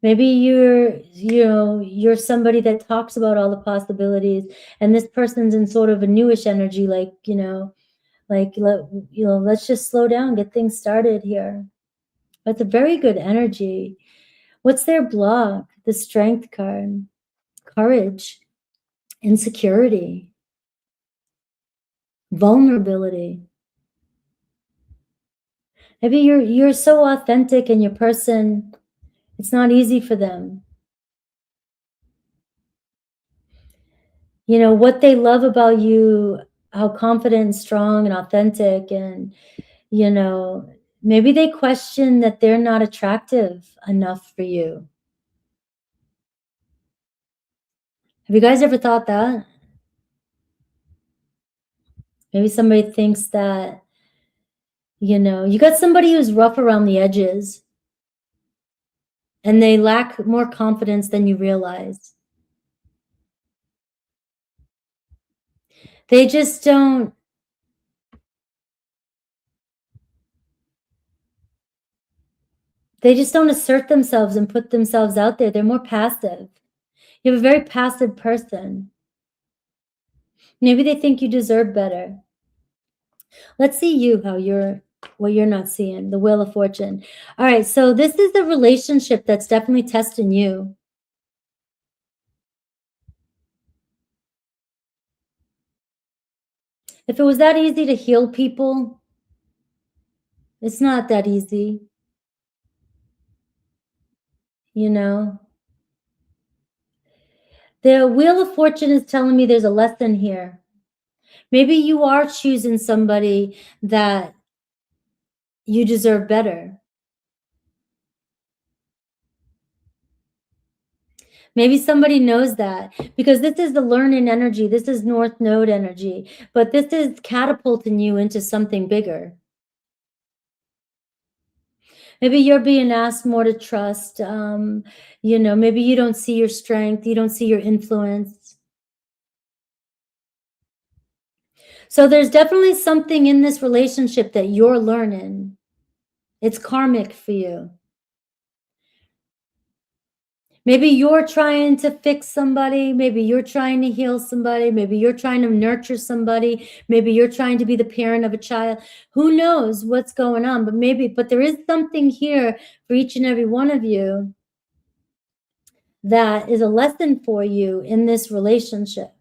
Maybe you're somebody that talks about all the possibilities, and this person's in sort of a newish energy, like, let's just slow down, get things started here. That's a very good energy. What's their block? The Strength card. Courage, insecurity, vulnerability. Maybe you're so authentic, and your person, it's not easy for them. What they love about you, how confident and strong and authentic, and maybe they question that they're not attractive enough for you. Have you guys ever thought that? Maybe somebody thinks that, you got somebody who's rough around the edges, and they lack more confidence than you realize. They just don't assert themselves and put themselves out there. They're more passive. You have a very passive person. Maybe they think you deserve better. Let's see what you're not seeing, the Wheel of Fortune. All right, so this is the relationship that's definitely testing you. If it was that easy to heal people, it's not that easy. The Wheel of Fortune is telling me there's a lesson here. Maybe you are choosing somebody that you deserve better. Maybe somebody knows that, because this is the learning energy. This is North Node energy, but this is catapulting you into something bigger. Maybe you're being asked more to trust. Maybe you don't see your strength. You don't see your influence. So there's definitely something in this relationship that you're learning. It's karmic for you. Maybe you're trying to fix somebody. Maybe you're trying to heal somebody. Maybe you're trying to nurture somebody. Maybe you're trying to be the parent of a child. Who knows what's going on? But there is something here for each and every one of you that is a lesson for you in this relationship.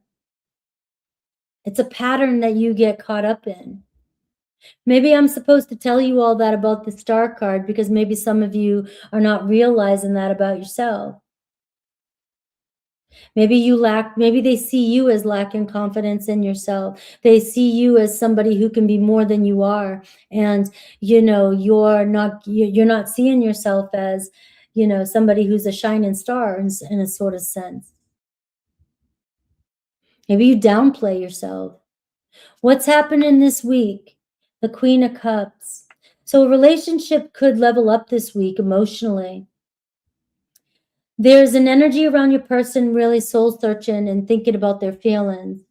It's a pattern that you get caught up in. Maybe I'm supposed to tell you all that about the Star card, because maybe some of you are not realizing that about yourself. Maybe they see you as lacking confidence in yourself. They see you as somebody who can be more than you are. And, you're not seeing yourself as, somebody who's a shining star in a sort of sense. Maybe you downplay yourself. What's happening this week? The Queen of Cups. So a relationship could level up this week emotionally. There's an energy around your person really soul searching and thinking about their feelings.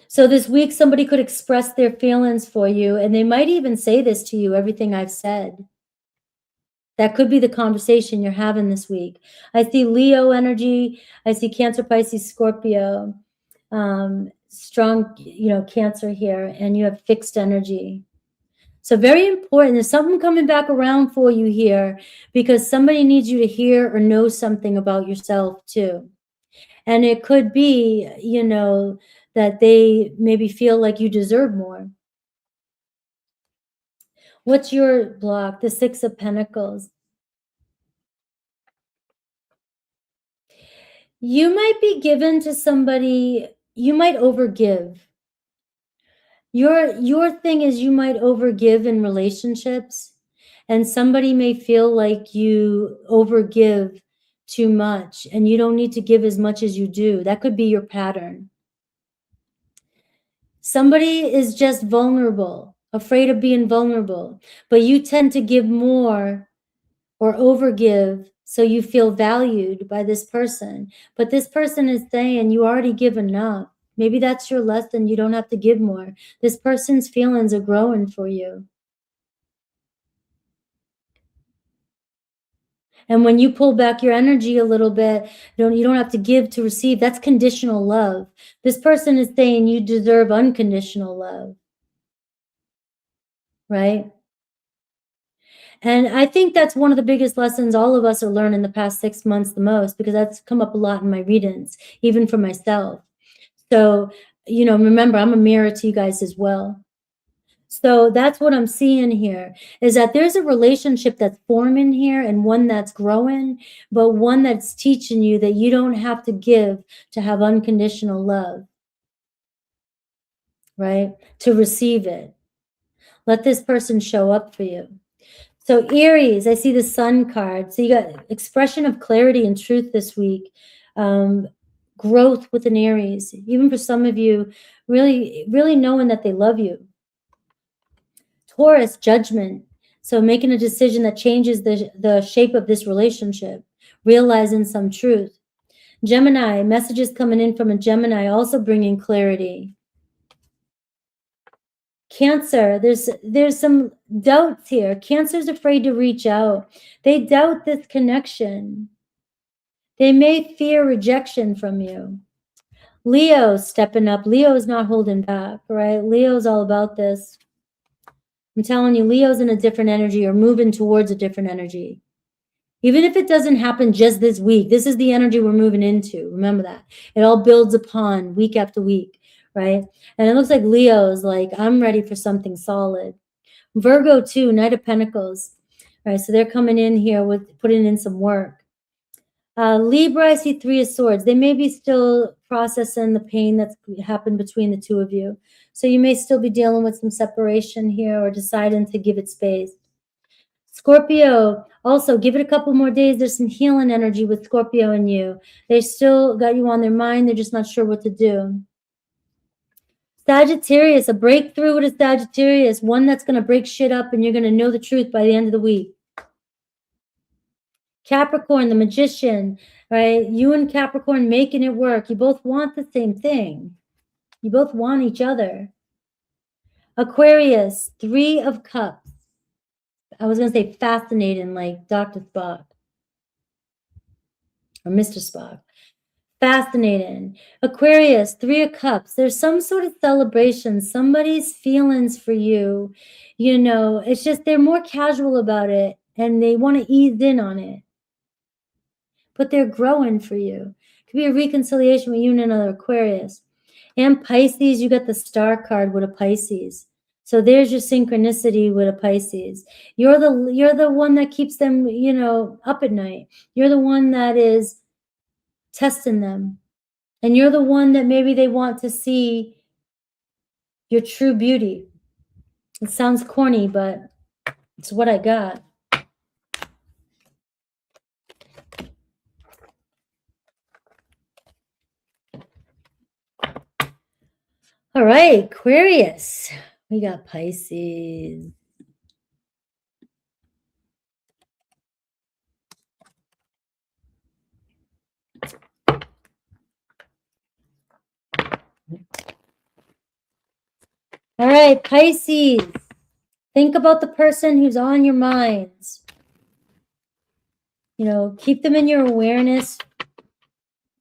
So this week, somebody could express their feelings for you, and they might even say this to you, everything I've said. That could be the conversation you're having this week. I see Leo energy. I see Cancer, Pisces, Scorpio, strong, Cancer here, and you have fixed energy. So very important. There's something coming back around for you here, because somebody needs you to hear or know something about yourself too. And it could be, that they maybe feel like you deserve more. What's your block? The Six of Pentacles. You might be given to somebody, you might overgive. Your thing is you might overgive in relationships, and somebody may feel like you overgive too much and you don't need to give as much as you do. That could be your pattern. Somebody is just vulnerable, afraid of being vulnerable, but you tend to give more or overgive so you feel valued by this person. But this person is saying you already give enough. Maybe that's your lesson. You don't have to give more. This person's feelings are growing for you. And when you pull back your energy a little bit, you don't have to give to receive. That's conditional love. This person is saying you deserve unconditional love, right? And I think that's one of the biggest lessons all of us are learning the past 6 months the most, because that's come up a lot in my readings, even for myself. So, you know, remember, I'm a mirror to you guys as well. So that's what I'm seeing here, is that there's a relationship that's forming here, and one that's growing, but one that's teaching you that you don't have to give to have unconditional love, right? To receive it. Let this person show up for you. So Aries, I see the Sun card. So you got expression of clarity and truth this week. Growth with an Aries. Even for some of you, really, really knowing that they love you. Taurus, judgment. So making a decision that changes the shape of this relationship. Realizing some truth. Gemini, messages coming in from a Gemini, also bringing clarity. Cancer, there's some doubts here. Cancer's afraid to reach out. They doubt this connection. They may fear rejection from you. Leo stepping up. Leo is not holding back, right? Leo's all about this. I'm telling you, Leo's in a different energy, or moving towards a different energy. Even if it doesn't happen just this week, this is the energy we're moving into. Remember that. It all builds upon week after week. Right? And it looks like Leo's like, I'm ready for something solid. Virgo too, Knight of Pentacles. Right? So they're coming in here with putting in some work. Libra, I see Three of Swords. They may be still processing the pain that's happened between the two of you. So you may still be dealing with some separation here, or deciding to give it space. Scorpio, also give it a couple more days. There's some healing energy with Scorpio and you. They still got you on their mind. They're just not sure what to do. Sagittarius, a breakthrough with a Sagittarius, one that's going to break shit up, and you're going to know the truth by the end of the week. Capricorn, the magician, right? You and Capricorn making it work. You both want the same thing. You both want each other. Aquarius, Three of Cups. I was going to say fascinating, like Dr. Spock or Mr. Spock. Fascinating. Aquarius, Three of Cups. There's some sort of celebration. Somebody's feelings for you. You know, it's just they're more casual about it, and they want to ease in on it. But they're growing for you. It could be a reconciliation with you and another Aquarius. And Pisces, you got the Star card with a Pisces. So there's your synchronicity with a Pisces. You're the one that keeps them, you know, up at night. You're the one that is testing them. And you're the one that maybe they want to see your true beauty. It sounds corny, but it's what I got. All right, Aquarius. We got Pisces. All right, Pisces. Think about the person who's on your minds. You know, keep them in your awareness.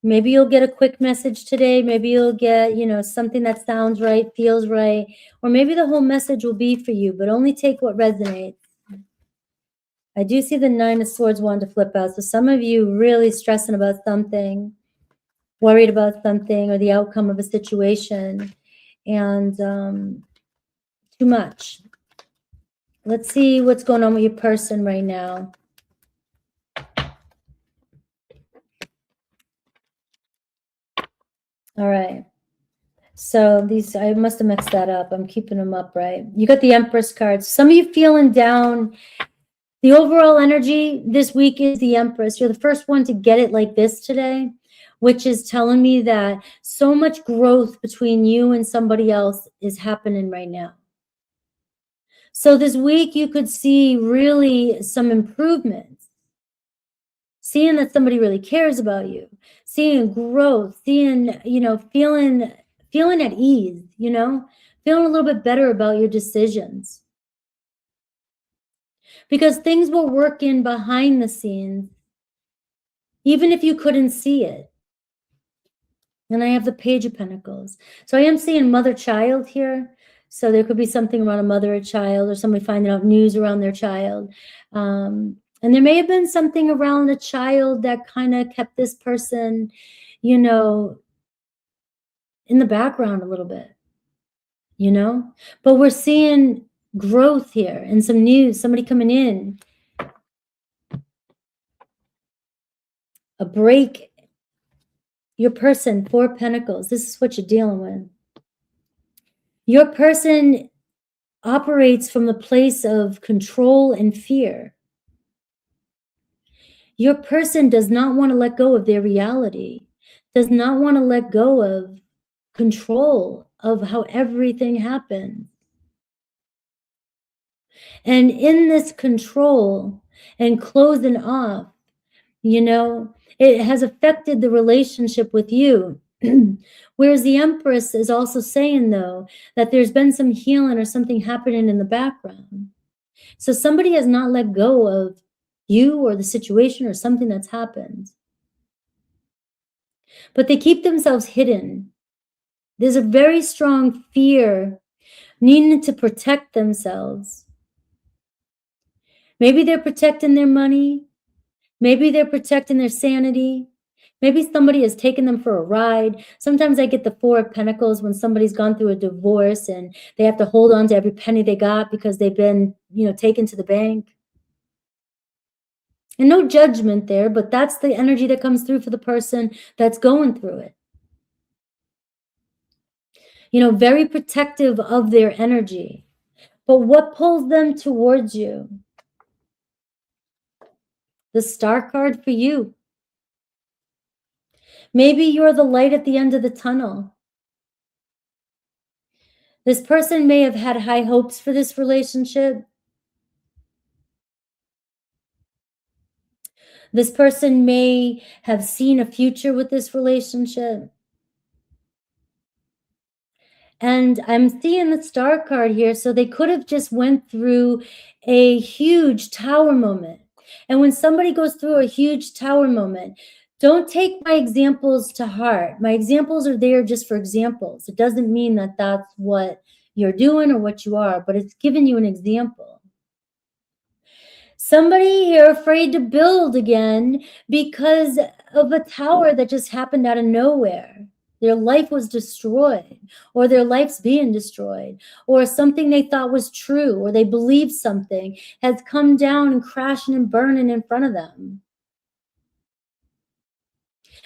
Maybe you'll get a quick message today. Maybe you'll get, you know, something that sounds right, feels right. Or maybe the whole message will be for you, but only take what resonates. I do see the Nine of Swords wanting to flip out. So some of you really stressing about something, worried about something, or the outcome of a situation. And too much. Let's see what's going on with your person right now. All right. So these, I must have mixed that up. I'm keeping them up, right? You got the Empress cards. Some of you feeling down. The overall energy this week is the Empress. You're the first one to get it like this today, which is telling me that so much growth between you and somebody else is happening right now. So this week you could see really some improvements. Seeing that somebody really cares about you, seeing growth, seeing, you know, feeling at ease, you know, feeling a little bit better about your decisions. Because things were working behind the scenes even if you couldn't see it. And I have the Page of Pentacles. So I am seeing mother-child here. So there could be something around a mother or child, or somebody finding out news around their child. And there may have been something around a child that kind of kept this person, you know, in the background a little bit, you know? But we're seeing growth here and some news, somebody coming in. A break. Your person, 4 of Pentacles. This is what you're dealing with. Your person operates from the place of control and fear. Your person does not want to let go of their reality, does not want to let go of control of how everything happens. And in this control and closing off, you know, it has affected the relationship with you. Whereas the Empress is also saying, though, that there's been some healing or something happening in the background. So somebody has not let go of you or the situation or something that's happened. But they keep themselves hidden. There's a very strong fear needing to protect themselves. Maybe they're protecting their money. Maybe they're protecting their sanity. Maybe somebody has taken them for a ride. Sometimes I get the 4 of Pentacles when somebody's gone through a divorce and they have to hold on to every penny they got because they've been, you know, taken to the bank. And no judgment there, but that's the energy that comes through for the person that's going through it. You know, very protective of their energy. But what pulls them towards you? The Star card for you. Maybe you're the light at the end of the tunnel. This person may have had high hopes for this relationship. This person may have seen a future with this relationship. And I'm seeing the Star card here, so they could have just went through a huge tower moment. And when somebody goes through a huge tower moment, don't take my examples to heart. My examples are there just for examples. It doesn't mean that that's what you're doing or what you are, but it's giving you an example. Somebody here afraid to build again because of a tower that just happened out of nowhere. Their life was destroyed, or their life's being destroyed, or something they thought was true, or they believed something has come down and crashing and burning in front of them.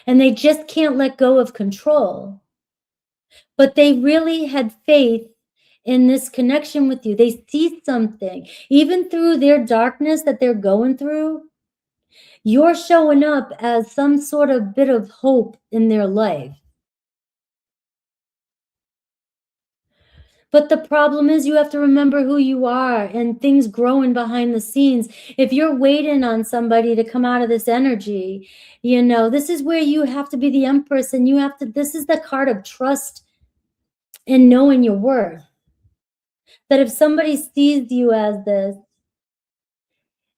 And they just can't let go of control. But they really had faith in this connection with you. They see something, even through their darkness that they're going through. You're showing up as some sort of bit of hope in their life. But the problem is you have to remember who you are and things growing behind the scenes. If you're waiting on somebody to come out of this energy, you know, this is where you have to be the Empress, and you have to, this is the card of trust and knowing your worth. That if somebody sees you as this,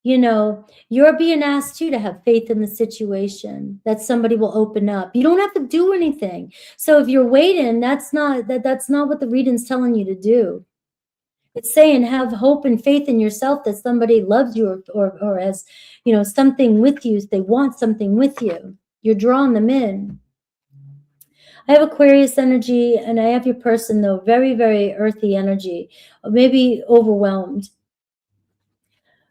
you know, you're being asked too to have faith in the situation, that somebody will open up. You don't have to do anything. So if you're waiting, that's not what the reading's telling you to do. It's saying have hope and faith in yourself that somebody loves you or has, you know, something with you. They want something with you. You're drawing them in. I have Aquarius energy, and I have your person, though, very, very earthy energy, maybe overwhelmed.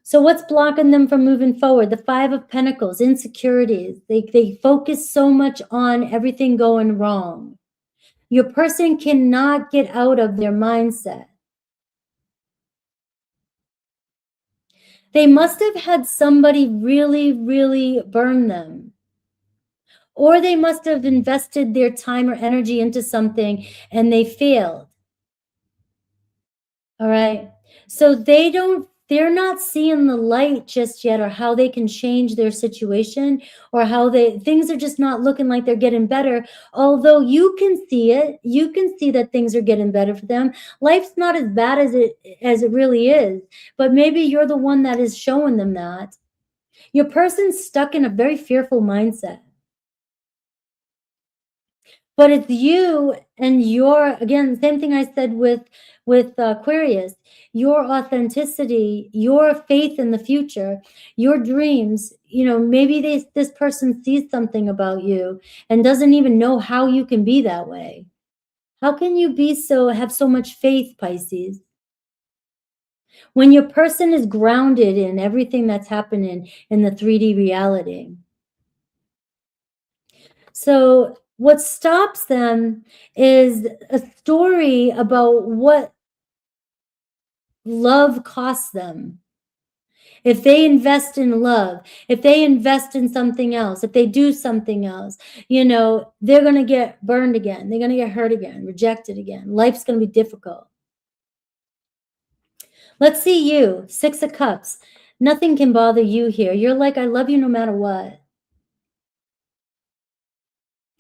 So what's blocking them from moving forward? The 5 of Pentacles, insecurities. They focus so much on everything going wrong. Your person cannot get out of their mindset. They must have had somebody really, really burn them. Or they must have invested their time or energy into something and they failed. All right. So they're not seeing the light just yet, or how they can change their situation, or how things are just not looking like they're getting better. Although you can see it, you can see that things are getting better for them. Life's not as bad as it really is, but maybe you're the one that is showing them that. Your person's stuck in a very fearful mindset. But it's you and your, again, same thing I said with Aquarius, your authenticity, your faith in the future, your dreams. You know, maybe this person sees something about you and doesn't even know how you can be that way. How can you have so much faith, Pisces? When your person is grounded in everything that's happening in the 3D reality. So what stops them is a story about what love costs them. If they invest in love, if they invest in something else, if they do something else, you know, they're going to get burned again. They're going to get hurt again, rejected again. Life's going to be difficult. Let's see you, 6 of Cups. Nothing can bother you here. You're like, I love you no matter what.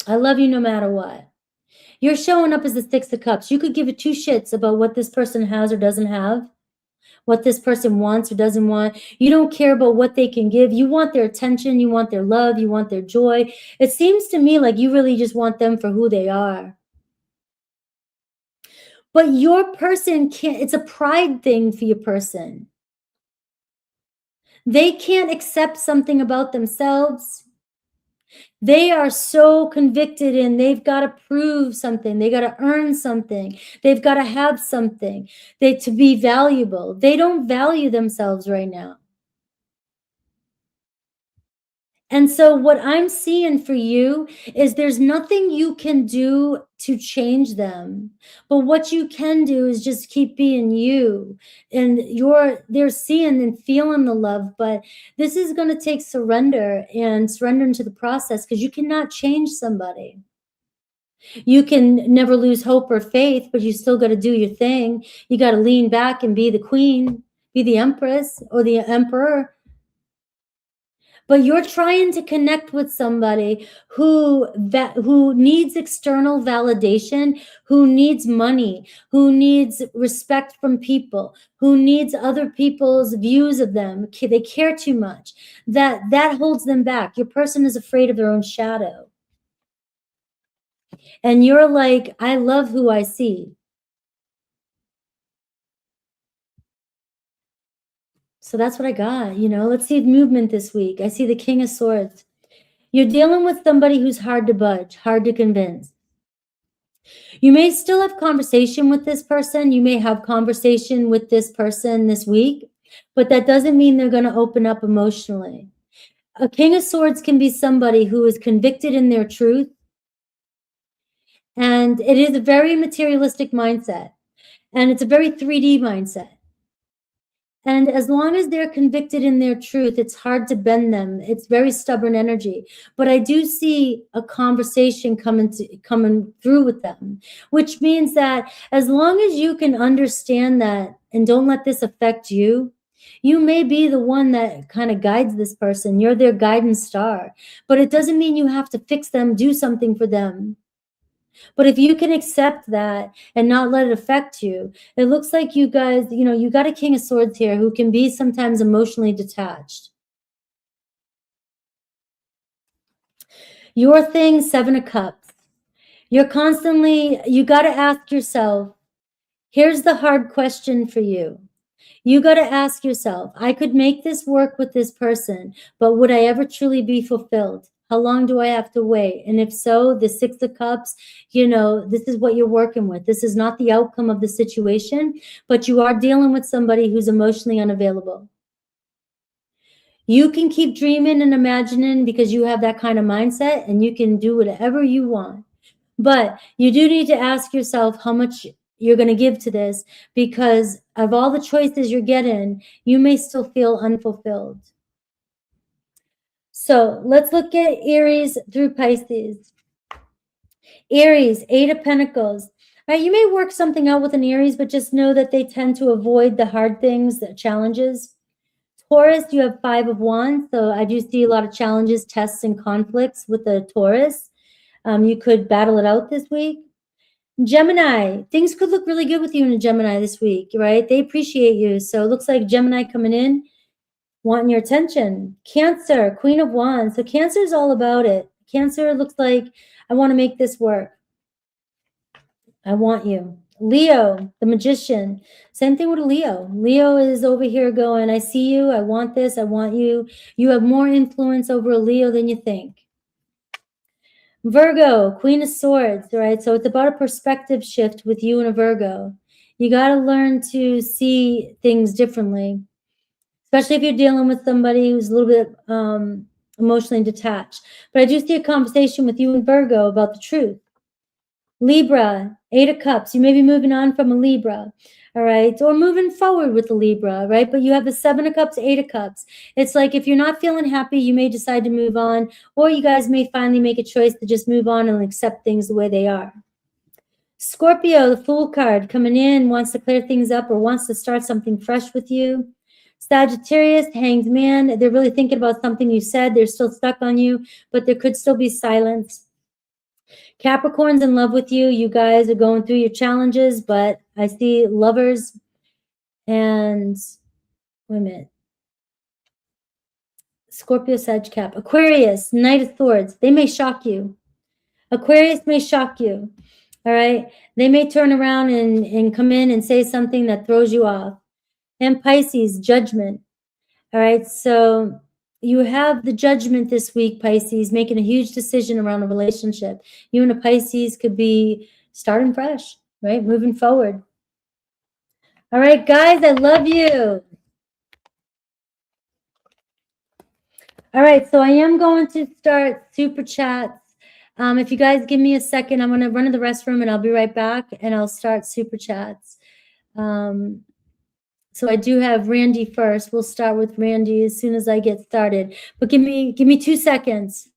I love you no matter what. You're showing up as the 6 of Cups. You could give it 2 shits about what this person has or doesn't have, what this person wants or doesn't want. You don't care about what they can give. You want their attention. You want their love. You want their joy. It seems to me like you really just want them for who they are. But your person can't, it's a pride thing for your person. They can't accept something about themselves. They are so convicted in they've got to prove something. They got to earn something. They've got to have something to be valuable. They don't value themselves right now. And so what I'm seeing for you is there's nothing you can do to change them. But what you can do is just keep being you. And they're seeing and feeling the love, but this is going to take surrender and surrender into the process, because you cannot change somebody. You can never lose hope or faith, but you still got to do your thing. You got to lean back and be the queen, be the empress or the emperor. But you're trying to connect with somebody who needs external validation, who needs money, who needs respect from people, who needs other people's views of them. They care too much. That holds them back. Your person is afraid of their own shadow. And you're like, I love who I see. So that's what I got. You know, let's see movement this week. I see the King of Swords. You're dealing with somebody who's hard to budge, hard to convince. You may still have conversation with this person. You may have conversation with this person this week, but that doesn't mean they're going to open up emotionally. A King of Swords can be somebody who is convicted in their truth. And it is a very materialistic mindset. And it's a very 3D mindset. And as long as they're convicted in their truth, it's hard to bend them. It's very stubborn energy. But I do see a conversation coming through with them, which means that as long as you can understand that and don't let this affect you, you may be the one that kind of guides this person. You're their guidance star. But it doesn't mean you have to fix them, do something for them. But if you can accept that and not let it affect you, it looks like you guys, you know, you got a King of Swords here who can be sometimes emotionally detached. Your thing, 7 of Cups. You got to ask yourself, here's the hard question for you. You got to ask yourself, I could make this work with this person, but would I ever truly be fulfilled? How long do I have to wait? And if so, the 6 of Cups, you know, this is what you're working with. This is not the outcome of the situation, but you are dealing with somebody who's emotionally unavailable. You can keep dreaming and imagining because you have that kind of mindset, and you can do whatever you want. But you do need to ask yourself how much you're going to give to this, because of all the choices you're getting, you may still feel unfulfilled. So let's look at Aries through Pisces. Aries, 8 of Pentacles. All right, you may work something out with an Aries, but just know that they tend to avoid the hard things, the challenges. Taurus, you have 5 of Wands. So I do see a lot of challenges, tests, and conflicts with the Taurus. You could battle it out this week. Gemini, things could look really good with you in a Gemini this week, right? They appreciate you. So it looks like Gemini coming in. wanting your attention. Cancer, Queen of Wands. So Cancer is all about it. Cancer looks like, I want to make this work. I want you. Leo, the Magician. Same thing with Leo. Leo is over here going, I see you. I want this. I want you. You have more influence over a Leo than you think. Virgo, Queen of Swords, right? So it's about a perspective shift with you and a Virgo. You got to learn to see things differently, especially if you're dealing with somebody who's a little bit emotionally detached. But I do see a conversation with you and Virgo about the truth. Libra, 8 of Cups. You may be moving on from a Libra, all right? Or moving forward with the Libra, right? But you have the 7 of Cups, 8 of Cups. It's like if you're not feeling happy, you may decide to move on, or you guys may finally make a choice to just move on and accept things the way they are. Scorpio, the Fool card, coming in, wants to clear things up or wants to start something fresh with you. Sagittarius, Hanged Man. They're really thinking about something you said. They're still stuck on you, but there could still be silence. Capricorn's in love with you. You guys are going through your challenges, but I see Lovers and, wait a minute, Scorpio, Sag, Cap. Aquarius, Knight of Swords. They may shock you. Aquarius may shock you, all right? They may turn around and come in and say something that throws you off. And Pisces, Judgment, all right? So you have the Judgment this week, Pisces, making a huge decision around a relationship. You and a Pisces could be starting fresh, right? Moving forward. All right, guys, I love you. All right, so I am going to start super chats. If you guys give me a second, I'm going to run to the restroom and I'll be right back and I'll start super chats. So I do have Randy first. We'll start with Randy as soon as I get started. But give me 2 seconds.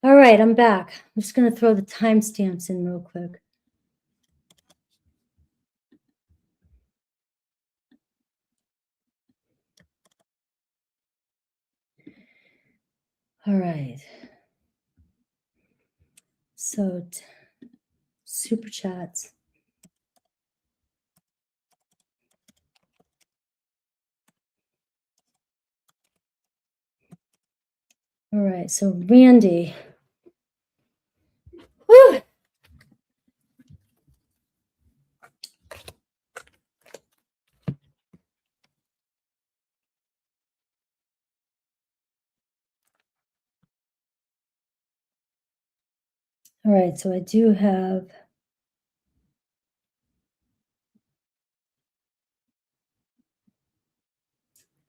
All right, I'm back. I'm just going to throw the timestamps in real quick. All right. So super chats. All right, so Randy. Whew. All right, so I do have,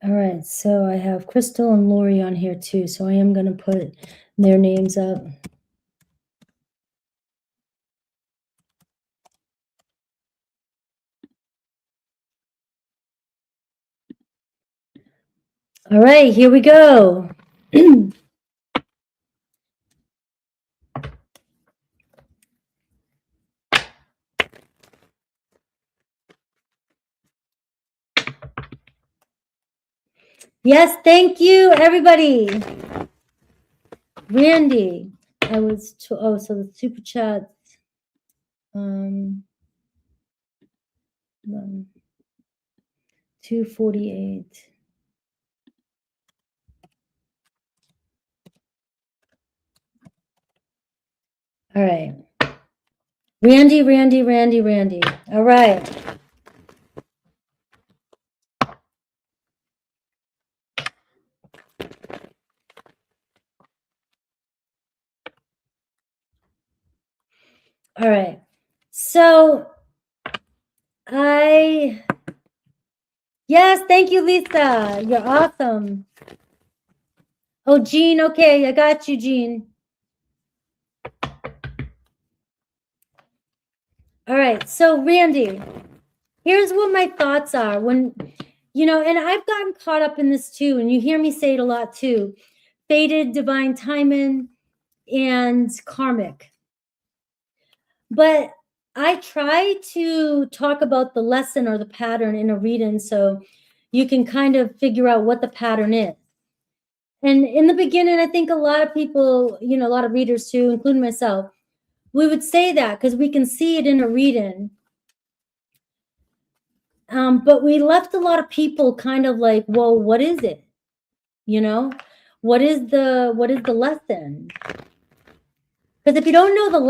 all right, so I have Crystal and Lori on here too, so I am going to put their names up. All right, here we go. Yes, thank you, everybody. Randy, oh, so the super chat. 248. All right. Randy. All right. All right. So yes, thank you, Lisa. You're awesome. Oh, Jean, okay, I got you, Jean. All right, so Randy, here's what my thoughts are when, and I've gotten caught up in this too, and you hear me say it a lot too, fated, divine timing, and karmic. But I try to talk about the lesson or the pattern in a reading so you can kind of figure out what the pattern is. And in the beginning, I think a lot of people, a lot of readers too, including myself, we would say that because we can see it in a reading. But we left a lot of people kind of like, well, what is it? What is the lesson? Because if you don't know the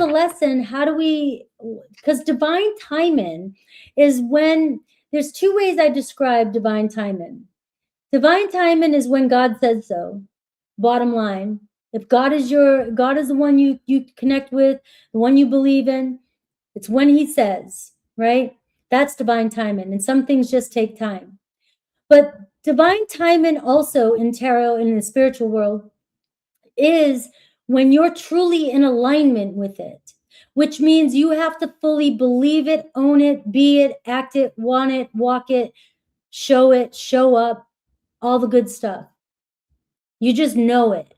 lesson, how do we, because divine timing is when, there's two ways I describe divine timing. Divine timing is when God says so, bottom line. If God is the one you connect with, the one you believe in, it's when he says, right? That's divine timing. And some things just take time. But divine timing also in tarot and in the spiritual world is when you're truly in alignment with it, which means you have to fully believe it, own it, be it, act it, want it, walk it, show up, all the good stuff. You just know it.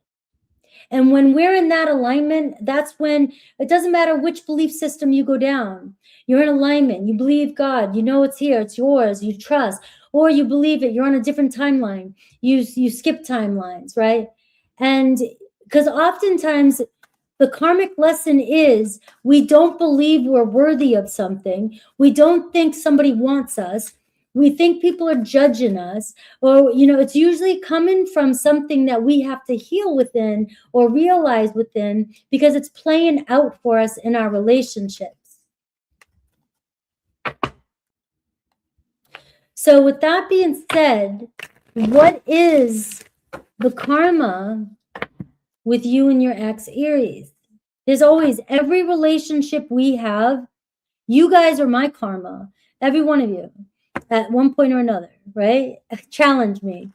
And when we're in that alignment, that's when it doesn't matter which belief system you go down. You're in alignment. You believe God. You know it's here. It's yours. You trust. Or you believe it. You're on a different timeline. You skip timelines, right? And because oftentimes the karmic lesson is we don't believe we're worthy of something. We don't think somebody wants us. We think people are judging us, or, it's usually coming from something that we have to heal within or realize within because it's playing out for us in our relationships. So with that being said, what is the karma with you and your ex Aries? There's always, every relationship we have, you guys are my karma, every one of you. At one point or another, right? Challenge me.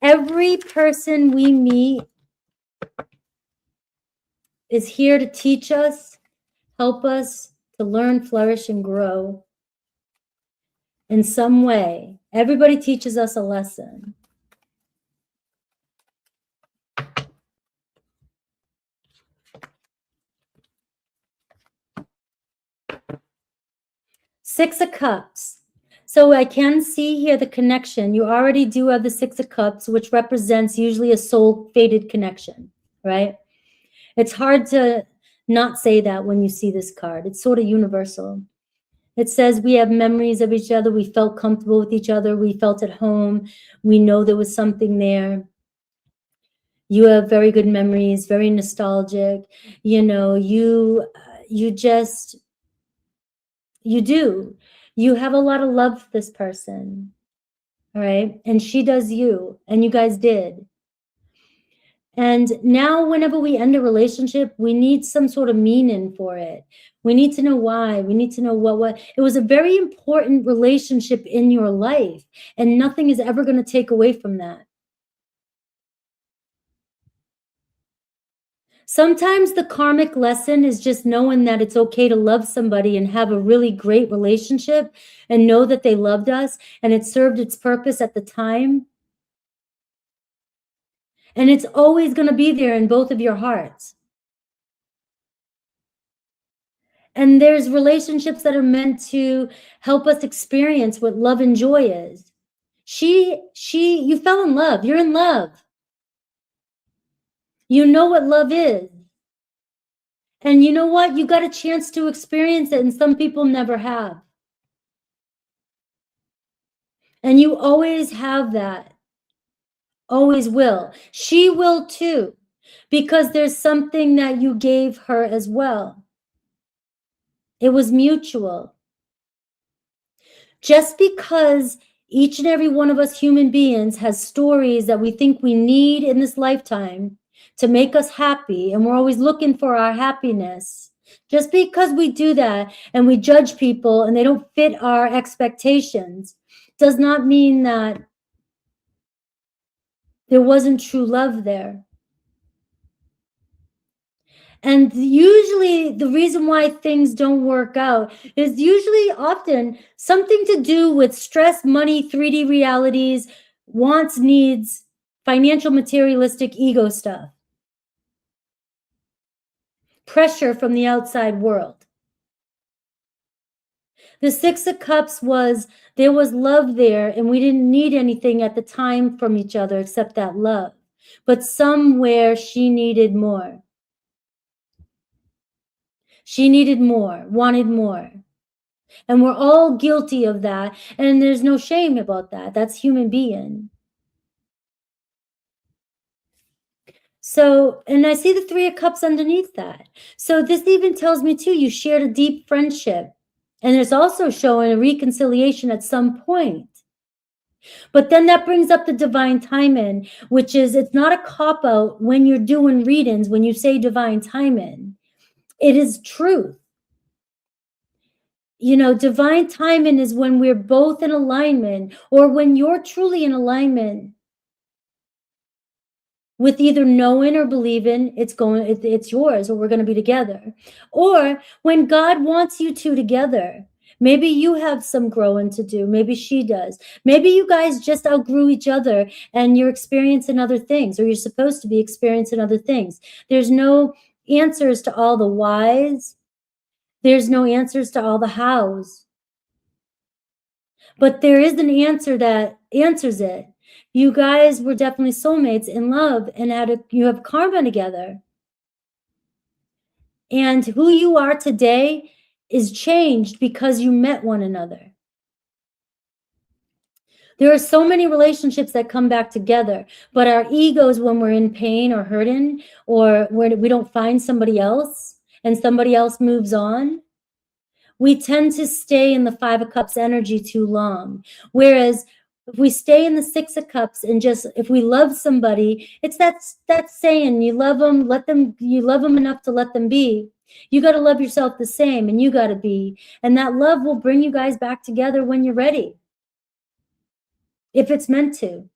Every person we meet is here to teach us, help us to learn, flourish, and grow in some way. Everybody teaches us a lesson. Six of Cups. So I can see here the connection. You already do have the Six of Cups, which represents usually a soul-fated connection, right? It's hard to not say that when you see this card. It's sort of universal. It says we have memories of each other. We felt comfortable with each other. We felt at home. We know there was something there. You have very good memories, very nostalgic. You do. You have a lot of love for this person, all right? And she does you, and you guys did. And now whenever we end a relationship, we need some sort of meaning for it. We need to know why. We need to know what. It was a very important relationship in your life, and nothing is ever going to take away from that. Sometimes the karmic lesson is just knowing that it's okay to love somebody and have a really great relationship and know that they loved us and it served its purpose at the time. And it's always going to be there in both of your hearts. And there's relationships that are meant to help us experience what love and joy is. You fell in love. You're in love. You know what love is. And you know what? You got a chance to experience it, and some people never have. And you always have that. Always will. She will too, because there's something that you gave her as well. It was mutual. Just because each and every one of us human beings has stories that we think we need in this lifetime to make us happy, and we're always looking for our happiness. Just because we do that and we judge people and they don't fit our expectations does not mean that there wasn't true love there. And usually the reason why things don't work out is usually often something to do with stress, money, 3D realities, wants, needs, financial, materialistic, ego stuff. Pressure from the outside world. The Six of Cups was, there was love there and we didn't need anything at the time from each other except that love. But somewhere she needed more. She needed more, wanted more. And we're all guilty of that. And there's no shame about that. That's human being. So, and I see the Three of Cups underneath that. So this even tells me too, you shared a deep friendship. And it's also showing a reconciliation at some point. But then that brings up the divine timing, which is, it's not a cop-out when you're doing readings, when you say divine timing. It is truth. You know, divine timing is when we're both in alignment, or when you're truly in alignment with either knowing or believing it's yours, or we're going to be together. Or when God wants you two together. Maybe you have some growing to do. Maybe she does. Maybe you guys just outgrew each other and you're experiencing other things, or you're supposed to be experiencing other things. There's no answers to all the whys. There's no answers to all the hows. But there is an answer that answers it. You guys were definitely soulmates in love, and you have karma together. And who you are today is changed because you met one another. There are so many relationships that come back together, but our egos, when we're in pain or hurting, or we don't find somebody else and somebody else moves on, we tend to stay in the Five of Cups energy too long. Whereas if we stay in the Six of Cups and just, if we love somebody, it's that saying, you love them, you love them enough to let them be. You got to love yourself the same, and you got to be. And that love will bring you guys back together when you're ready. If it's meant to.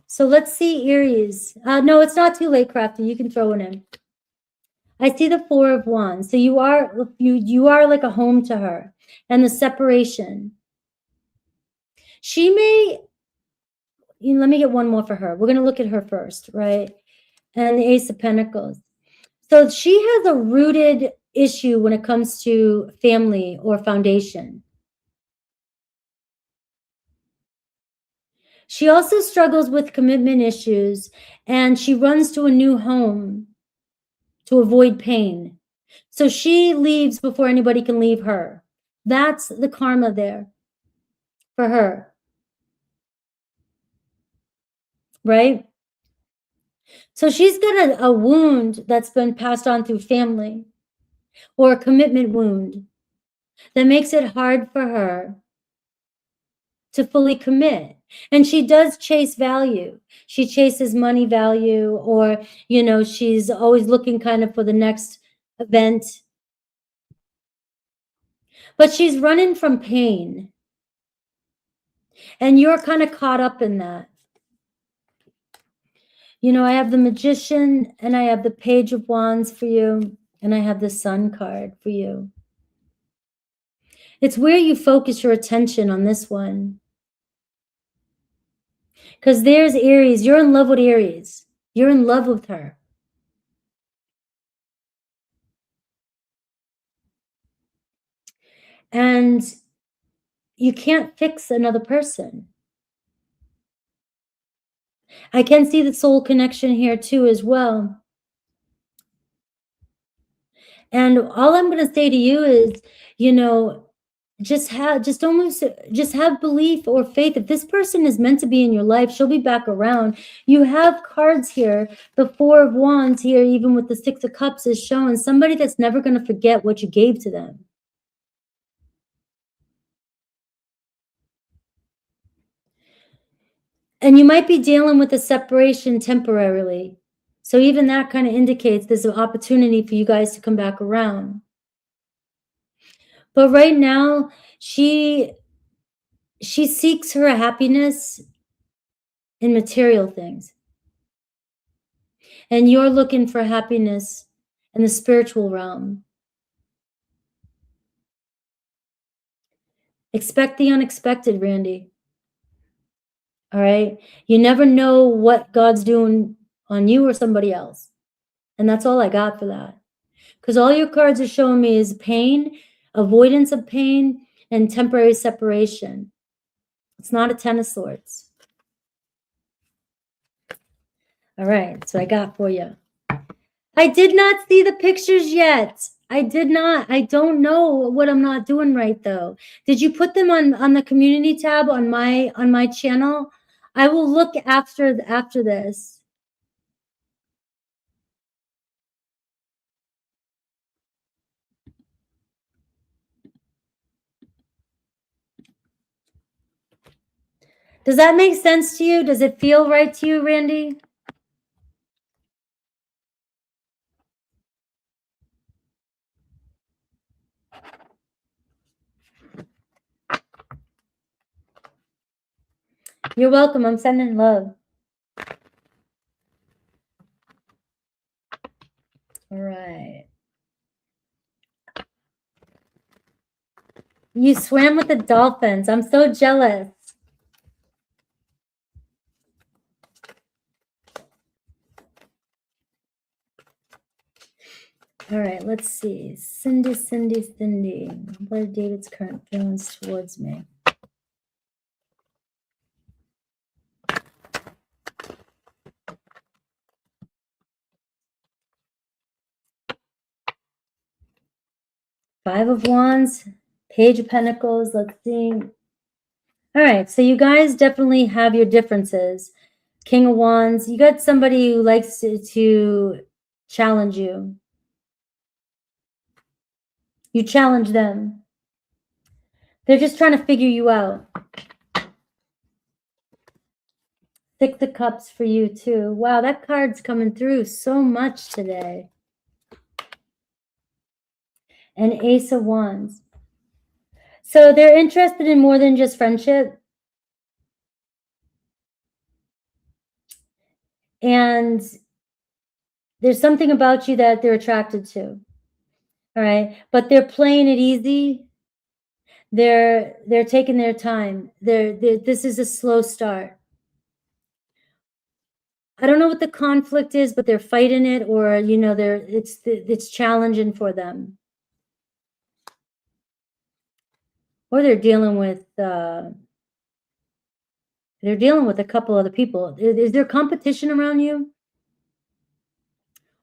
So let's see Aries. No, it's not too late, Crafty. You can throw it in. I see the Four of Wands. So you are like a home to her. And the separation. She may, let me get one more for her. We're going to look at her first, right? And the Ace of Pentacles. So she has a rooted issue when it comes to family or foundation. She also struggles with commitment issues, and she runs to a new home to avoid pain. So she leaves before anybody can leave her. That's the karma there for her. Right? So she's got a wound that's been passed on through family, or a commitment wound that makes it hard for her to fully commit. And she does chase value. She chases money value, or, she's always looking kind of for the next event. But she's running from pain. And you're kind of caught up in that. You know, I have the Magician and I have the Page of Wands for you, and I have the Sun card for you. It's where you focus your attention on this one. Because there's Aries. You're in love with Aries. You're in love with her. And you can't fix another person. I can see the soul connection here too as well. And all I'm going to say to you is, you know, just have belief or faith. If this person is meant to be in your life, she'll be back around. You have cards here. The Four of Wands here, even with the Six of Cups, is showing somebody that's never going to forget what you gave to them. And you might be dealing with a separation temporarily. So even that kind of indicates there's an opportunity for you guys to come back around. But right now, she seeks her happiness in material things. And you're looking for happiness in the spiritual realm. Expect the unexpected, Randy. All right? You never know what God's doing on you or somebody else. And that's all I got for that. Because all your cards are showing me is pain, avoidance of pain, and temporary separation. It's not a Ten of Swords. All right, so I got for you. I did not see the pictures yet. I did not. I don't know what I'm not doing right though. Did you put them on the community tab on my channel? I will look after this. Does that make sense to you? Does it feel right to you, Randy? You're welcome. I'm sending love. All right. You swam with the dolphins. I'm so jealous. All right, let's see. Cindy. What are David's current feelings towards me? Five of Wands, Page of Pentacles. Let's see. All right, so you guys definitely have your differences. King of Wands. You got somebody who likes to challenge you. You challenge them. They're just trying to figure you out. Six of Cups for you too. Wow, that card's coming through so much today. And Ace of Wands. So they're interested in more than just friendship. And there's something about you that they're attracted to. All right. But they're playing it easy. They're taking their time. This is a slow start. I don't know what the conflict is, but they're fighting it, or you know, it's challenging for them. Or they're dealing with a couple other people. Is there competition around you?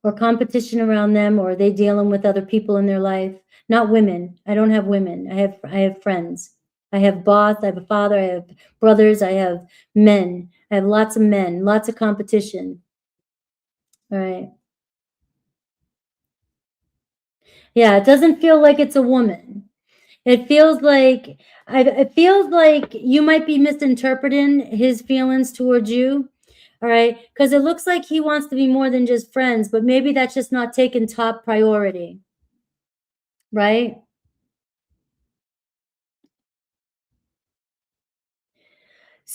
Or competition around them, or are they dealing with other people in their life? Not women. I don't have women. I have friends. I have boss, I have a father, I have brothers, I have men. I have lots of men, lots of competition. All right. Yeah, it doesn't feel like it's a woman. It feels like you might be misinterpreting his feelings towards you. All right, because it looks like he wants to be more than just friends, but maybe that's just not taking top priority, right?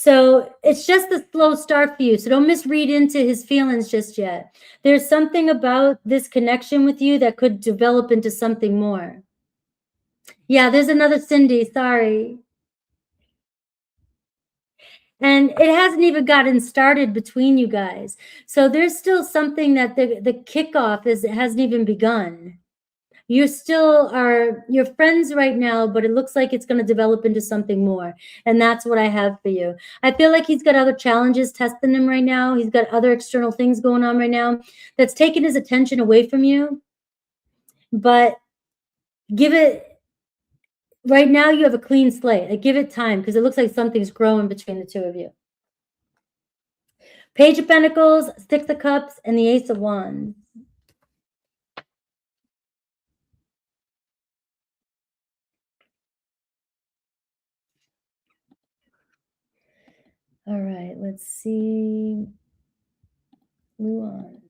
So it's just a slow start for you. So don't misread into his feelings just yet. There's something about this connection with you that could develop into something more. Yeah, there's another Cindy. Sorry. And it hasn't even gotten started between you guys. So there's still something that the kickoff hasn't even begun. You still are, you're friends right now, but it looks like it's going to develop into something more. And that's what I have for you. I feel like he's got other challenges testing him right now. He's got other external things going on right now that's taking his attention away from you. But give it, right now you have a clean slate. Like, give it time, because it looks like something's growing between the two of you. Page of Pentacles, Six of Cups, and the Ace of Wands. All right, let's see. Luan.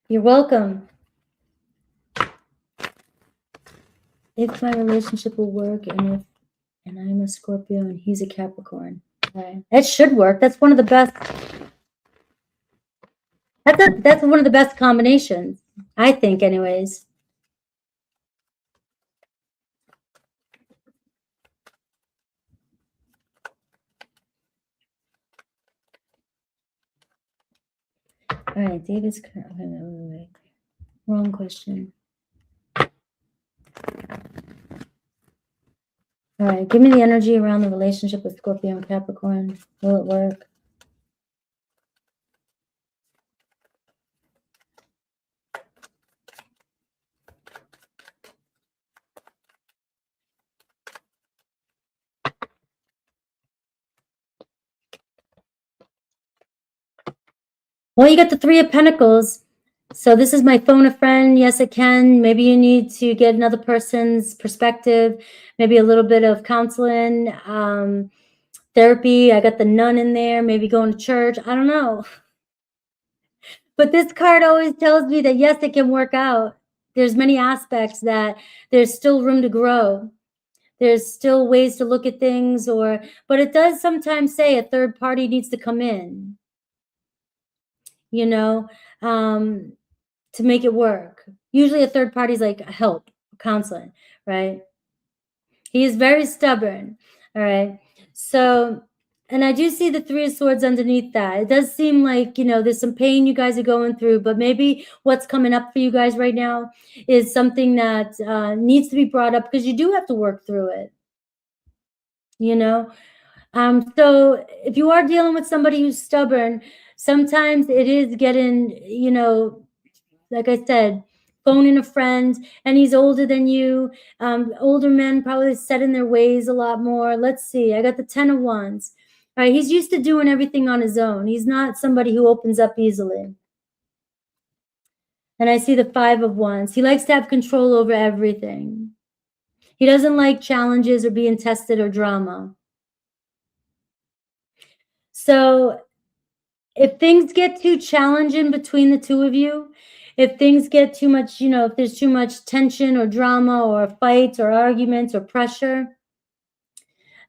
You're welcome. If my relationship will work, and I'm a Scorpio and he's a Capricorn. Right. That should work. That's one of the best. That's one of the best combinations, I think, anyways. All right, David's wrong question. All right, give me the energy around the relationship with Scorpio and Capricorn. Will it work? Well, you got the Three of Pentacles. So this is my phone a friend. Yes, it can. Maybe you need to get another person's perspective, maybe a little bit of counseling, therapy. I got the nun in there, maybe going to church. I don't know. But this card always tells me that, yes, it can work out. There's many aspects that there's still room to grow. There's still ways to look at things, but it does sometimes say a third party needs to come in, you know, to make it work. Usually a third party is like help, counseling, right? He is very stubborn, all right? So, and I do see the Three of Swords underneath that. It does seem like, you know, there's some pain you guys are going through, but maybe what's coming up for you guys right now is something that needs to be brought up, because you do have to work through it, you know? So if you are dealing with somebody who's stubborn, sometimes it is getting, you know, like I said, phoning a friend, and he's older than you. Older men probably set in their ways a lot more. Let's see. I got the 10 of Wands. All right. He's used to doing everything on his own. He's not somebody who opens up easily. And I see the 5 of Wands. He likes to have control over everything. He doesn't like challenges or being tested or drama. So if things get too challenging between the two of you, if things get too much, you know, if there's too much tension or drama or fights or arguments or pressure,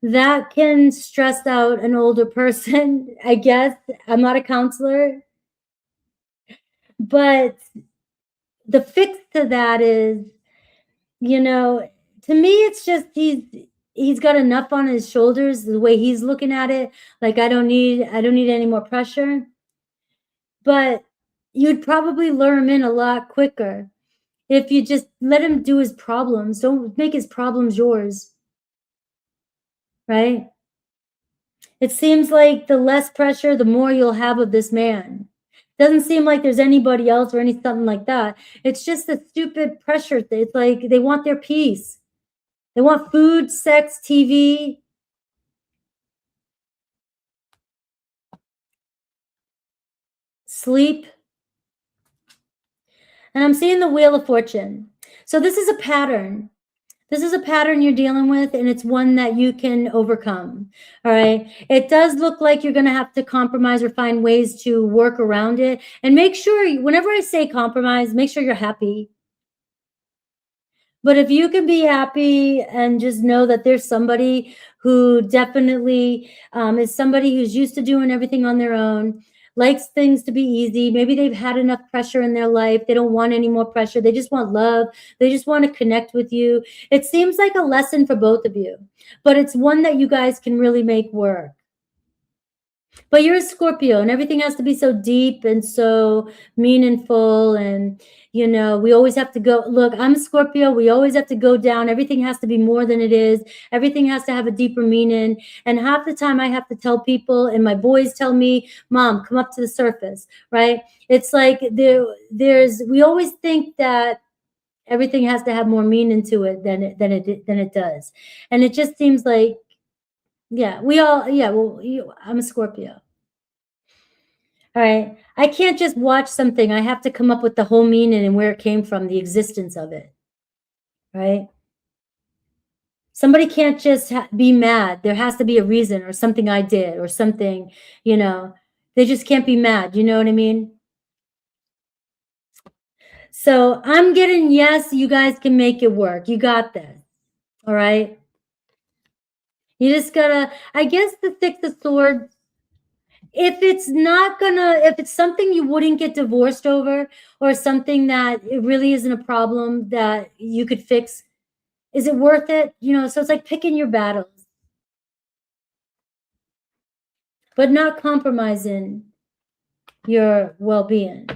that can stress out an older person, I guess. I'm not a counselor, but the fix to that is, you know, to me, it's just he's got enough on his shoulders, the way he's looking at it. Like, I don't need any more pressure. But you'd probably lure him in a lot quicker if you just let him do his problems. Don't make his problems yours, right? It seems like the less pressure, the more you'll have of this man. Doesn't seem like there's anybody else or anything like that. It's just a stupid pressure. It's like they want their peace. They want food, sex, TV, sleep. And I'm seeing the Wheel of Fortune. So this is a pattern. This is a pattern you're dealing with, and it's one that you can overcome. All right. It does look like you're going to have to compromise or find ways to work around it. And make sure, whenever I say compromise, make sure you're happy. But if you can be happy and just know that there's somebody who definitely is somebody who's used to doing everything on their own, likes things to be easy. Maybe they've had enough pressure in their life. They don't want any more pressure. They just want love. They just want to connect with you. It seems like a lesson for both of you, but it's one that you guys can really make work. But you're a Scorpio, and everything has to be so deep and so meaningful. And, you know, we always have to go, look, I'm a Scorpio. We always have to go down. Everything has to be more than it is. Everything has to have a deeper meaning. And half the time I have to tell people, and my boys tell me, Mom, come up to the surface, right? It's like we always think that everything has to have more meaning to it than it does. And it just seems like, yeah, I'm a Scorpio. All right. I can't just watch something. I have to come up with the whole meaning and where it came from, the existence of it. Right? Somebody can't just be mad. There has to be a reason or something I did or something, you know. They just can't be mad. You know what I mean? So I'm getting, yes, you guys can make it work. You got this. All right. You just gotta, I guess the Six of Swords, if it's something you wouldn't get divorced over, or something that it really isn't a problem that you could fix, is it worth it? You know, so it's like picking your battles, but not compromising your well-being.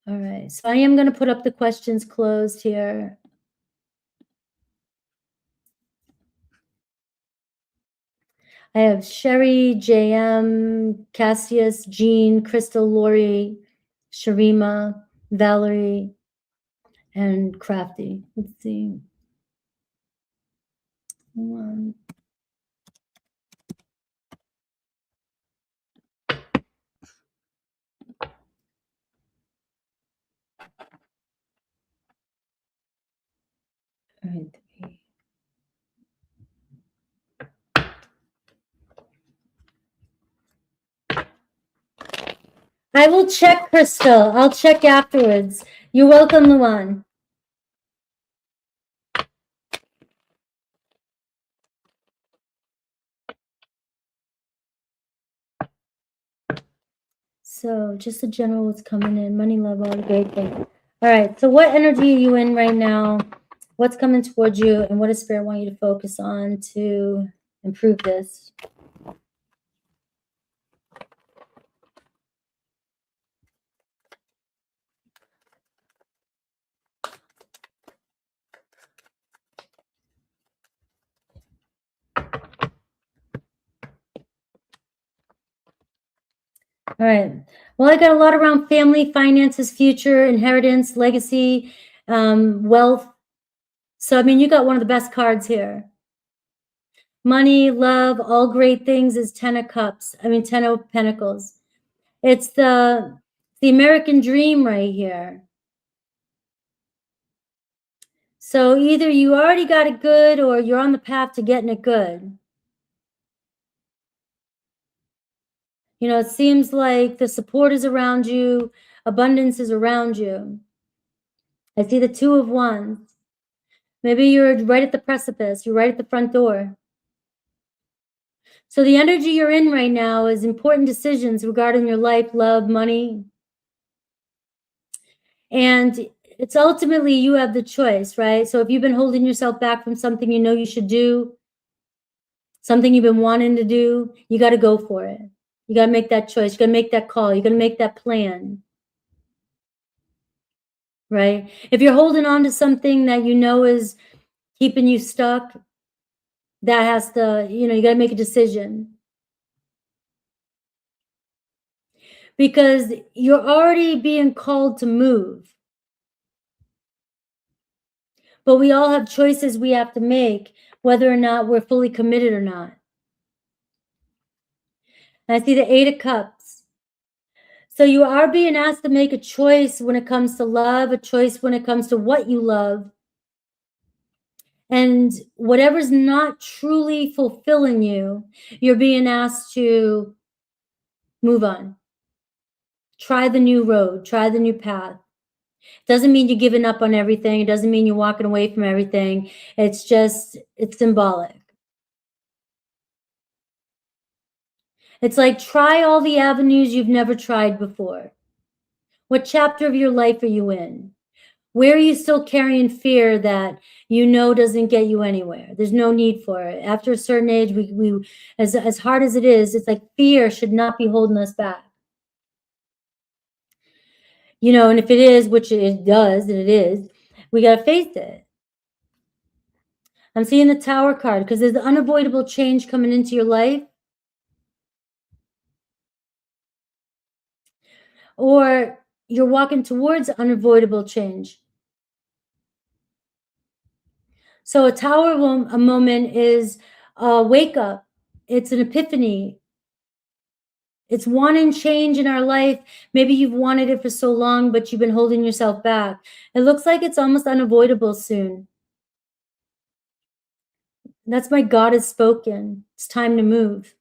All right, so I am going to put up the questions closed here. I have Sherry, JM, Cassius, Jean, Crystal, Lori, Sharima, Valerie, and Crafty. Let's see. One. All right. I will check, Crystal. I'll check afterwards. You're welcome, Luan. So just the general what's coming in. Money, love, all the great things. All right. So what energy are you in right now? What's coming towards you? And what does Spirit want you to focus on to improve this? All right. Well, I got a lot around family, finances, future, inheritance, legacy, wealth. So, I mean, you got one of the best cards here. Money, love, all great things is 10 of cups. I mean, 10 of pentacles. It's the American dream right here. So either you already got it good or you're on the path to getting it good. You know, it seems like the support is around you, abundance is around you. I see the Two of Wands. Maybe you're right at the precipice, you're right at the front door. So the energy you're in right now is important decisions regarding your life, love, money. And it's ultimately you have the choice, right? So if you've been holding yourself back from something you know you should do, something you've been wanting to do, you got to go for it. You got to make that choice. You got to make that call. You got to make that plan. Right? If you're holding on to something that you know is keeping you stuck, that has to, you know, you got to make a decision. Because you're already being called to move. But we all have choices we have to make, whether or not we're fully committed or not. And I see the Eight of Cups. So you are being asked to make a choice when it comes to love, a choice when it comes to what you love. And whatever's not truly fulfilling you, you're being asked to move on. Try the new road, try the new path. Doesn't mean you're giving up on everything. It doesn't mean you're walking away from everything. It's just, it's symbolic. It's like, try all the avenues you've never tried before. What chapter of your life are you in? Where are you still carrying fear that you know doesn't get you anywhere? There's no need for it. After a certain age, we as hard as it is, it's like fear should not be holding us back. You know, and if it is, which it does, and it is, we got to face it. I'm seeing the Tower card because there's the unavoidable change coming into your life. Or you're walking towards unavoidable change. So a Tower a moment is a wake up. It's an epiphany. It's wanting change in our life. Maybe you've wanted it for so long, but you've been holding yourself back. It looks like it's almost unavoidable soon. That's my God has spoken. It's time to move.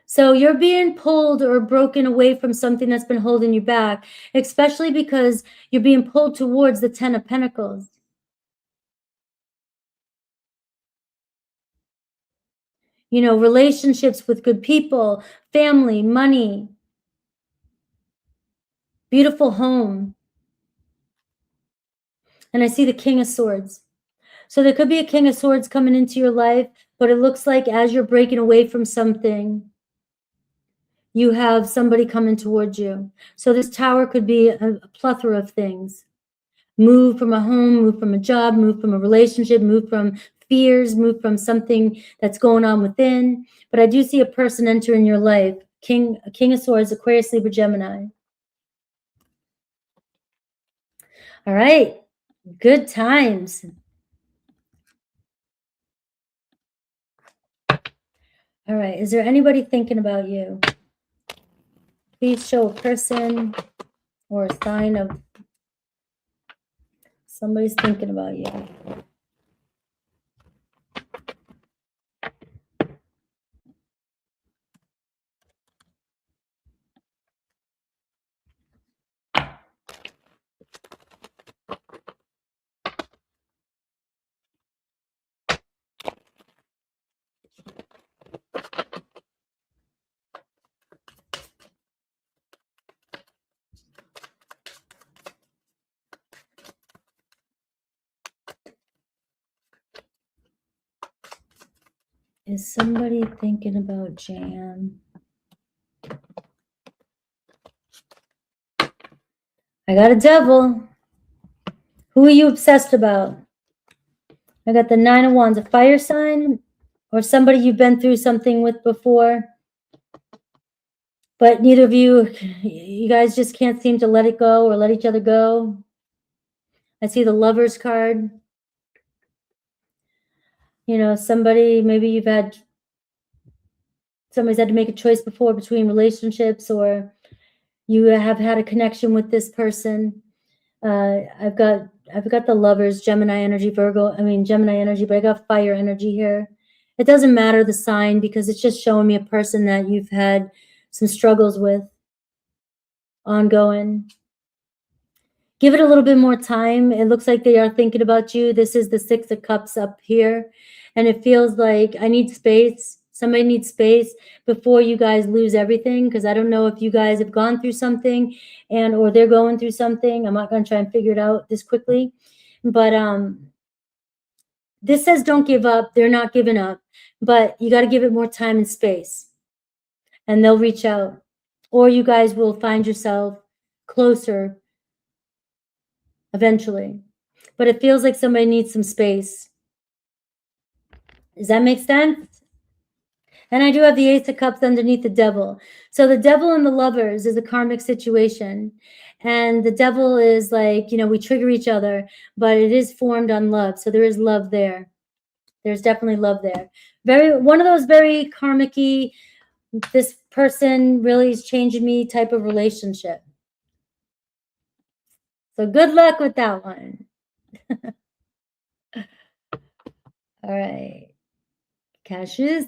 So you're being pulled or broken away from something that's been holding you back, especially because you're being pulled towards the 10 of Pentacles. You know, relationships with good people, family, money, beautiful home. And I see the King of Swords. So there could be a King of Swords coming into your life, but it looks like as you're breaking away from something, you have somebody coming towards you. So this Tower could be a plethora of things. Move from a home, move from a job, move from a relationship, move from fears, move from something that's going on within. But I do see a person entering your life. King of Swords, Aquarius, Libra, Gemini. All right. Good times. All right. Is there anybody thinking about you? Please show a person or a sign of somebody's thinking about you. Is somebody thinking about Jan? I got a Devil. Who are you obsessed about? I got the 9 of Wands, a fire sign, or somebody you've been through something with before, but neither of you guys just can't seem to let it go or let each other go. I see the Lovers card. You know, somebody, maybe somebody's had to make a choice before between relationships, or you have had a connection with this person. I've got the Lovers, Gemini energy, Gemini energy, but I got fire energy here. It doesn't matter the sign because it's just showing me a person that you've had some struggles with ongoing. Give it a little bit more time. It looks like they are thinking about you. This is the 6 of Cups up here. And it feels like I need space. Somebody needs space before you guys lose everything, because I don't know if you guys have gone through something or they're going through something. I'm not going to try and figure it out this quickly. But this says don't give up. They're not giving up. But you got to give it more time and space. And they'll reach out. Or you guys will find yourself closer eventually. But it feels like somebody needs some space. Does that make sense? And I do have the Ace of Cups underneath the Devil. So the Devil and the Lovers is a karmic situation. And the Devil is like, you know, we trigger each other, but it is formed on love. So there is love there. There's definitely love there. One of those very karmic-y, this person really is changing me type of relationship. So good luck with that one. All right. Cassius.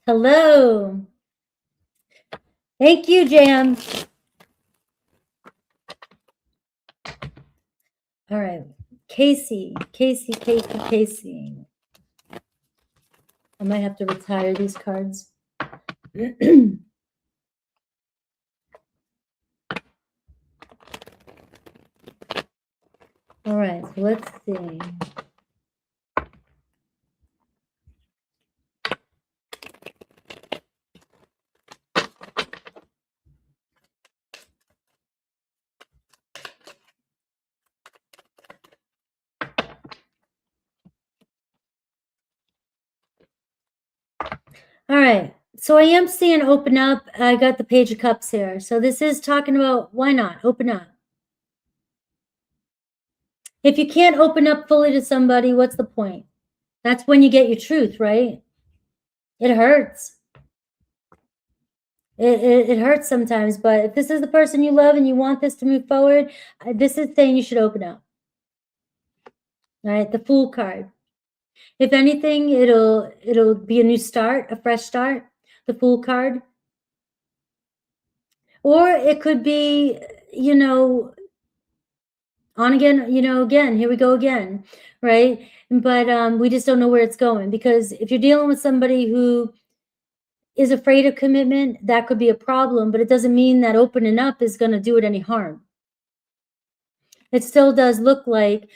Hello. Thank you, Jam. All right. Casey. I might have to retire these cards. All right, so let's see. All right, so I am seeing open up. I got the Page of Cups here. So this is talking about why not open up. If you can't open up fully to somebody, what's the point? That's when you get your truth, right? It hurts. It hurts sometimes, but if this is the person you love and you want this to move forward, this is saying you should open up. All right, the Fool card. If anything, it'll be a new start, a fresh start, the Fool card. Or it could be, you know, on again, you know, again, here we go again, right? But we just don't know where it's going, because if you're dealing with somebody who is afraid of commitment, that could be a problem, but it doesn't mean that opening up is going to do it any harm. It still does look like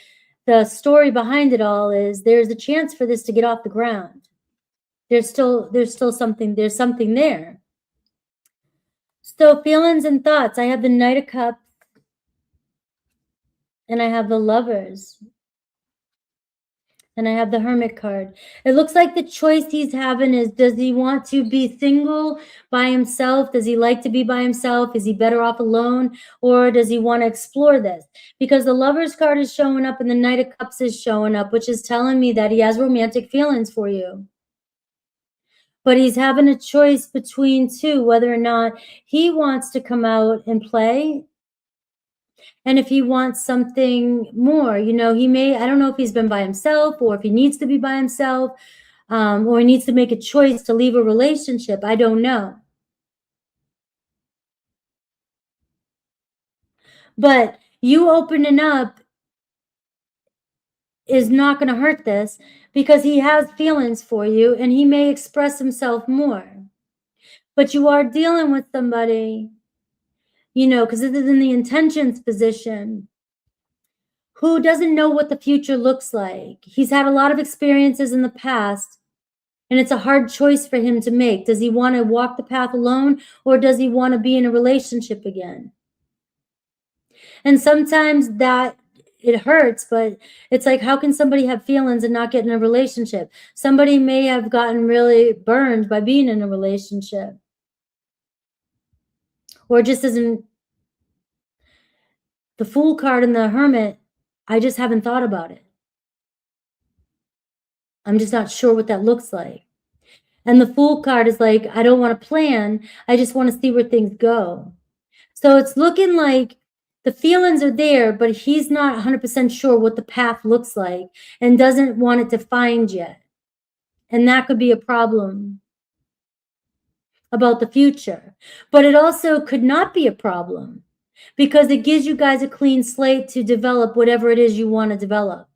the story behind it all is there's a chance for this to get off the ground. There's still something, there's something there. So feelings and thoughts, I have the Knight of Cups and I have the Lovers. And I have the Hermit card. It looks like the choice he's having is, does he want to be single by himself? Does he like to be by himself? Is he better off alone? Or does he want to explore this? Because the Lovers card is showing up and the Knight of Cups is showing up, which is telling me that he has romantic feelings for you. But he's having a choice between two, whether or not he wants to come out and play. And if he wants something more, you know, he may, I don't know if he's been by himself or if he needs to be by himself, or he needs to make a choice to leave a relationship. I don't know. But you opening up is not going to hurt this, because he has feelings for you and he may express himself more. But you are dealing with somebody, you know, because this is in the intentions position, who doesn't know what the future looks like. He's had a lot of experiences in the past, and it's a hard choice for him to make. Does he want to walk the path alone, or does he want to be in a relationship again? And sometimes that it hurts, but it's like, how can somebody have feelings and not get in a relationship? Somebody may have gotten really burned by being in a relationship, or just isn't. The Fool card and the Hermit, I just haven't thought about it. I'm just not sure what that looks like. And the Fool card is like, I don't want to plan. I just want to see where things go. So it's looking like the feelings are there, but he's not 100% sure what the path looks like and doesn't want it defined yet. And that could be a problem about the future. But it also could not be a problem, because it gives you guys a clean slate to develop whatever it is you want to develop.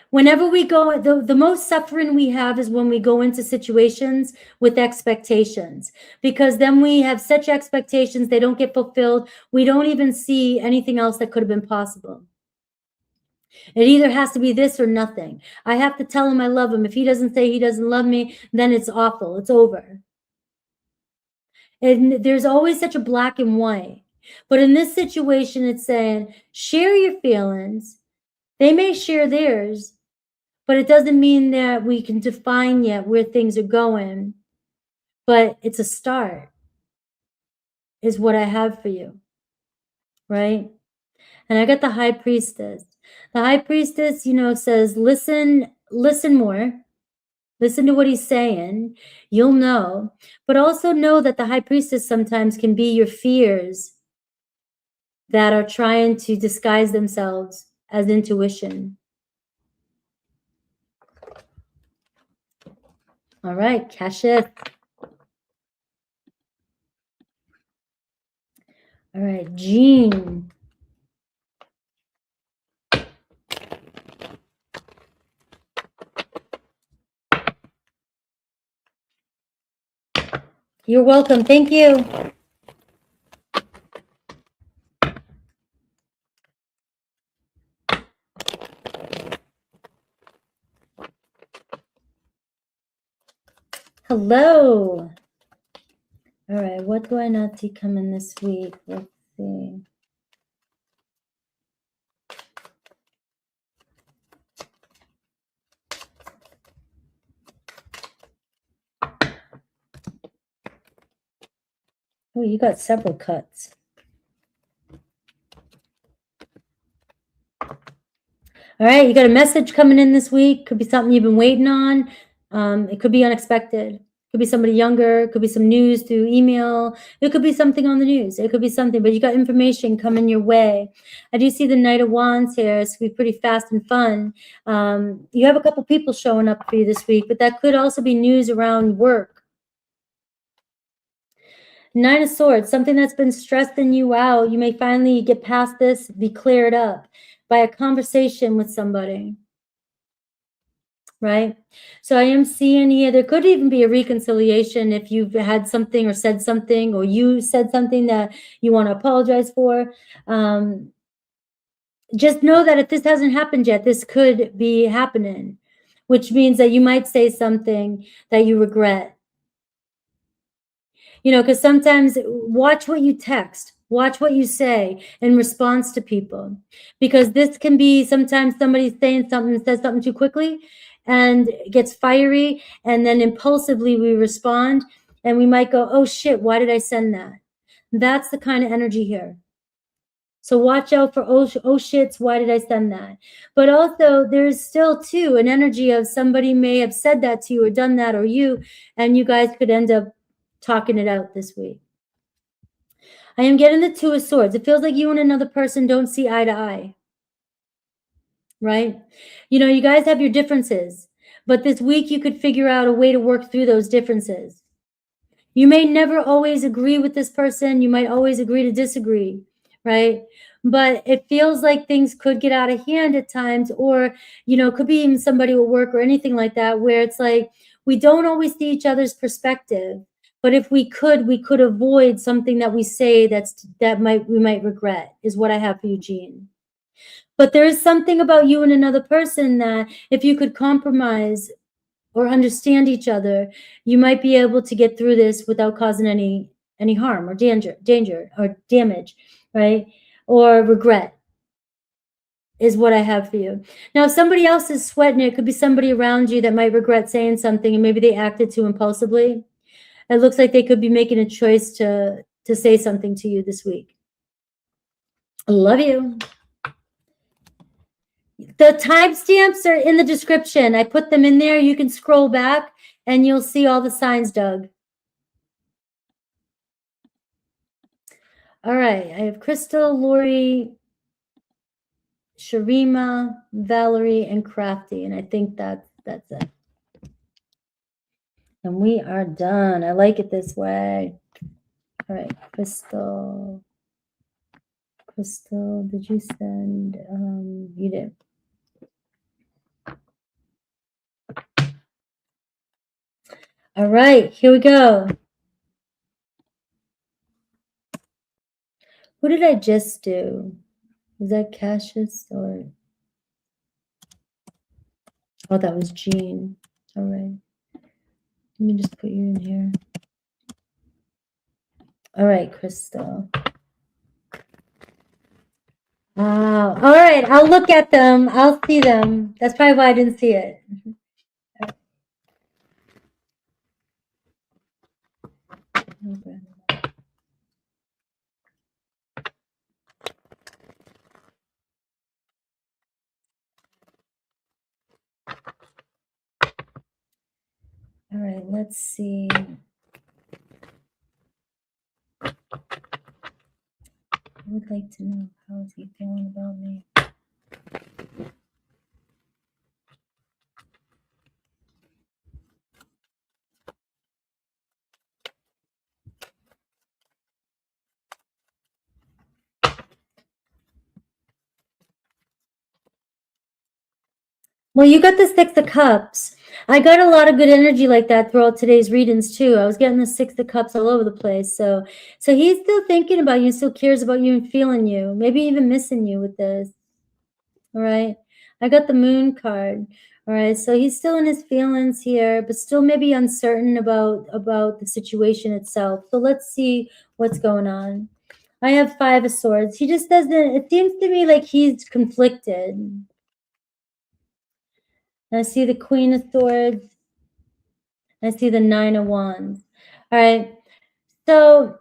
Whenever we go, the most suffering we have is when we go into situations with expectations, because then we have such expectations, they don't get fulfilled. We don't even see anything else that could have been possible. It either has to be this or nothing. I have to tell him I love him. If he doesn't say he doesn't love me, then it's awful. It's over. And there's always such a black and white. But in this situation, it's saying, share your feelings. They may share theirs, but it doesn't mean that we can define yet where things are going. But it's a start, is what I have for you, right? And I got the High Priestess. The High Priestess, says, listen more. Listen to what he's saying. You'll know. But also know that the High Priestess sometimes can be your fears that are trying to disguise themselves as intuition. All right, Kashif. All right, Jean. You're welcome. Thank you. Hello. All right, what do I not see coming this week? Let's see. Oh, you got several cuts. All right, you got a message coming in this week. Could be something you've been waiting on. It could be unexpected. It could be somebody younger. It could be some news through email. It could be something on the news. It could be something, but you got information coming your way. I do see the Knight of Wands here. It's going to be pretty fast and fun. You have a couple people showing up for you this week, but that could also be news around work. Nine of Swords, something that's been stressing you out. You may finally get past this, be cleared up by a conversation with somebody, right? So I am seeing here, there could even be a reconciliation if you've had something or said something, or you said something that you want to apologize for. Just know that if this hasn't happened yet, this could be happening, which means that you might say something that you regret. Because sometimes watch what you text, watch what you say in response to people, because this can be sometimes somebody's saying something, says something too quickly and gets fiery, and then impulsively we respond and we might go, oh shit, why did I send that? That's the kind of energy here. So watch out for, oh shits, why did I send that? But also there's still too an energy of somebody may have said that to you or done that, or you, and you guys could end up talking it out this week. I am getting the Two of Swords. It feels like you and another person don't see eye to eye, right? You guys have your differences, but this week you could figure out a way to work through those differences. You may never always agree with this person. You might always agree to disagree, right? But it feels like things could get out of hand at times, or, it could be even somebody at work or anything like that, where it's like, we don't always see each other's perspective. But if we could avoid something that we say we might regret, is what I have for you, Jean. But there is something about you and another person that if you could compromise or understand each other, you might be able to get through this without causing any harm or danger or damage, right? Or regret, is what I have for you. Now, if somebody else is sweating it, could be somebody around you that might regret saying something and maybe they acted too impulsively. It looks like they could be making a choice to say something to you this week. I love you. The timestamps are in the description. I put them in there. You can scroll back and you'll see all the signs, Doug. All right. I have Crystal, Lori, Sharima, Valerie, and Crafty. And I think that's it. And we are done. I like it this way. All right, Crystal. Crystal, did you send? You did. All right, here we go. Who did I just do? Was that Cassius or? Oh, that was Jean. All right. Let me just put you in here. All right, Crystal. All right, I'll look at them. I'll see them. That's probably why I didn't see it. Okay. All right, let's see. I would like to know, how is he feeling about me? Well, you got the Six of Cups. I got a lot of good energy like that throughout today's readings too. I was getting the Six of Cups all over the place. So he's still thinking about you, still cares about you and feeling you, maybe even missing you with this. All right. I got the Moon card. All right. So he's still in his feelings here, but still maybe uncertain about the situation itself. So let's see what's going on. I have Five of Swords. He just doesn't, it seems to me like he's conflicted. I see the Queen of Swords. I see the Nine of Wands. All right. So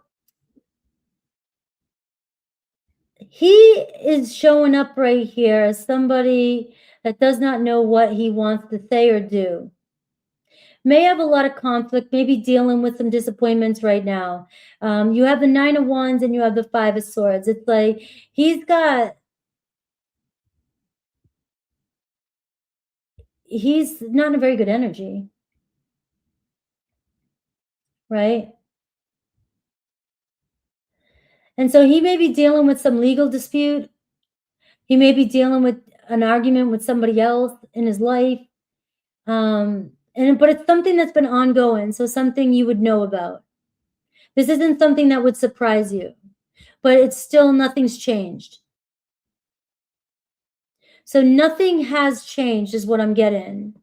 he is showing up right here as somebody that does not know what he wants to say or do. May have a lot of conflict, maybe dealing with some disappointments right now. You have the Nine of Wands and you have the Five of Swords. It's like he's not in a very good energy. Right? And so he may be dealing with some legal dispute. He may be dealing with an argument with somebody else in his life. But it's something that's been ongoing, so something you would know about. This isn't something that would surprise you, but it's still, nothing's changed. So nothing has changed is what I'm getting.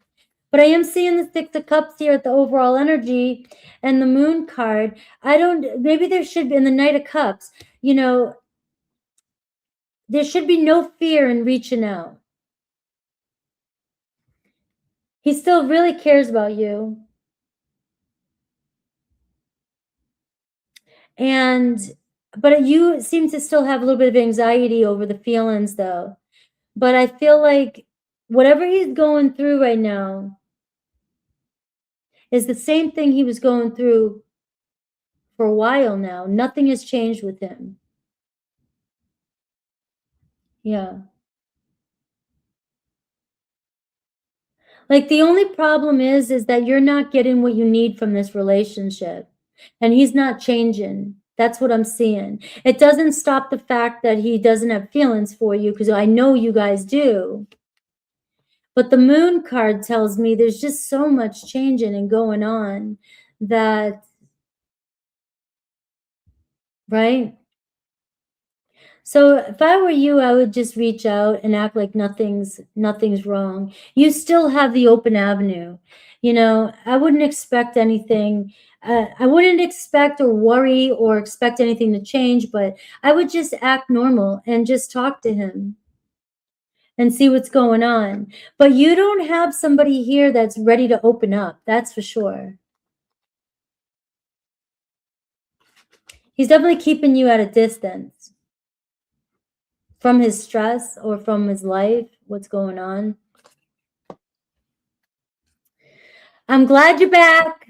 But I am seeing the Six of Cups here at the overall energy and the Moon card. Maybe there should be, in the Knight of Cups, you know, there should be no fear in reaching out. He still really cares about you. But you seem to still have a little bit of anxiety over the feelings though. But I feel like whatever he's going through right now is the same thing he was going through for a while now. Nothing has changed with him. Yeah. Like the only problem is that you're not getting what you need from this relationship and he's not changing. That's what I'm seeing. It doesn't stop the fact that he doesn't have feelings for you, because I know you guys do. But the Moon card tells me there's just so much changing and going on that, right? So if I were you, I would just reach out and act like nothing's wrong. You still have the open avenue. You know, I wouldn't expect anything. I wouldn't expect or worry or expect anything to change, but I would just act normal and just talk to him and see what's going on. But you don't have somebody here that's ready to open up. That's for sure. He's definitely keeping you at a distance from his stress or from his life, what's going on. I'm glad you're back.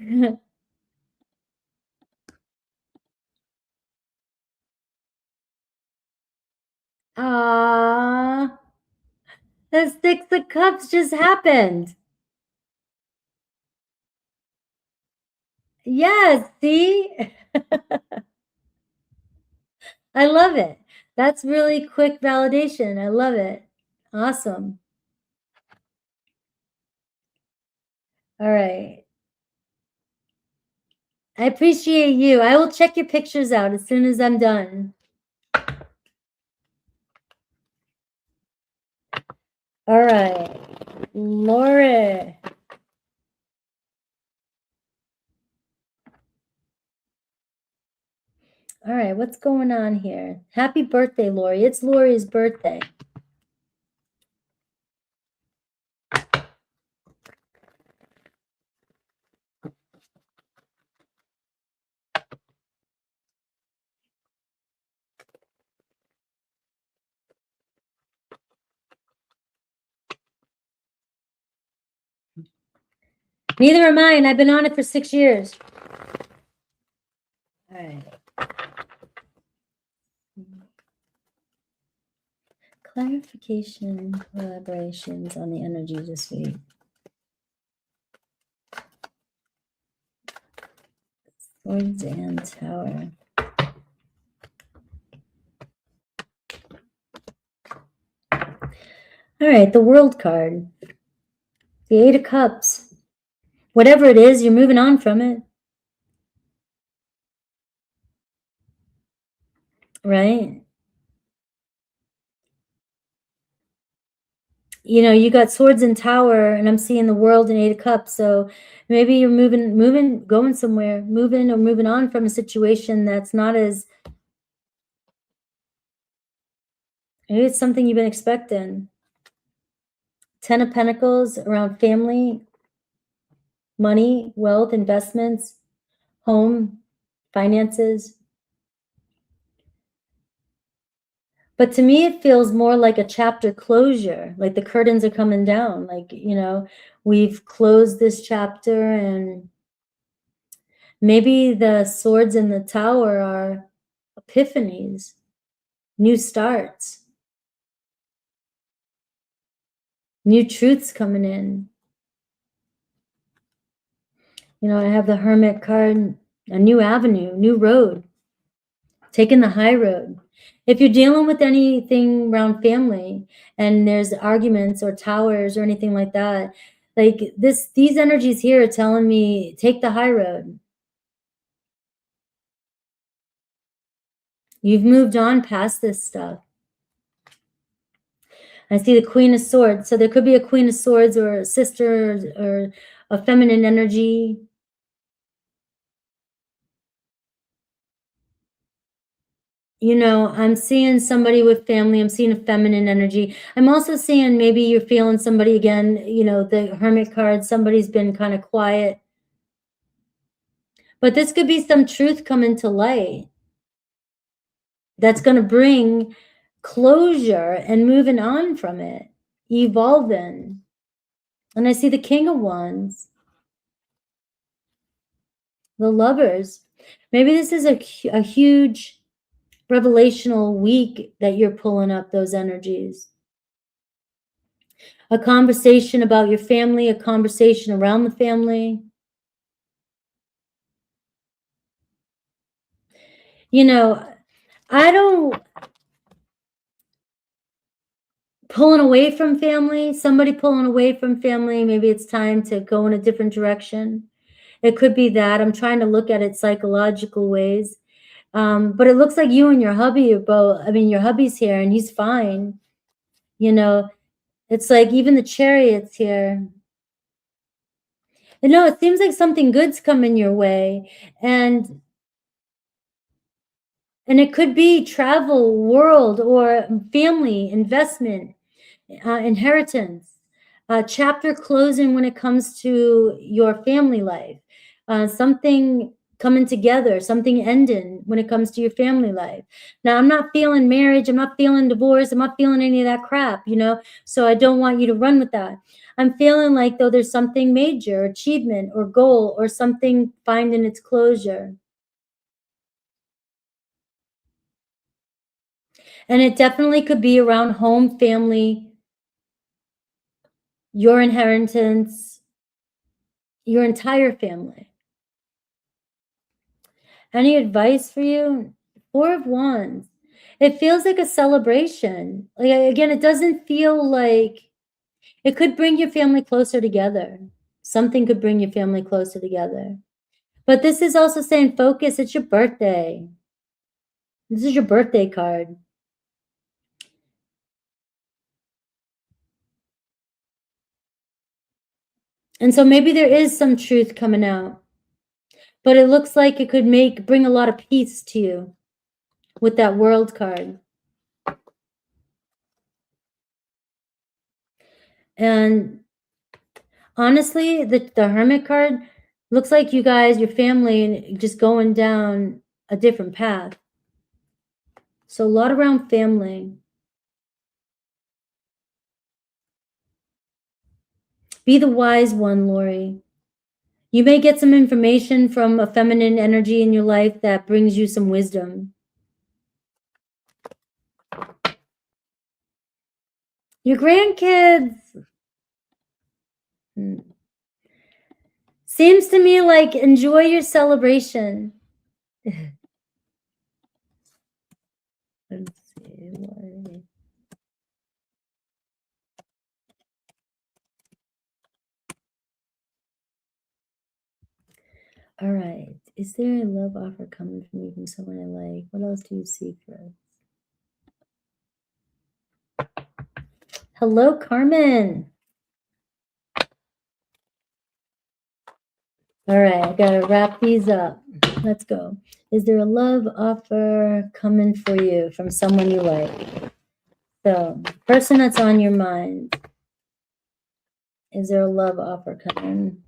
Ah, the Six of Cups just happened. Yes, see? I love it. That's really quick validation. I love it. Awesome. All right. I appreciate you. I will check your pictures out as soon as I'm done. All right. Laura. All right, what's going on here? Happy birthday, Lori. It's Lori's birthday. Neither am I, and I've been on it for 6 years. All right. Clarification, collaborations on the energy this week. Swords and Tower. All right, the World card. The Eight of Cups. Whatever it is, you're moving on from it. Right? You know, you got Swords and Tower, and I'm seeing the World and Eight of Cups. So maybe you're going somewhere, moving on from a situation that's not as, maybe it's something you've been expecting. 10 of Pentacles around family, money, wealth, investments, home, finances. But to me, it feels more like a chapter closure, like the curtains are coming down. Like, you know, we've closed this chapter, and maybe the Swords in the Tower are epiphanies, new starts, new truths coming in. You know, I have the Hermit card, a new avenue, new road, taking the high road. If you're dealing with anything around family and there's arguments or towers or anything like that, like these energies here are telling me, take the high road. You've moved on past this stuff. I see the Queen of Swords. So there could be a Queen of Swords or a sister or a feminine energy. You know, I'm seeing somebody with family. I'm seeing a feminine energy. I'm also seeing maybe you're feeling somebody again, you know, the Hermit card, somebody's been kind of quiet. But this could be some truth coming to light that's going to bring closure and moving on from it, evolving. And I see the King of Wands, the Lovers. Maybe this is a huge revelational week that you're pulling up those energies. A conversation about your family, a conversation around the family. You know, I don't pulling away from family, somebody pulling away from family. Maybe it's time to go in a different direction. It could be that. I'm trying to look at it psychological ways. But it looks like you and your hubby are both, I mean, your hubby's here and he's fine. You know, it's like even the Chariot's here. You know, it seems like something good's coming your way. And it could be travel, world, or family, investment, inheritance. Chapter closing when it comes to your family life. Something coming together, something ending when it comes to your family life. Now, I'm not feeling marriage. I'm not feeling divorce. I'm not feeling any of that crap, you know? So I don't want you to run with that. I'm feeling like though there's something major, achievement or goal or something finding its closure. And it definitely could be around home, family, your inheritance, your entire family. Any advice for you? Four of Wands. It feels like a celebration. Like, again, it doesn't feel like it could bring your family closer together. Something could bring your family closer together. But this is also saying focus. It's your birthday. This is your birthday card. And so maybe there is some truth coming out. But it looks like it could bring a lot of peace to you. with that World card. And honestly, the Hermit card looks like you guys, your family, just going down a different path. So a lot around family. Be the wise one, Lori. You may get some information from a feminine energy in your life that brings you some wisdom. Your grandkids. Seems to me like enjoy your celebration. Let's see. All right. Is there a love offer coming from you from someone I like? What else do you see for us? Hello, Carmen. All right, I gotta wrap these up. Let's go. Is there a love offer coming for you from someone you like? So, person that's on your mind. Is there a love offer coming?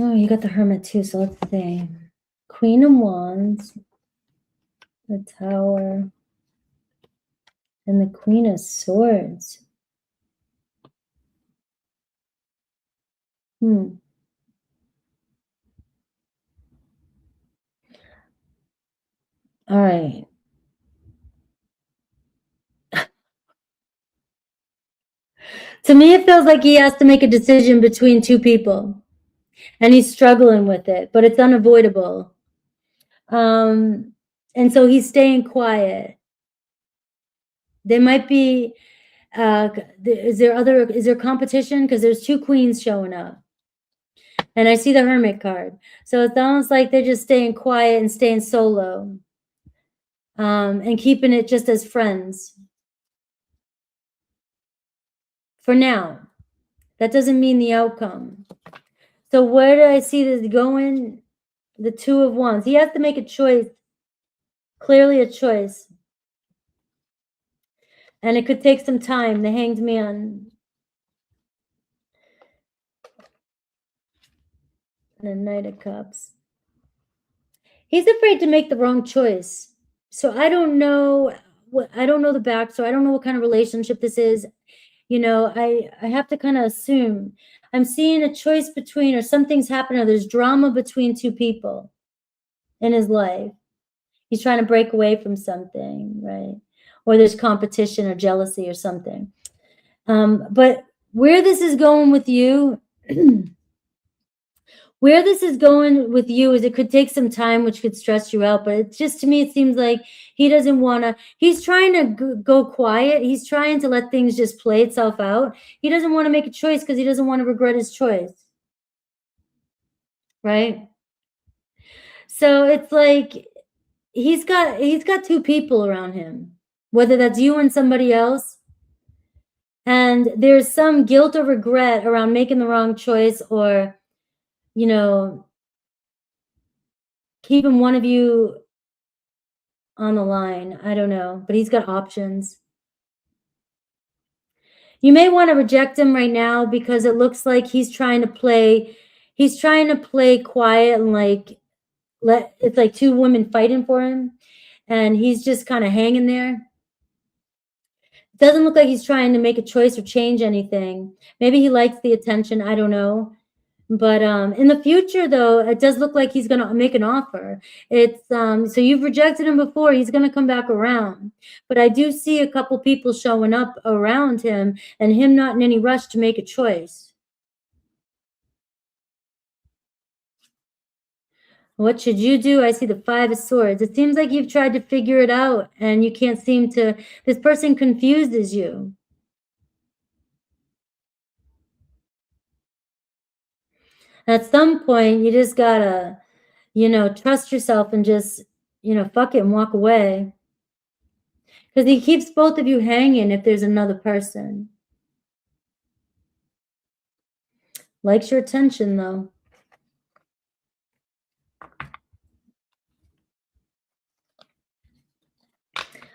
Oh, you got the Hermit too, so let's see. Queen of Wands, the Tower, and the Queen of Swords. All right. To me, it feels like he has to make a decision between two people, and he's struggling with it, but it's unavoidable. And so he's staying quiet. There might be, is there competition? Because there's two queens showing up. And I see the Hermit card. So it's almost like they're just staying quiet and staying solo. And keeping it just as friends. For now. That doesn't mean the outcome. So where do I see this going? The Two of Wands. He has to make a choice. Clearly a choice. And it could take some time. The Hanged Man. And the Knight of Cups. He's afraid to make the wrong choice. So I don't know I don't know the back, so I don't know what kind of relationship this is. You know, I have to kind of assume. I'm seeing a choice between, or something's happening, or there's drama between two people in his life. He's trying to break away from something, right? Or there's competition or jealousy or something. But where this is going with you, is it could take some time, which could stress you out. But it's just, to me, it seems like he doesn't want to. He's trying to go quiet. He's trying to let things just play itself out. He doesn't want to make a choice because he doesn't want to regret his choice. Right? So it's like he's got two people around him, whether that's you and somebody else. And there's some guilt or regret around making the wrong choice, or, you know, keeping one of you on the line. I don't know, but he's got options. You may want to reject him right now because it looks like he's trying to play quiet and like it's like two women fighting for him, and he's just kind of hanging there. It doesn't look like he's trying to make a choice or change anything. Maybe he likes the attention, I don't know. But in the future, though, it does look like he's going to make an offer. It's so you've rejected him before. He's going to come back around. But I do see a couple people showing up around him, and him not in any rush to make a choice. What should you do? I see the Five of Swords. It seems like you've tried to figure it out, and you can't seem to. This person confuses you. At some point, you just gotta, you know, trust yourself and just, you know, fuck it and walk away. Because he keeps both of you hanging if there's another person. Likes your attention, though.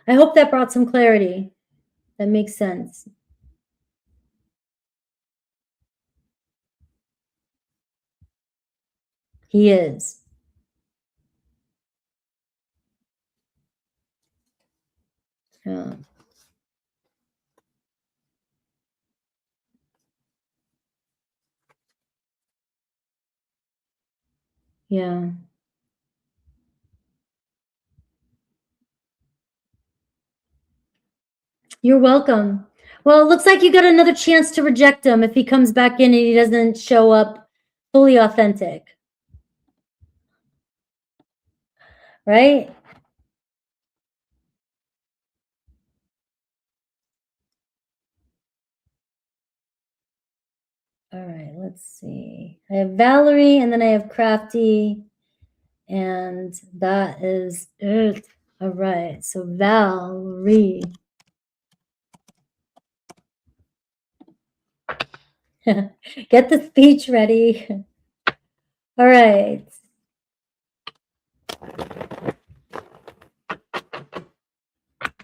I hope that brought some clarity. That makes sense. He is. Yeah. Yeah. You're welcome. Well, it looks like you got another chance to reject him if he comes back in and he doesn't show up fully authentic. Right? All right, let's see. I have Valerie and then I have Crafty, and that is it. All right, so Valerie. Get the speech ready. All right.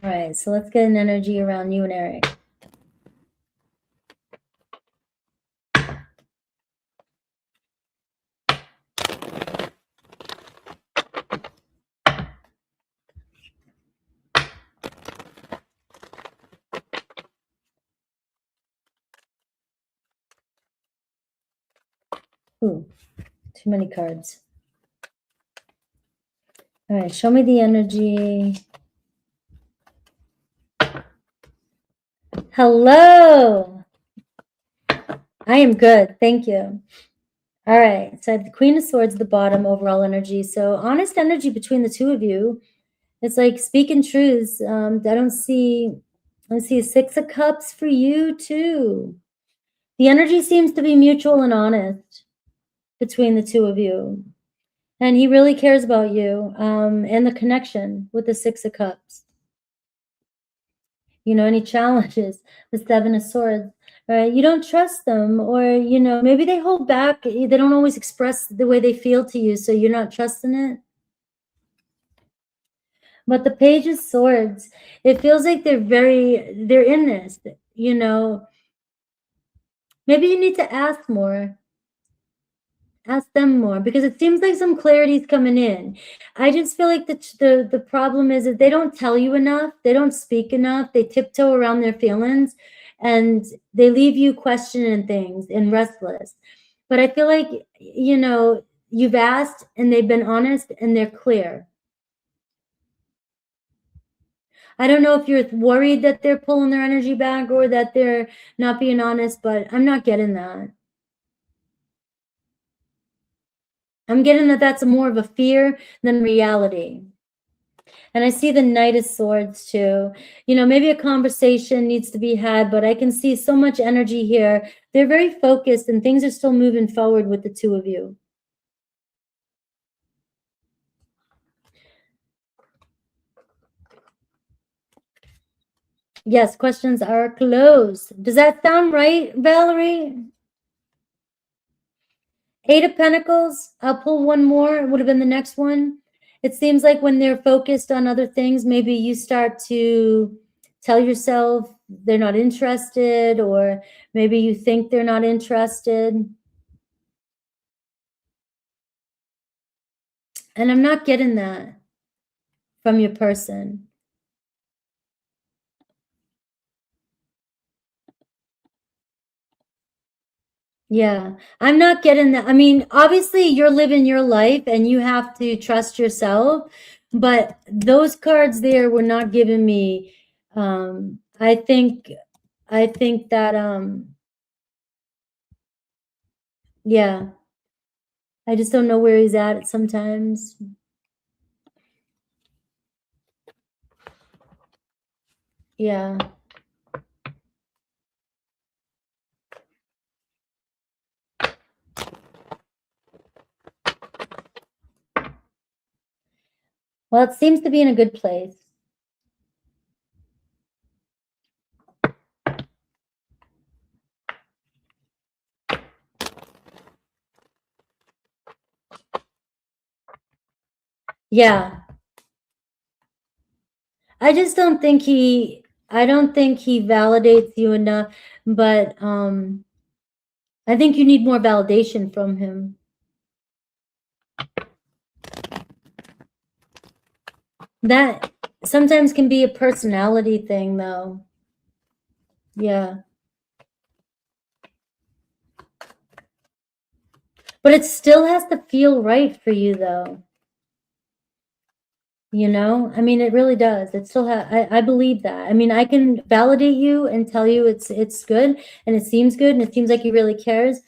All right, so let's get an energy around you and Eric. Ooh, too many cards. All right, show me the energy. Hello. I am good. Thank you. All right. So I have the Queen of Swords at the bottom, overall energy. So honest energy between the two of you. It's like speaking truths. I don't see a Six of Cups for you too. The energy seems to be mutual and honest between the two of you. And he really cares about you and the connection with the Six of Cups. You know, any challenges, the Seven of Swords, right? You don't trust them, or, you know, maybe they hold back. They don't always express the way they feel to you, so you're not trusting it. But the Page of Swords, it feels like they're in this, you know. Maybe you need to ask more. Ask them more, because it seems like some clarity is coming in. I just feel like the problem is that they don't tell you enough. They don't speak enough. They tiptoe around their feelings and they leave you questioning things and restless. But I feel like, you know, you've asked and they've been honest and they're clear. I don't know if you're worried that they're pulling their energy back or that they're not being honest, but I'm not getting that. I'm getting that that's more of a fear than reality. And I see the Knight of Swords too. You know, maybe a conversation needs to be had, but I can see so much energy here. They're very focused and things are still moving forward with the two of you. Yes, questions are closed. Does that sound right, Valerie? Eight of Pentacles. I'll pull one more. It would have been the next one. It seems like when they're focused on other things, maybe you start to tell yourself they're not interested, or maybe you think they're not interested. And I'm not getting that from your person. Yeah, I'm not getting that. I mean, obviously you're living your life and you have to trust yourself, but those cards there were not giving me, I think that, yeah, I just don't know where he's at sometimes. Yeah. Well, it seems to be in a good place. Yeah. I just don't think I don't think he validates you enough, but I think you need more validation from him. That sometimes can be a personality thing, though. Yeah. But it still has to feel right for you, though. You know, I mean, it really does. It still I believe that. I mean, I can validate you and tell you it's good and it seems good and it seems like he really cares.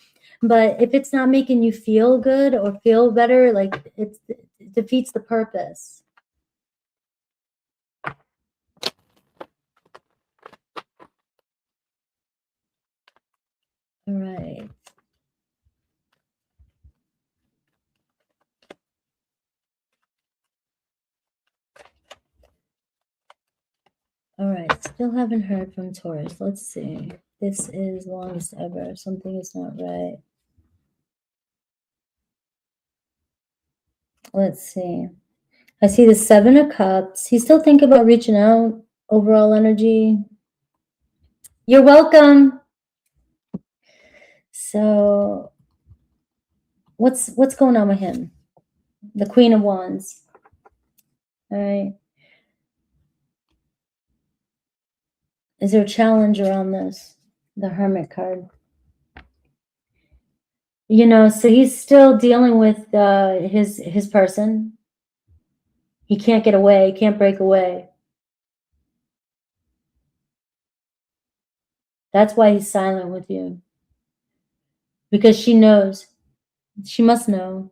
But if it's not making you feel good or feel better, like it defeats the purpose. All right. All right. Still haven't heard from Taurus. Let's see. This is longest ever. Something is not right. Let's see. I see the 7 of Cups. He's still thinking about reaching out. Overall energy. You're welcome. So what's going on with him? The Queen of Wands. All right. Is there a challenge around this? The Hermit card. You know, so he's still dealing with his person. He can't get away, can't break away. That's why he's silent with you. Because she knows. She must know.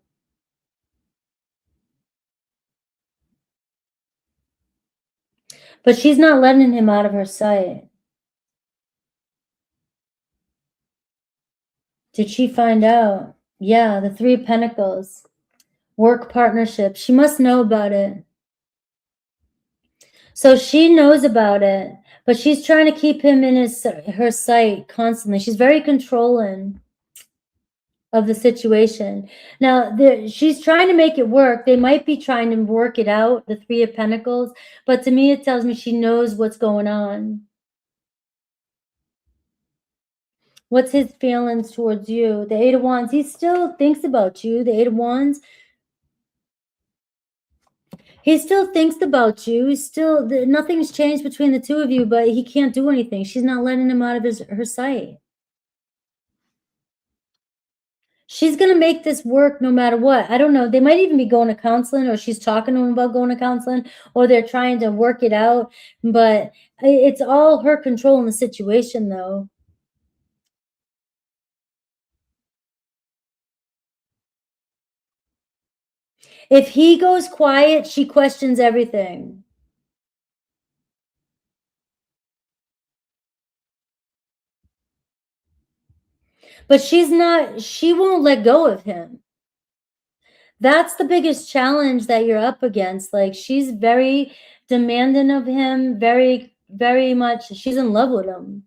But she's not letting him out of her sight. Did she find out? Yeah, the 3 of Pentacles. Work partnership. She must know about it. So she knows about it, but she's trying to keep him in her sight constantly. She's very controlling of the situation. Now, she's trying to make it work. They might be trying to work it out, the 3 of Pentacles, but to me, it tells me she knows what's going on. What's his feelings towards you? The 8 of Wands, he still thinks about you. The 8 of Wands, he still thinks about you. He's still, nothing's changed between the 2 of you, but he can't do anything. She's not letting him out of her sight. She's going to make this work no matter what. I don't know. They might even be going to counseling, or she's talking to him about going to counseling, or they're trying to work it out. But it's all her control in the situation, though. If he goes quiet, she questions everything. But she won't let go of him. That's the biggest challenge that you're up against. Like, she's very demanding of him, very, very much. She's in love with him.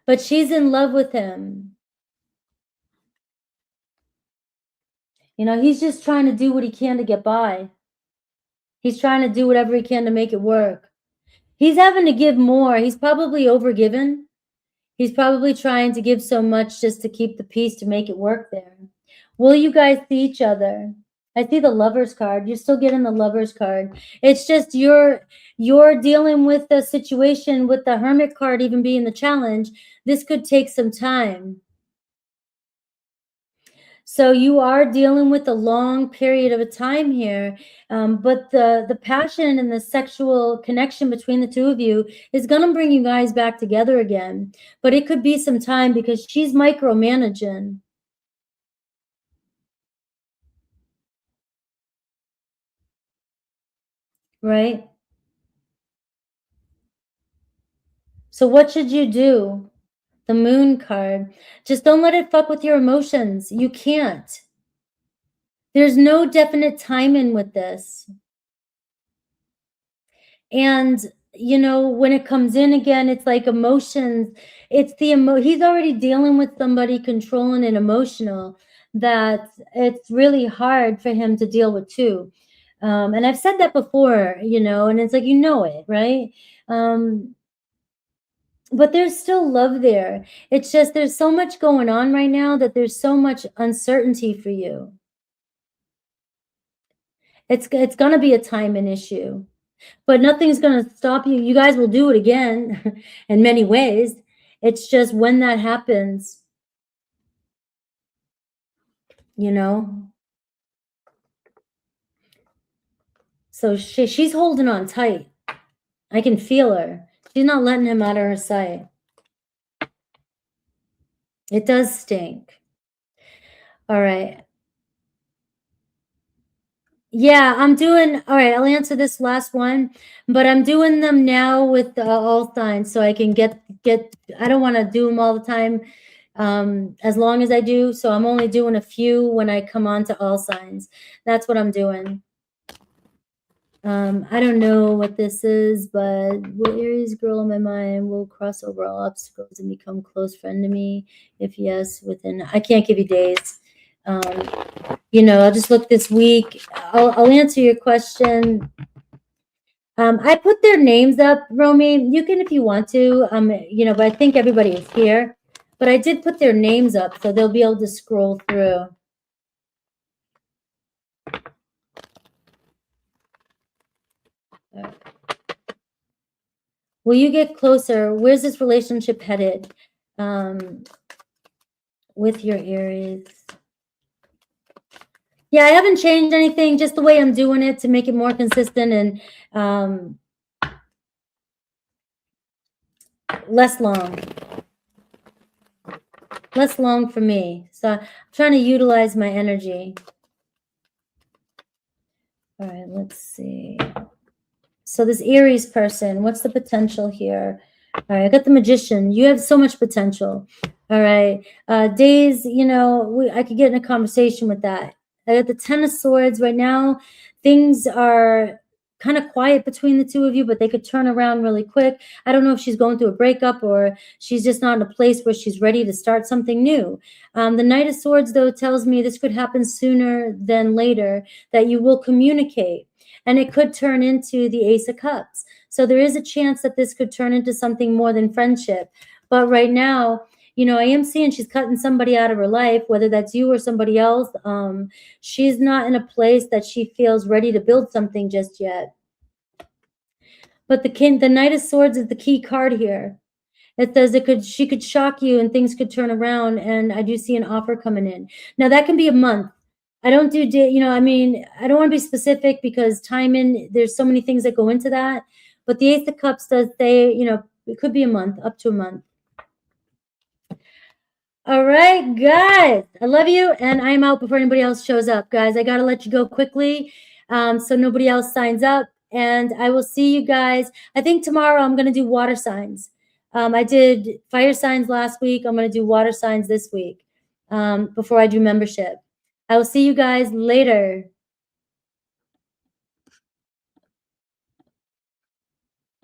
But she's in love with him. You know, he's just trying to do what he can to get by. He's trying to do whatever he can to make it work. He's having to give more. He's probably overgiven. He's probably trying to give so much just to keep the peace, to make it work there. Will you guys see each other? I see the Lovers card. You're still getting the Lovers card. It's just you're dealing with the situation with the Hermit card even being the challenge. This could take some time. So you are dealing with a long period of a time here, but the passion and the sexual connection between the 2 of you is going to bring you guys back together again. But it could be some time because she's micromanaging. Right? So what should you do? The Moon card. Just don't let it fuck with your emotions. You can't. There's no definite timing with this. And, you know, when it comes in again, it's like emotions. It's the he's already dealing with somebody controlling and emotional, that it's really hard for him to deal with too. And I've said that before, you know, and it's like, you know it, right? But there's still love there. It's just there's so much going on right now that there's so much uncertainty for you. It's going to be a timing issue, but nothing's going to stop you. You guys will do it again in many ways. It's just when that happens, you know. So she's holding on tight. I can feel her. She's not letting him out of her sight. It does stink. All right. Yeah, I'm doing, all right, I'll answer this last one, but I'm doing them now with all signs so I can get, I don't want to do them all the time as long as I do. So I'm only doing a few when I come on to all signs. That's what I'm doing. I don't know what this is, but will Aries girl in my mind will cross over all obstacles and become close friend to me? If yes, within, I can't give you days. You know, I'll just look this week. I'll answer your question. I put their names up, Romy. You can if you want to, you know, but I think everybody is here. But I did put their names up, so they'll be able to scroll through. Will you get closer? Where's this relationship headed with your Aries? Yeah, I haven't changed anything, just the way I'm doing it to make it more consistent and less long for me. So I'm trying to utilize my energy. All right, let's see. So this Aries person, what's the potential here? All right, I got the Magician. You have so much potential. All right. Days, you know, I could get in a conversation with that. I got the Ten of Swords right now. Things are kind of quiet between the two of you, but they could turn around really quick. I don't know if she's going through a breakup or she's just not in a place where she's ready to start something new. The Knight of Swords, though, tells me this could happen sooner than later, that you will communicate. And it could turn into the Ace of Cups. So there is a chance that this could turn into something more than friendship. But right now, you know, I am seeing she's cutting somebody out of her life, whether that's you or somebody else. She's not in a place that she feels ready to build something just yet. But the Knight of Swords is the key card here. It says she could shock you and things could turn around. And I do see an offer coming in. Now that can be a month. I don't do, you know, I mean, I don't want to be specific because timing, there's so many things that go into that. But the Ace of Cups does say, you know, it could be a month, up to a month. All right, guys, I love you. And I'm out before anybody else shows up, guys. I got to let you go quickly so nobody else signs up. And I will see you guys. I think tomorrow I'm going to do water signs. I did fire signs last week. I'm going to do water signs this week before I do membership. I will see you guys later.